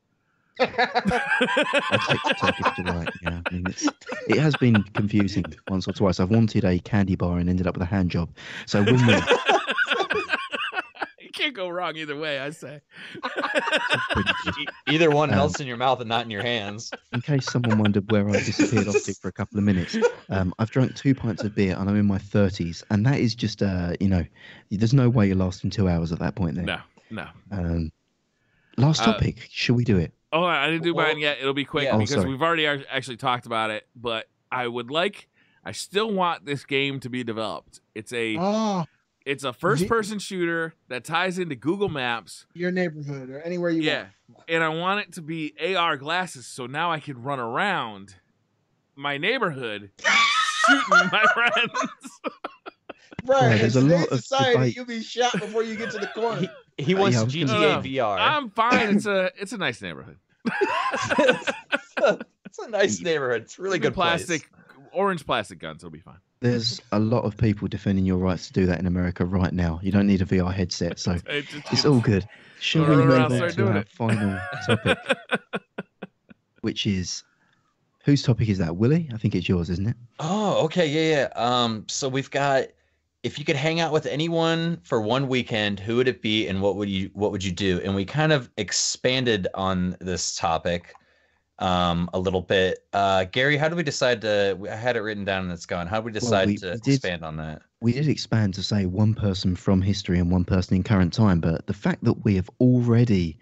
I take the Turkish delight. Yeah, I mean, it has been confusing once or twice. I've wanted a candy bar and ended up with a hand job. So win-win. You can't go wrong either way, I say. Either one melts in your mouth and not in your hands. In case someone wondered where I disappeared off to for a couple of minutes, I've drunk 2 pints of beer and I'm in my 30s, and that is just, you know, there's no way you're lasting 2 hours at that point there. No. Last topic, should we do it? Oh, I didn't do mine yet. It'll be quick because we've already actually talked about it. But I still want this game to be developed. It's a first-person shooter that ties into Google Maps, your neighborhood, or anywhere you want. And I want it to be AR glasses, so now I can run around my neighborhood, shooting my friends. Brian, Yeah, in there's a today's lot of society, debate. you'll be shot before you get to the corner. He wants I was gonna GTA say- VR. I'm fine. It's a nice neighborhood. It's a nice neighborhood. It's a really good plastic, orange plastic guns. It'll be fine. There's a lot of people defending your rights to do that in America right now. You don't need a VR headset, so it's all good. Shall we Run around, move on start to doing our it. final topic, which is whose topic is that? Willie? I think it's yours, isn't it? Oh, okay, yeah. So we've got, if you could hang out with anyone for one weekend, who would it be, and what would you do? And we kind of expanded on this topic a little bit. Gary, how did we decide to? I had it written down and it's gone. How did we decide we to did- expand on that? We did expand to say one person from history and one person in current time, but the fact that we have already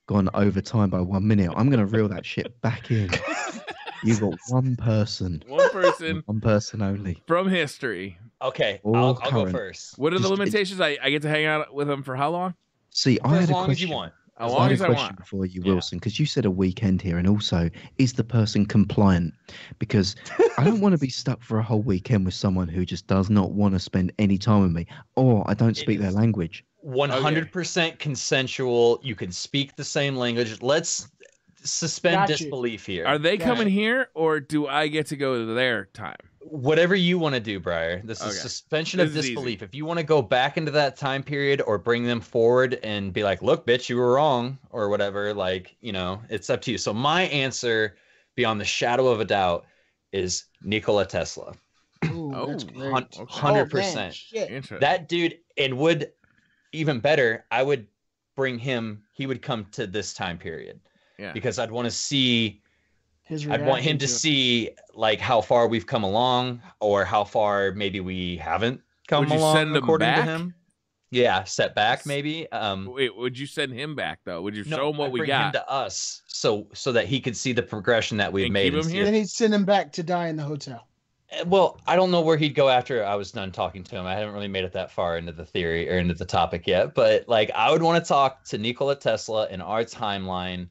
gone over time by 1 minute, I'm going to reel that shit back in. You've got one person. One person One person only. from history. Okay, All I'll go current. first. What are the Just- limitations? I get to hang out with them for how long? See, For I as had a long as question. you want. As I long had as a I question want. before you, Yeah. Wilson, because you said a weekend here, and also, is the person compliant? Because I don't want to be stuck for a whole weekend with someone who just does not want to spend any time with me, or I don't speak their is- language. 100% consensual. You can speak the same language. Let's suspend Got you. disbelief here. Are they Got coming it. here, or do I get to go to their time? Whatever you want to do, Briar. This is Okay. suspension This of is easy. disbelief. If you want to go back into that time period or bring them forward and be like, look, bitch, you were wrong, or whatever, like, it's up to you. So my answer, beyond the shadow of a doubt, is Nikola Tesla. Ooh, that's Oh, great. Hun- Okay. 100%. Oh, man, shit. Interesting. That dude, and would, even better, I would bring him, he would come to this time period. Yeah. Because I'd want to see, His I'd want him reaction to it. see like how far we've come along, or how far maybe we haven't come Would you along send him according back? to him. Yeah, set back maybe. Wait, would you send him back though? Would you No, show him what I'd we bring got? him to us, so that he could see the progression that we've And made. keep him and see here? Then he'd send him back to die in the hotel. Well, I don't know where he'd go after I was done talking to him. I haven't really made it that far into the theory or into the topic yet. But like, I would want to talk to Nikola Tesla in our timeline,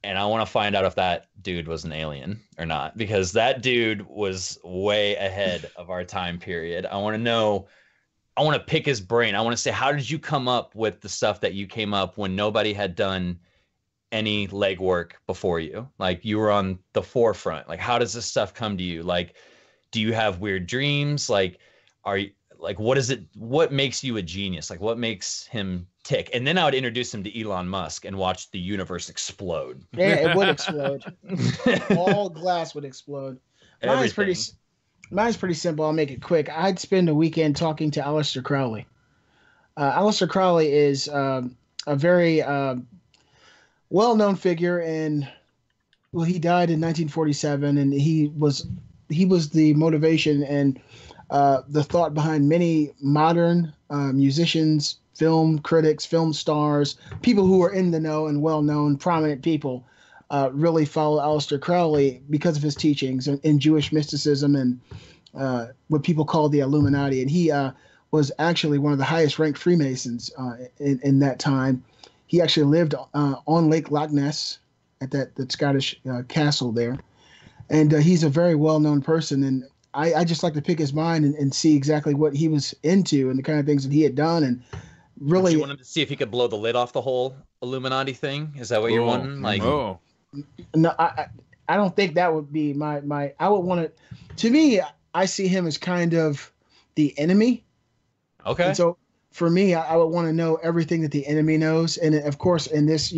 and I want to find out if that dude was an alien or not, because that dude was way ahead of our time period. I want to know. I want to pick his brain. I want to say, how did you come up with the stuff that you came up when nobody had done any legwork before you? Like, you were on the forefront. Like, how does this stuff come to you? Like, do you have weird dreams? Like, are you like, what is it? What makes you a genius? Like, what makes him tick? And then I would introduce him to Elon Musk and watch the universe explode. Yeah, it would explode. All glass would explode. Mine's pretty simple. I'll make it quick. I'd spend a weekend talking to Aleister Crowley. Aleister Crowley is a very well-known figure, and well, he died in 1947, and he was the motivation and the thought behind many modern musicians, film critics, film stars, people who are in the know and well-known, prominent people. Really follow Aleister Crowley because of his teachings in Jewish mysticism and what people call the Illuminati. And he was actually one of the highest ranked Freemasons in that time. He actually lived on Lake Loch Ness at that Scottish castle there. And he's a very well-known person. And I just like to pick his mind and see exactly what he was into and the kind of things that he had done. And really, you wanted to see if he could blow the lid off the whole Illuminati thing? Is that what you're wanting? Like, Oh, no, I don't think that would be my. I would want to me, I see him as kind of the enemy. okay. And so for me, I would want to know everything that the enemy knows. And of course, in this,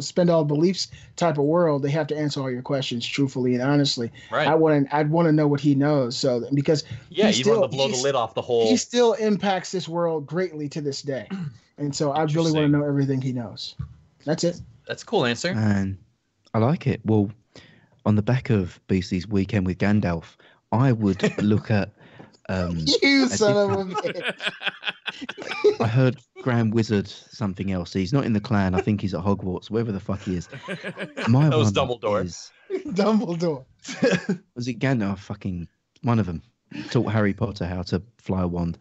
spend all beliefs type of world, they have to answer all your questions truthfully and honestly. Right. I'd want to know what he knows. So because Yeah, he you want to still- blow the he's- lid off the whole. he still impacts this world greatly to this day. And so I really want to know everything he knows. That's it. That's a cool answer. And I like it. Well, on the back of Beastly's Weekend with Gandalf, I would look at. You son of a bitch. I heard Grand Wizard something else. He's not in the clan. I think he's at Hogwarts, wherever the fuck he is. My That was one Dumbledore. is- Dumbledore. was it Gandalf? Fucking one of them taught Harry Potter how to fly a wand.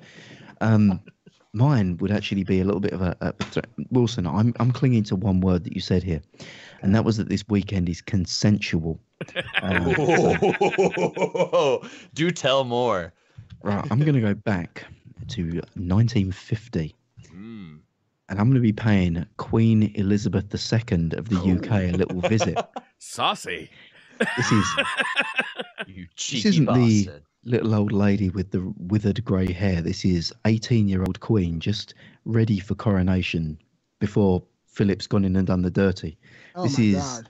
mine would actually be a little bit of a Wilson. I'm clinging to one word that you said here, and that was that this weekend is consensual. Do tell more. Right, I'm going to go back to 1950. Mm. And I'm going to be paying Queen Elizabeth II of the UK a little visit. Saucy. This is You this cheeky isn't the bastard. little old lady with the withered grey hair. This is 18-year-old Queen just ready for coronation before Philip's gone in and done the dirty. Oh This my is God.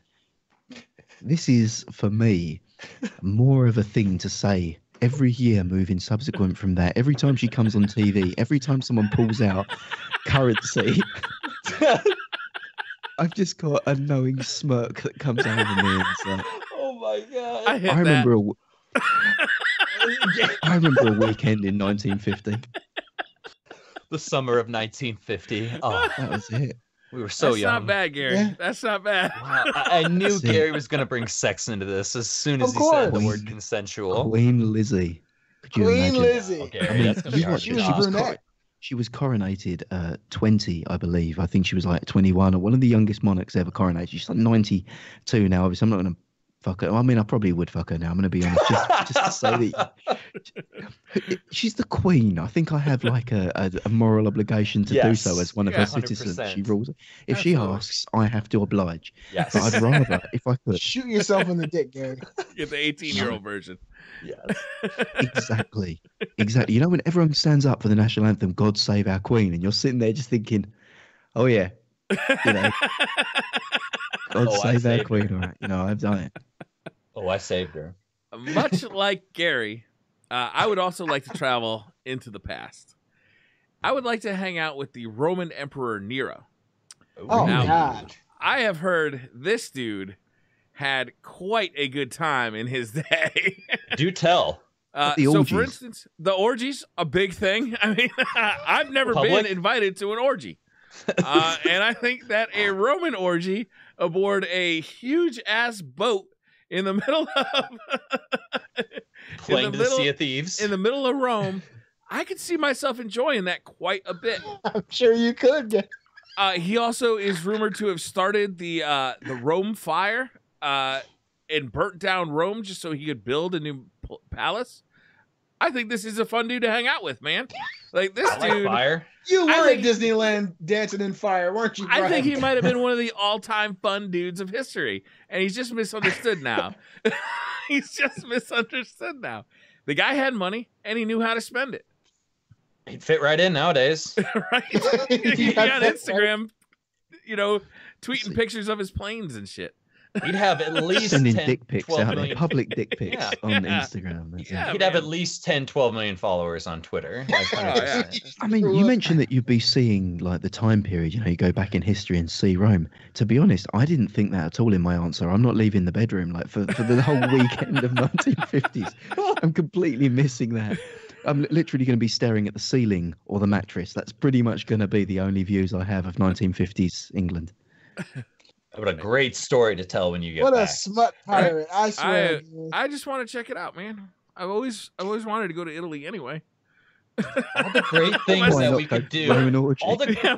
this is for me more of a thing to say every year moving subsequent from that. Every time she comes on TV, every time someone pulls out currency, I've just got a knowing smirk that comes over me. And it's like, Oh my god. I hit I remember that. I remember a weekend in 1950. The summer of 1950. Oh, That was it. we were so That's young. not bad, Gary. Yeah. That's not bad. Wow, I knew That's it. Gary was going to bring sex into this as soon as Of he said the course. word consensual. Queen Lizzie. Could you Queen imagine? Lizzie. Okay, I mean, that's gonna be you hard watch to it. was She was, brunette. she was coronated 20, I believe. I think she was like 21 or one of the youngest monarchs ever coronated. She's like 92 now. Obviously, I'm not going to fuck her. I mean, I probably would fuck her now. I'm going to be honest, just to say that she's the queen. I think I have like a moral obligation to do Yes. so as one of Yeah, her citizens. 100%. She rules. If she Absolutely. asks, I have to oblige. Yes. But I'd rather, if I could, Shoot yourself in the dick, Gary. Get the 18-year-old version. Yes. exactly. You know, when everyone stands up for the national anthem, God Save Our Queen, and you're sitting there just thinking, oh yeah, you know, God Oh, I Save Our saved Queen. her. All right, you know, I've done it. Oh, I saved her. Much like Gary, I would also like to travel into the past. I would like to hang out with the Roman Emperor Nero. Oh, Now- God. I have heard this dude had quite a good time in his day. Do tell. The so, for orgies. instance, the orgies, a big thing. I mean, I've never Public? been invited to an orgy. And I think that a Roman orgy aboard a huge-ass boat in the middle of Playing to the middle- Sea of Thieves. in the middle of Rome, I could see myself enjoying that quite a bit. I'm sure you could get. He also is rumored to have started the Rome fire and burnt down Rome just so he could build a new palace. I think this is a fun dude to hang out with, man. Like this I like dude, fire. You I were at think- Disneyland dancing in fire, weren't you? I Brian? think he might have been one of the all-time fun dudes of history, and he's just misunderstood now. He's just misunderstood now. The guy had money, and he knew how to spend it. He'd fit right in nowadays. Right? He Yeah, got that's Instagram, tweeting pictures of his planes and shit. He'd have at least Sending 10, dick pics 12 out there, million. public dick pics Yeah. on Yeah. Instagram. That's it. Yeah. He'd have man. at least 10, 12 million followers on Twitter. Like, Oh, yeah. 100%. I mean, you mentioned that you'd be seeing like the time period, you go back in history and see Rome. To be honest, I didn't think that at all in my answer. I'm not leaving the bedroom like for the whole weekend of 1950s. I'm completely missing that. I'm literally going to be staring at the ceiling or the mattress. That's pretty much going to be the only views I have of 1950s England. What a great story to tell when you get What a back. smut pirate! I swear. dude. I just want to check it out, man. I've always wanted to go to Italy anyway. All the great things Why that not we go could do. Roman orgy? All the Yeah,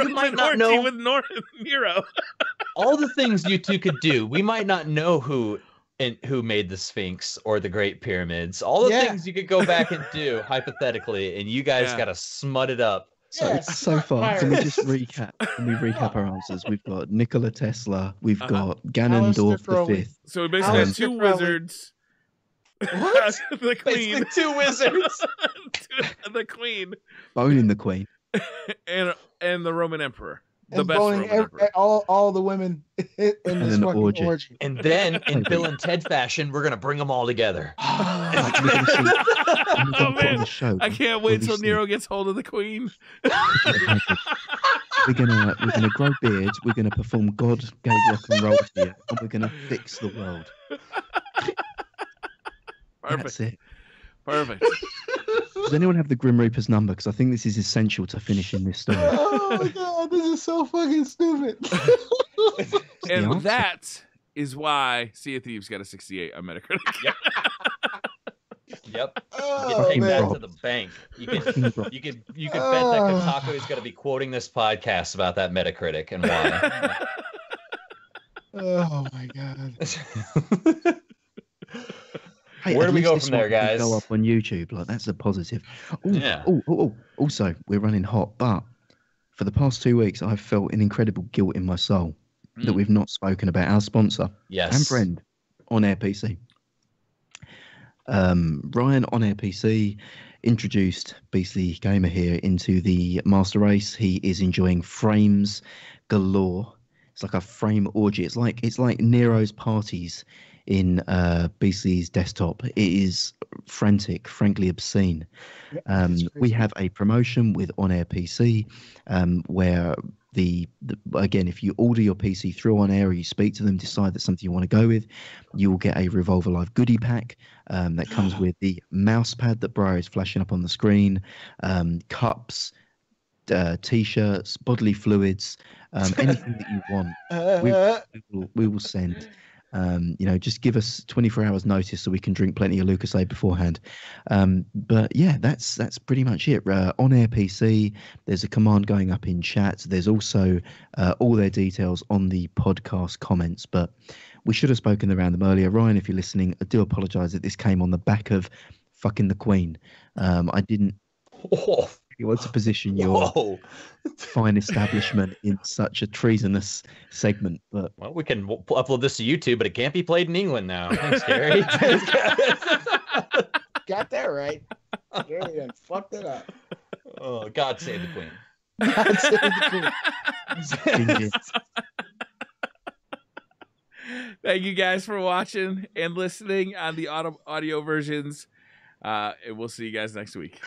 you might not know- with Nero. all the things you two could do. We might not know who made the Sphinx or the Great Pyramids. All the Yeah. things you could go back and do hypothetically, and you guys Yeah. got to smut it up. So, Yeah, so far, can we pirates. just recap? Can we recap our answers? We've got Nikola Tesla. We've Uh-huh. got Ganondorf Aleister Crowley. V. So we basically have Alistair two Crowley. wizards. What? The queen. Basically, two wizards. The queen Boning the Queen. and the Roman emperor. The And best boning Roman emperor. all the women in this an fucking orgy. orgy. And then, in Bill and Ted fashion, we're gonna bring them all together. Like, we're gonna see- when we Oh, go put on man. the show, I can't wait till obviously, Nero gets hold of the queen. We're gonna grow beards. We're gonna perform God Gave Rock and Roll to you, and we're gonna fix the world. Perfect. That's it. Perfect. Does anyone have the Grim Reaper's number? Because I think this is essential to finishing this story. Oh my god, this is so fucking stupid. the And answer. that is why Sea of Thieves got a 68 on Metacritic. Yep. You Oh, can take man. that to the bank. You could bet that Kotaku is going to be quoting this podcast about that Metacritic and why. Oh my god. Hey, Where at do we least go this from there, one can guys? Go up on YouTube. Like, that's a positive. Ooh, Yeah. Also, we're running hot, but for the past 2 weeks, I've felt an incredible guilt in my soul that we've not spoken about our sponsor and friend, On Air PC. Ryan, On Air PC, introduced Beastly Gamer here into the Master Race. He is enjoying frames galore. It's like a frame orgy. It's like Nero's parties in Beastly's desktop. It is frantic, frankly obscene. We have a promotion with On Air PC where again, if you order your PC through On Air or you speak to them, decide that's something you want to go with, you will get a Revolver Live goodie pack that comes with the mouse pad that Briar is flashing up on the screen, cups, t-shirts, bodily fluids, anything that you want, we will send. Just give us 24 hours notice so we can drink plenty of Lucozade beforehand. But yeah, that's pretty much it. On Air PC, there's a command going up in chat. There's also all their details on the podcast comments, but we should have spoken around them earlier. Ryan, if you're listening, I do apologize that this came on the back of fucking the Queen. I didn't want to position your fine establishment in such a treasonous segment, but well, we can upload this to YouTube, but it can't be played in England now. Thanks, Gary. Got that right. Gary done fucked it up. Oh, God save the Queen. God save the Queen. Thank you guys for watching and listening on the audio versions. And we'll see you guys next week.